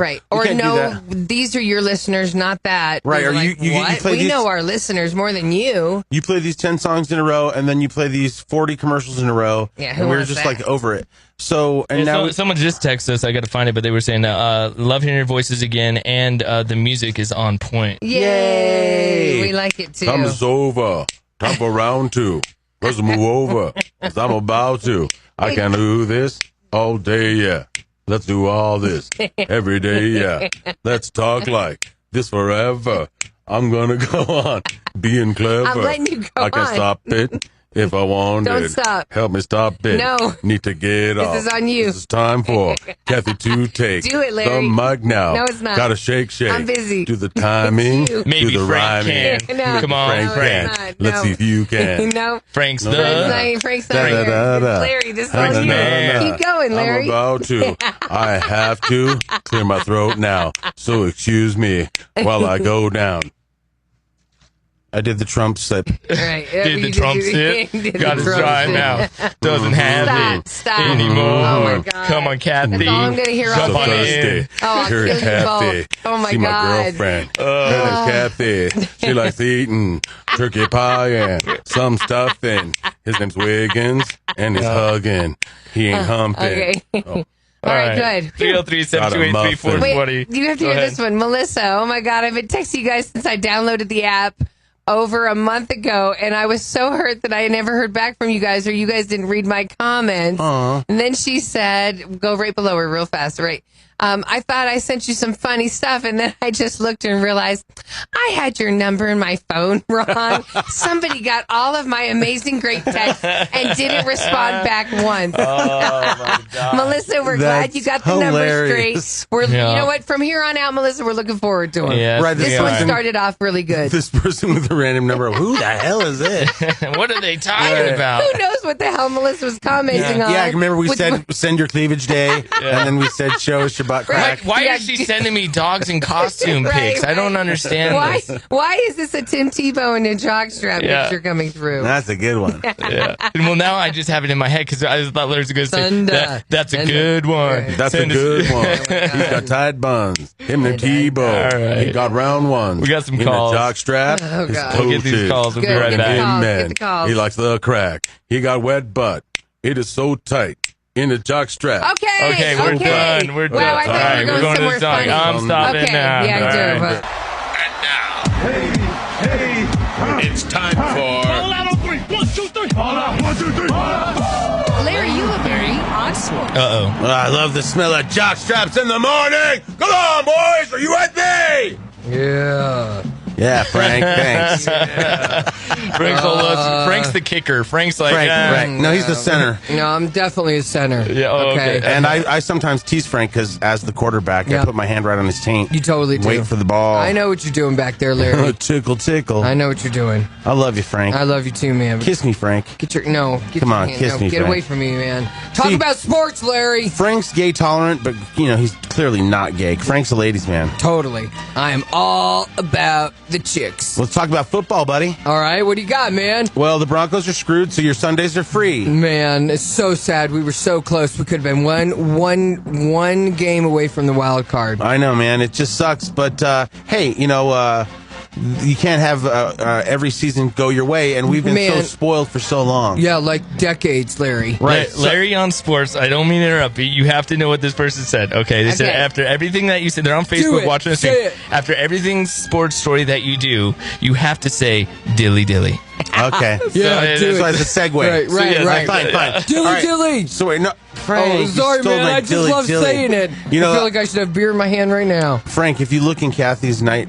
no, these are your listeners, not that. Right. Or like, you play we know our listeners more than you. You play these 10 songs in a row, and then you play these 40 commercials in a row. Yeah, and we were just like over it. So, and now someone just texted us. I got to find it, but they were saying, love hearing your voices again, and the music is on point. Yay! We like it too. Time's over. Time for round 2. Let's move over. 'Cause I'm about to. I can do this all day, yeah. Let's do all this every day, yeah. Let's talk like this forever. I'm gonna go on being clever. I'm letting you go I can on. stop it if I wanted. Don't stop. Help me stop it. No. Need to get off. This is on you. This is time for Kathie to take Do it, Larry. the mic now. No, it's not. Gotta shake. I'm busy. Do the timing. It's you. Maybe do the Frank rhyming. can. No. Come on, Frank Frank. can. Let's see if you can. No. Frank's No. Frank's not here. Larry, this is on you. Keep going, Larry. I'm about to. I have to clear my throat now. So excuse me while I go down. I did the Trump sip. Right. Did the Trump sip? Got to try now. Doesn't have it anymore. Oh my God. Come on, Kathy. That's all I'm going to hear all Jump on day. in. Oh, I'll Here, kill you Kathy. both. Oh my See God. my girlfriend. Her name's Kathy. She likes eating turkey pie and some stuffing. His name's Wiggins, and he's hugging. He ain't humping. Okay. Oh. All right, good. 303-728-3420. Wait, you have to hear this one. Melissa, oh my God, I've been texting you guys since I downloaded the app over a month ago, and I was so hurt that I never heard back from you guys, or you guys didn't read my comments. Aww. And then she said, go right below her real fast, right? I thought I sent you some funny stuff, and then I just looked and realized I had your number in my phone wrong. Somebody got all of my amazing great texts and didn't respond back once. Oh, my God. Melissa, we're glad you got the number straight. You know what? From here on out, Melissa, we're looking forward to them. Yeah, right, this one started off really good. This person with a random number. Who the hell is this? What are they talking about? Who knows what the hell Melissa was commenting on? Yeah, I remember we said send your cleavage day, and then we said show us your butt crack. Why is she sending me dogs in costume pics? I don't understand this. Why is this a Tim Tebow and a jockstrap picture coming through? That's a good one. Yeah. Well, now I just have it in my head because I thought Larry's going to say, that's a good one. That's a good one. He's got tight buns. Him and Tebow. Right. He got round ones. We got some Him calls. A jock strap. Oh, His God. We'll get these calls. We'll be right back. Amen. He likes the crack. He got wet butt. It is so tight. In the jock strap. Okay, we're done. We're done. Wow, I All thought right, we were we're going going to somewhere the song. funny. I'm stopping Okay, now. yeah, All do. right. And now, it's time for. All out on 3. 1, 2, 3. All out. 1, 2, 3. Larry, you look very awesome. Uh-oh. I love the smell of jock straps in the morning. Come on, boys. Are you with me? Yeah. Yeah, Frank. Thanks. Frank's the kicker. Frank's like, Frank. No, he's the center. No, I'm definitely a center. Yeah, okay. And I sometimes tease Frank because as the quarterback, I put my hand right on his taint. You totally do. Wait for the ball. I know what you're doing back there, Larry. Tickle, tickle. I know what you're doing. I love you, Frank. I love you too, man. Kiss me, Frank. Get your Come on, kiss me, Get Frank. away from me, man. Talk about sports, Larry. Frank's gay tolerant, but he's clearly not gay. Frank's a ladies' man. Totally. I am all about the chicks. Let's talk about football, buddy. All right, what do you got, man? Well, the Broncos are screwed, so your Sundays are free. Man, it's so sad. We were so close. We could have been one game away from the wild card. I know, man. It just sucks. But hey, you can't have every season go your way, and we've been so spoiled for so long. Yeah, like decades, Larry. Right. Larry on sports, I don't mean to interrupt you. You have to know what this person said. Okay, they said after everything that you said, they're on Facebook watching the stream. After everything sports story that you do, you have to say dilly dilly. Okay. Yeah, so it's a segue. Right. Fine. Dilly dilly. So wait, no. Frank, you sorry, stole man. my I just dilly love dilly. saying it. You know, I feel like I should have beer in my hand right now. Frank, if you look in Kathie's night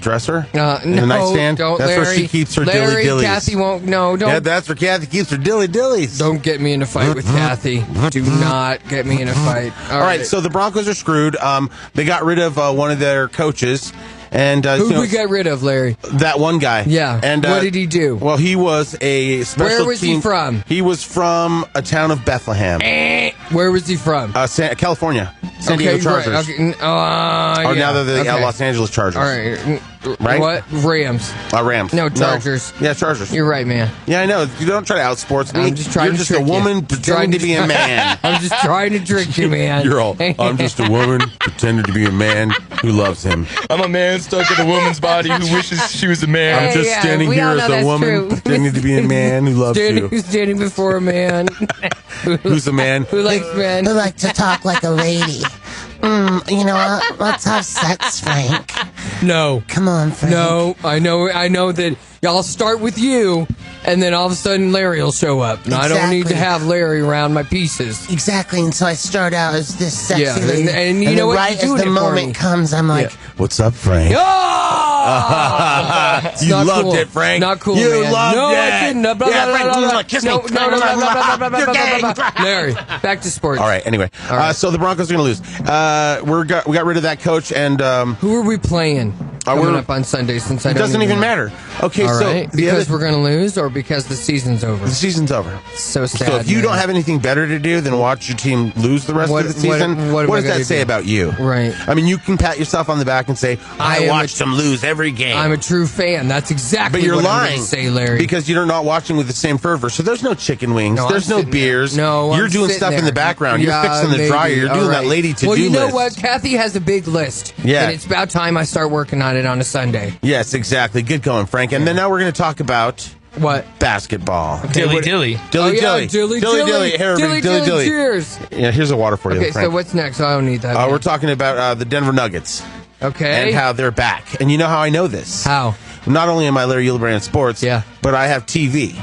dresser, in the No, nightstand, don't, that's Larry. where she keeps her Larry, dilly dillies. Kathy won't. No, don't. Yeah, that's where Kathie keeps her dilly dillies. Don't get me in a fight with Kathy. Do not get me in a fight. All right, so the Broncos are screwed. They got rid of one of their coaches. And who we got rid of, Larry? That one guy. Yeah. And what did he do? Well, he was a special Where was team. he from? He was from a town of Bethlehem. Where was he from? California. San Diego Chargers. Right. Okay. Now they're the Los Angeles Chargers. All right. Right? What? Rams. Rams. No, Chargers. No. Yeah, Chargers. You're right, man. Yeah, I know. You don't try to outsports me. I'm just trying You're to just a trick woman you. pretending to be a man. I'm just trying to trick you, man. You're all, I'm just a woman pretending to be a man who loves him. I'm a man stuck in a woman's body who wishes she was a man. I'm just standing here as a woman pretending to be a man who loves you. Who's standing before a man. Who's a man? Who likes men. Who like to talk like a lady. You know what? Let's have sex, Frank. No. Come on, Frank. No, I know that y'all start with you, and then all of a sudden Larry will show up. And I don't need to have Larry around my pieces. Exactly, and so I start out as this sexy Yeah, lady. and you know what? Right You're as doing the it for moment me. comes, I'm like, What's up, Frank? It's You not loved cool. it, Frank. Not cool, You man. loved no, it. I didn't. Blah, blah, Yeah, blah, Frank, blah, blah. kiss me. No, blah, blah, blah, blah, blah, blah. Larry, back to sports. All right. Anyway, so the Broncos are going to lose. We got rid of that coach, and who are we playing coming up on Sunday? Since I it don't doesn't even matter. Okay, All so right. Because we're going to lose, or because the season's over. The season's over. So sad. So if you man. don't have anything better to do than watch your team lose the rest of the season, what does that say about you? Right. I mean, you can pat yourself on the back and say, I watched them lose every game. I'm a true fan. That's exactly But you're what I'm lying, going to say, Larry. because you're not watching with the same fervor. So there's no chicken wings. No, There's I'm no sitting beers. there. No, you're I'm doing sitting stuff in there. the background. You're Yeah, fixing the maybe. dryer. You're All doing that right. lady to-do Well, you know list. what? Kathy has a big list. Yeah. And it's about time I start working on it on a Sunday. Yes, exactly. Good going, Frank. And then now we're going to talk about what? Basketball. Dilly dilly. Dilly dilly. Dilly dilly. Hey, everybody, dilly dilly. Cheers. Yeah, here's a water for you, Okay, Frank. so what's next? I don't need that. We're talking about the Denver Nuggets. Okay. And how they're back. And you know how I know this? How? Not only am I Larry Yulbrand Sports, but I have TV.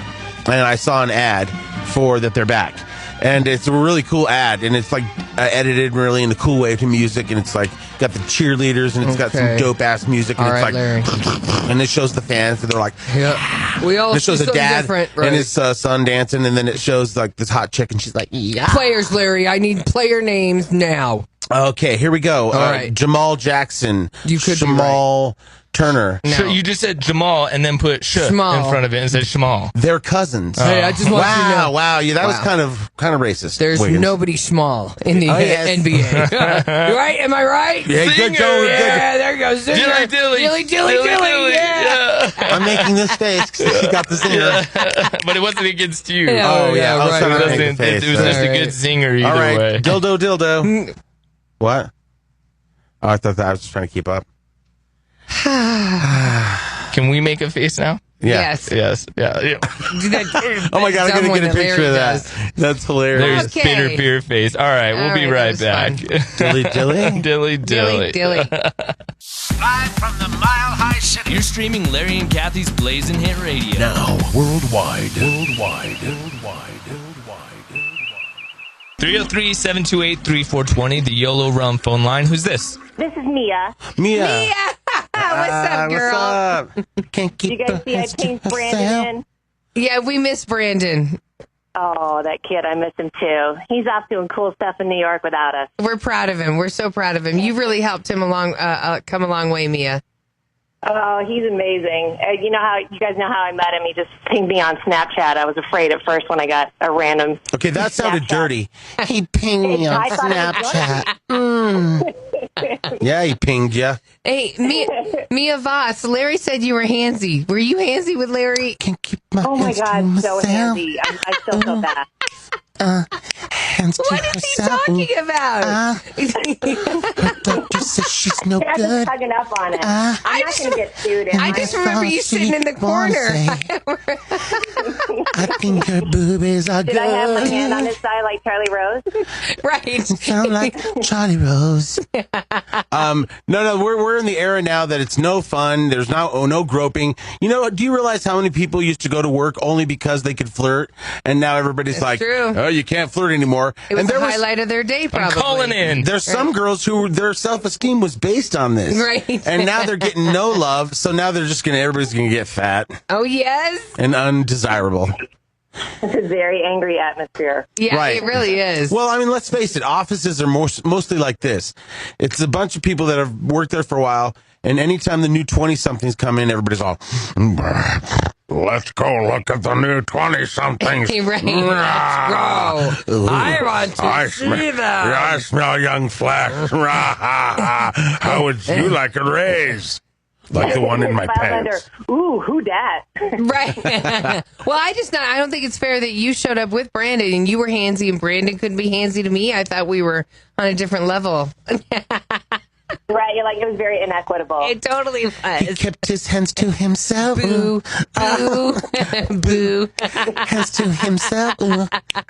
And I saw an ad for that they're back. And it's a really cool ad, and it's like edited really in a cool way to music, and it's like got the cheerleaders, and it's got some dope ass music, and All it's right, like, Larry. and it shows the fans, and they're like, we all it shows a something dad different, right. and his son dancing, and then it shows like this hot chick, and she's like, yeah. Players, Larry. I need player names now. Okay, here we go. All right. Jamal Jackson. You could be Jamal Turner. So you just said Jamal and then put sh Shmal. in front of it and said Shamal. They're cousins. Hey, I just want you to know. Wow, yeah, that was Wow. kind of racist. There's Wiggins. nobody small in the yes. NBA. right? Am I right? Yeah, good Zinger, going. Yeah, there goes Zinger. Dilly. Yeah. I'm making this face because he got the zinger. But it wasn't against you. Yeah, yeah, I was right, trying to right. make the It face. was just a All good right. zinger either All right, way. dildo. What? Oh, I thought that I was just trying to keep up. Can we make a face now? Yeah. Yes. Yeah. Oh my god, I'm gonna get a picture of that. That's hilarious. There's bitter beer face. All right, we'll be right back. Dilly. Dilly. Live from the Mile High City. You're streaming Larry and Kathy's Blazin' Hit Radio. Now, worldwide. 303-728-3420, the YOLO Rum phone line. Who's this? This is Mia. Mia. What's up, girl? What's up? Can't keep You guys see I changed Brandon in? Yeah, we miss Brandon. Oh, that kid. I miss him too. He's off doing cool stuff in New York without us. We're proud of him. We're so proud of him. You really helped him come a long way, Mia. Oh, he's amazing. You guys know how I met him. He just pinged me on Snapchat. I was afraid at first when I got a random. Okay, that sounded dirty. He pinged me on I thought it Snapchat. Yeah, he pinged you. Hey, Mia Voss, Larry said you were handsy. Were you handsy with Larry? Can't keep my Oh my hands to God, so myself. handy. I still feel bad. Hands to What is he herself. talking about? Her doctor says she's no They're good. just tugging up on it. I'm not going to get sued. I just remember you sitting in the corner. I think her boobies are Did good. I have my hand on his thigh like Charlie Rose? Right. Sound like Charlie Rose. No, we're in the era now that it's no fun. There's no groping. You know, do you realize how many people used to go to work only because they could flirt, and now everybody's like, true. oh, you can't flirt anymore. It was and the highlight of their day, probably. I'm calling in. There's some girls who their self-esteem was based on this, Right. And now they're getting no love, so now they're just everybody's gonna get fat Oh, yes. and undesirable. It's a very angry atmosphere. Yeah, Right. it really is. Well, I mean, let's face it. Offices are mostly like this. It's a bunch of people that have worked there for a while, and anytime the new 20-somethings come in, everybody's all, let's go look at the new 20-somethings. Right. Let's go. I want to see them. I smell young flesh. How would you like a raise? Like the one in my pants. Ooh, who dat? Right. Well, I don't think it's fair that you showed up with Brandon and you were handsy and Brandon couldn't be handsy to me. I thought we were on a different level. Right, like it was very inequitable. It totally was. He kept his hands to himself. Boo. Boo. Boo. Hands to himself. All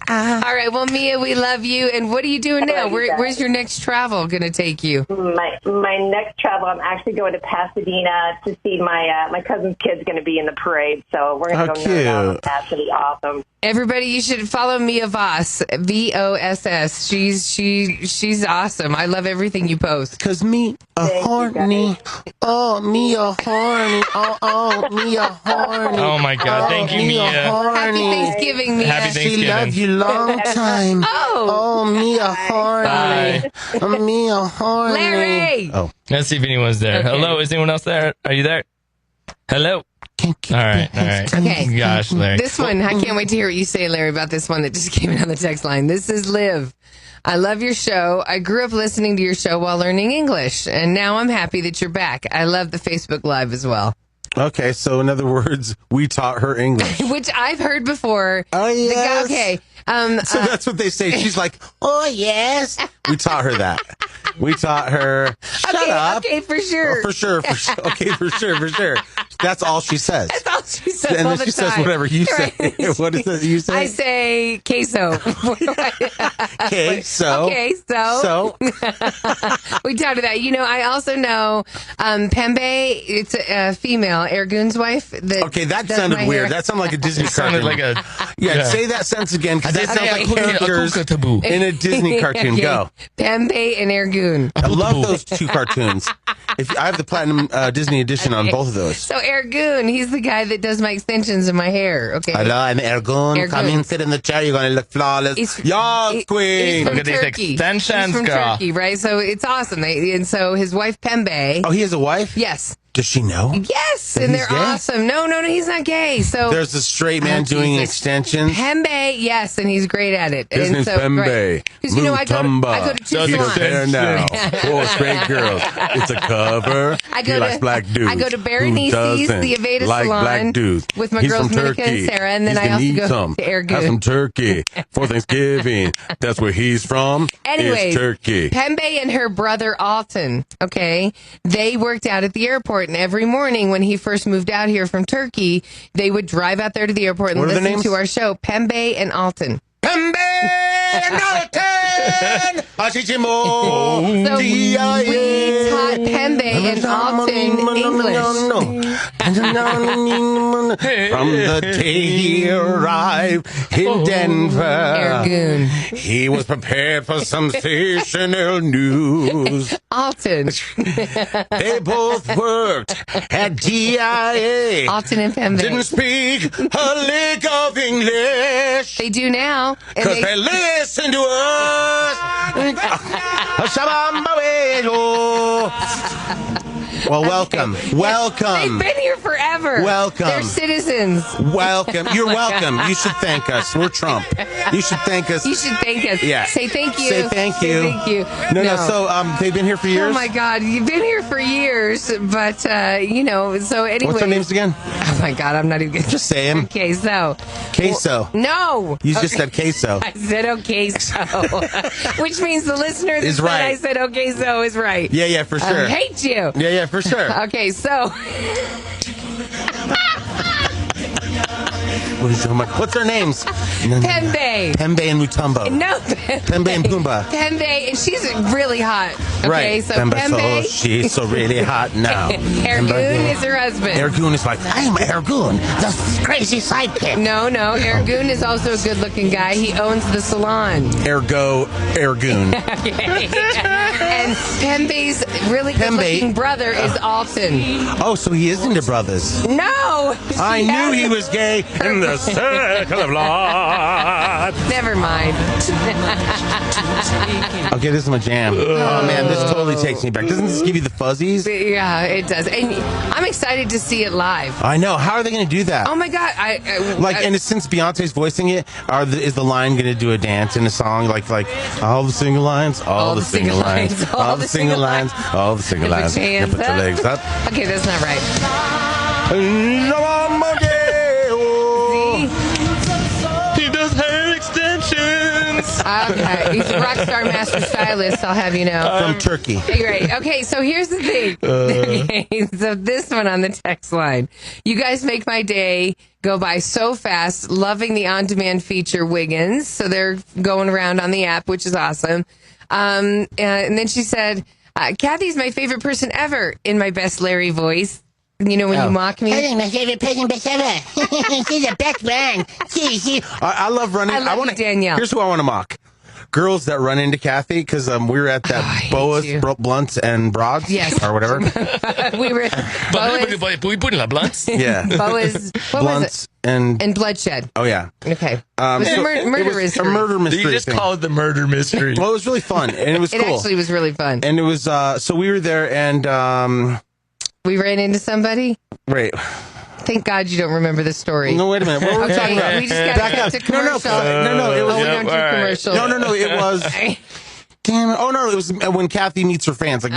right, well, Mia, we love you. And what are you doing now? Where's your next travel going to take you? My next travel, I'm actually going to Pasadena to see my cousin's kid's going to be in the parade. So we're going to go nerd out on that. Should be awesome. Everybody, you should follow Mia Voss, Voss. She's awesome. I love everything you post. Cause me a horny. Oh, me a horny. Oh, me a horny. Oh my God! Thank you, me a Mia. horny. Happy Thanksgiving, Mia. Happy Thanksgiving. She love you long time. Oh, me a horny. Bye. Me a horny. Larry. Oh, Let's see if anyone's there. Okay. Hello, is anyone else there? Are you there? Hello. All right. Okay. Gosh, Larry. This one, I can't wait to hear what you say, Larry, about this one that just came in on the text line. This is Liv. I love your show. I grew up listening to your show while learning English, and now I'm happy that you're back. I love the Facebook Live as well. okay. So in other words, we taught her English. Which I've heard before. Oh, yes. Okay. So that's what they say. She's like, oh, yes. We taught her that. We taught her, shut up. Okay, for sure. Oh, for sure. Okay, for sure. That's all she says. That's all she says And all then the she says time. whatever you say. Right. What is it you say? I say queso. Okay, so. Okay, so. We talked about that. You know, I also know Pembe, it's a female, Ergun's wife. Okay, that sounded weird. That sounded like a Disney cartoon. Sounded like a Yeah, say that sentence again, because that sounds like characters in a Disney cartoon. Okay. Go. Pembe and Ergun. I love those two cartoons. I have the platinum Disney edition on both of those. So Ergun, he's the guy that does my extensions in my hair. Okay. Hello, I'm Ergun. Ergun. Come in, sit in the chair. You're going to look flawless. Yes, He's queen. from Look at these Turkey. extensions, He's from girl. Turkey, right? So it's awesome. And so his wife Pembe. Oh, he has a wife? Yes. Does she know? Yes, That and he's they're gay? awesome. No, he's not gay. So There's a straight man Oh, doing Jesus. extensions. Pembe, yes, and he's great at it. His and name's so, Pembe. right. 'Cause, you know, I go to two He don't salons. care now. Four straight girls. It's a cover. I go he likes to- black dudes. I go to Who Berenese's, doesn't the Aveda like salon, black dudes. with my He's girls from Monica and Turkey. Sarah, and then He's I gonna also eat go some. to Ergun. Have some turkey for Thanksgiving. That's where he's from. Anyways, Is Turkey. Pembe and her brother Alton, okay, they worked out at the airport, and every morning when he first moved out here from Turkey, they would drive out there to the airport and What are their listen names? to our show, Pembe and Alton. Pembe and Alton! Ashishimo! So we taught Pembe and Alton English. From the day he arrived in Denver, Ergun. he was prepared for sensational news. Alton. They both worked at DIA. Alton and Pembe. Didn't speak a lick of English. They do now. And Because they listen to us. Well, welcome. Welcome. They've been here forever. Welcome. They're citizens. Welcome. You're welcome. You should thank us. We're Trump. You should thank us. You should thank us. Yeah. Say thank you. Say thank you. Say thank you. No. So they've been here for years? Oh my God, you've been here for years, but you know. So anyway. What's their names again? Oh my God, I'm not even gonna Just say them. Okay, so. Queso. No. You just said queso. I said okay, so. Which means the listener that Is said right. I said okay, so is right. Yeah, for sure. I hate you. Yeah, for sure. Okay, so. What's their names? Pembe. Pembe and Mutombo. No, Pembe and Pumbaa. Pembe, and she's really hot. Okay, Right. so So she's so really hot now. Ergun is her husband. Ergun is like, I'm Ergun, the crazy sidekick. No, Ergun is also a good-looking guy. He owns the salon. Ergo Ergun. And Pembe's really good-looking brother is Alton. Oh, so he is into brothers. No! I knew he was gay in the circle of life. Never mind. Okay, this is my jam. Oh, man, this totally takes me back. Doesn't this give you the fuzzies? Yeah, it does. And I'm excited to see it live. I know. How are they going to do that? Oh, my God. And since Beyonce's voicing it, is the line going to do a dance in a song like all the single lines, all the single lines, all the single lines, all the single lines. You put your legs up. Okay, that's not right. He does hair extensions. Okay, he's a rock star master stylist, I'll have you know. From Turkey. Great. Okay, so here's the thing. Okay, so this one on the text line. You guys make my day go by so fast. Loving the on-demand feature Wiggins. So they're going around on the app, which is awesome. And then she said, Kathie's my favorite person ever in my best Larry voice. You know, when you mock me. Kathie's my favorite person ever. She's the best man. I love running. I love Danielle. Here's who I want to mock. Girls that run into Kathie, because we were at that Boas, Blunts, and Broads, or whatever. We were Blunts? Yeah. Boas, Blunts and Bloodshed. Oh, yeah. Okay. It was a murder mystery. You just call it the murder mystery. Well, it was really fun, and it was cool. It actually was really fun. And it was, so we were there, and... we ran into somebody? Right. Thank God you don't remember the story. No, wait a minute. What were we talking about? We just got to commercial. No, it was... we don't do commercial. No, it was... Damn it. Oh, no, it was when Kathie meets her fans. Like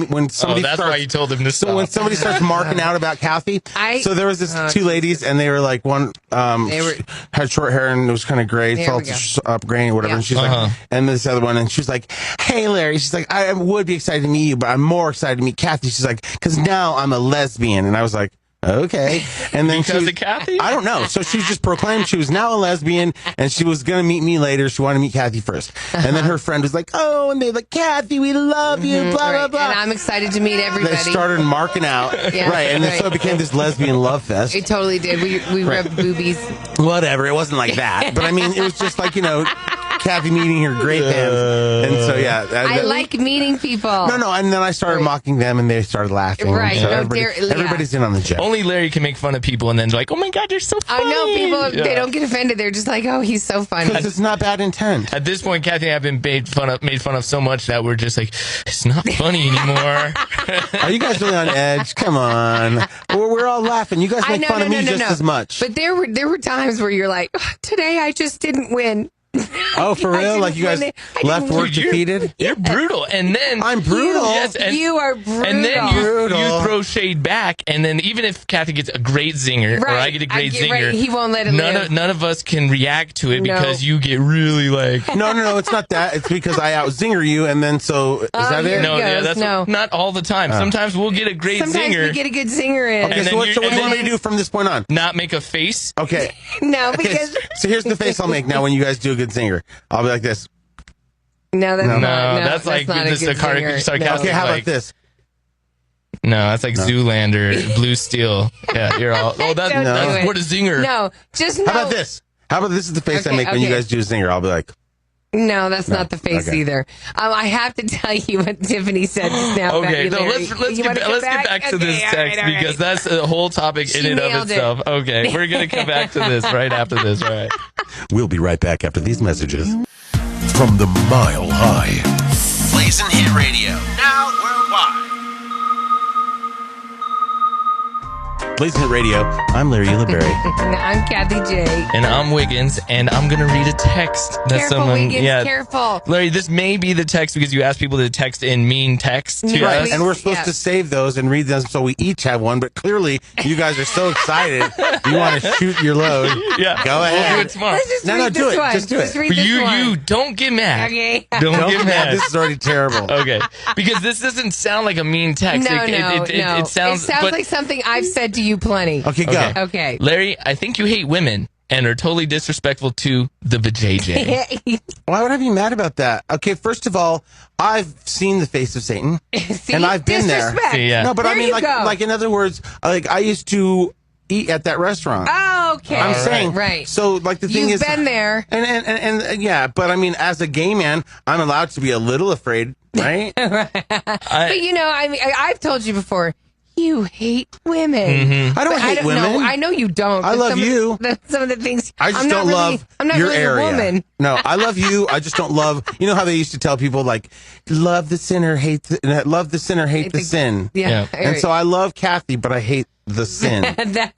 when somebody that's why you told him to stop. So when somebody starts marking out about Kathie, so there was this two ladies, and they were like, one had short hair and it was kind of gray, salted up grainy or whatever. And she's like, and this other one, and she was like, hey, Larry. She's like, I would be excited to meet you, but I'm more excited to meet Kathie. She's like, because now I'm a lesbian. And I was like, okay. And then because of Kathie? I don't know. So she just proclaimed she was now a lesbian, and she was going to meet me later. She wanted to meet Kathie first. And then her friend was like, oh, and they're like, Kathie, we love you, blah, blah, blah. And I'm excited to meet everybody. They started marking out. Right. And then so it became this lesbian love fest. It totally did. We rubbed boobies. Whatever. It wasn't like that. But I mean, it was just like, Kathie meeting her great fans. And so, yeah. I like meeting people. No. And then I started mocking them, and they started laughing. Right. So everybody's in on the joke. Only Larry can make fun of people, and then like, oh my God, you're so funny. I know people, they don't get offended. They're just like, oh, he's so funny. Because it's not bad intent. At this point, Kathie and I have been made fun of so much that we're just like, it's not funny anymore. Are you guys really on edge? Come on. We're all laughing. You guys make fun of me just as much. But there were times where you're like, today I just didn't win. Oh, for real? Like you guys left work defeated? You're brutal. And then I'm brutal. Yes, you are brutal. And then you throw shade back. And then even if Kathie gets a great zinger, or I get a great zinger, he won't let it live. None of us can react to it because you get really like... No, it's not that. It's because I out-zinger you, and then so... Is that it? No, that's not all the time. Sometimes we'll get a great zinger. Sometimes we get a good zinger in. Okay, so what do you want me to do from this point on? Not make a face? Okay. No, because... So here's the face I'll make now when you guys do a good zinger. I'll be like this. No, that's not. No, that's like just a sarcastic. Okay, how about this? No, that's like Zoolander, Blue Steel. Yeah, you're all. Oh, that's what a zinger. No, just no. How about this? How about this is the face I make when you guys do a zinger? I'll be like. No, that's not the face either. I have to tell you what Tiffany said just now. Okay, let's get back to this text because that's a whole topic in and of itself. Okay, we're gonna come back to this right after this. All right, we'll be right back after these messages. From the Mile High Blazin Hit Radio, now worldwide. Blazin Hit Radio. I'm Larry Ulaberry. I'm Kathie J. And I'm Wiggins, and I'm going to read a text that someone... Wiggins, careful. Larry, this may be the text because you asked people to text in mean text to us. And we're supposed to save those and read them so we each have one, but clearly you guys are so excited you want to shoot your load. Yeah. Go ahead. We'll do it tomorrow. Let's just read this one. Just do it. Read this one. You don't get mad. Okay. Don't get mad. This is already terrible. Okay. Because this doesn't sound like a mean text. No. It sounds like something I've said to you plenty. Okay, go. Okay. Larry, I think you hate women. and are totally disrespectful to the vajayjay. Why would I be mad about that? Okay, first of all, I've seen the face of Satan, and I've been there. See, yeah. No, but There I mean, you like, go. like in other words, like I used to eat at that restaurant. Oh, okay. I'm saying, right. So, like, the thing You've is, been there. and yeah, but I mean, as a gay man, I'm allowed to be a little afraid, right? But you know, I mean, I've told you before. You hate women. I don't But hate women. No, I know you don't. I but love some you. Some of the things I just I'm don't not love really, I'm not your really area. a woman. No, I love you. I just don't love. You know how they used to tell people like, love the sinner, hate the, love the sinner, hate the sin. Yeah. And so I love Kathie, but I hate the sin. Stop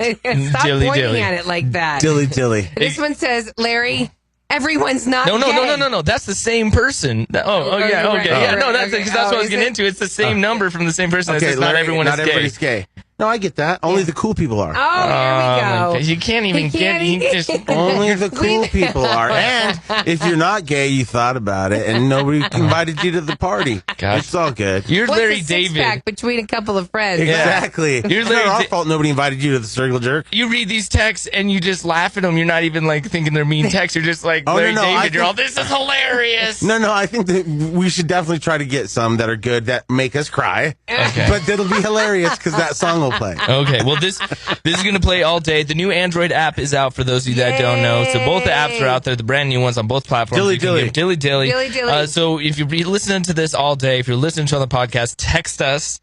Dilly pointing dilly. at it like that. Dilly dilly. This one says, Larry, everyone's not No, gay. that's the same person. Oh, yeah, right, okay. Yeah, right, no, that's okay. because that's what I was is getting it? into. It's the same number from the same person. Okay, It's not Larry, everyone not is gay. everybody's gay. No, I get that. Only the cool people are. Oh, here we go. my God. You can't even get. You just Only the cool people are. And if you're not gay, you thought about it, and nobody invited you to the party. Gosh. It's all good. You're What's Larry a David. six-pack between a couple of friends? Exactly. You're It's Larry not our Da- fault nobody invited you to the circle jerk. You read these texts and you just laugh at them. You're not even like thinking they're mean texts. You're just like Oh, Larry no, I David. You're all, think- this is hilarious. No, I think that we should definitely try to get some that are good that make us cry. Okay. But that'll be hilarious because that song will play. Okay, well this is going to play all day. The new Android app is out for those of you that don't know. So both the apps are out there, the brand new ones on both platforms. Dilly You can dilly. get Dilly dilly. Dilly dilly. So if you're listening to this all day, if you're listening to on the podcast, text us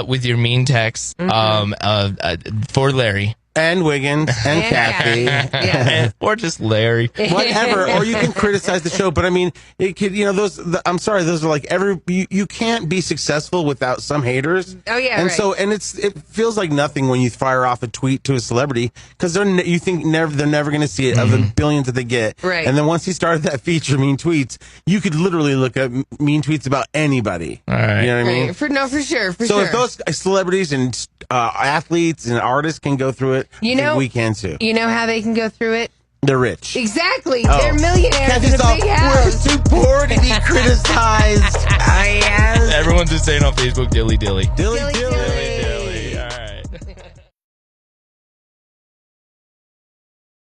with your mean text for Larry. And Wiggins and Kathie. Or just Larry. Whatever. Or you can criticize the show, but I mean, it could, you know, I'm sorry, those are like you can't be successful without some haters. Oh, yeah, And right. so, and it feels like nothing when you fire off a tweet to a celebrity because you think they're never going to see it of the billions that they get. Right. And then once he started that feature, Mean Tweets, you could literally look at mean tweets about anybody. All right. You know what I mean? Right. For sure. So if those celebrities and athletes and artists can go through it, You I think know- we can too. You know how they can go through it? They're rich. Exactly. Oh. They're millionaires Kathie's in a all, big house. we're too poor to be criticized. Everyone's just saying on Facebook, dilly dilly. Dilly Dilly dilly. dilly.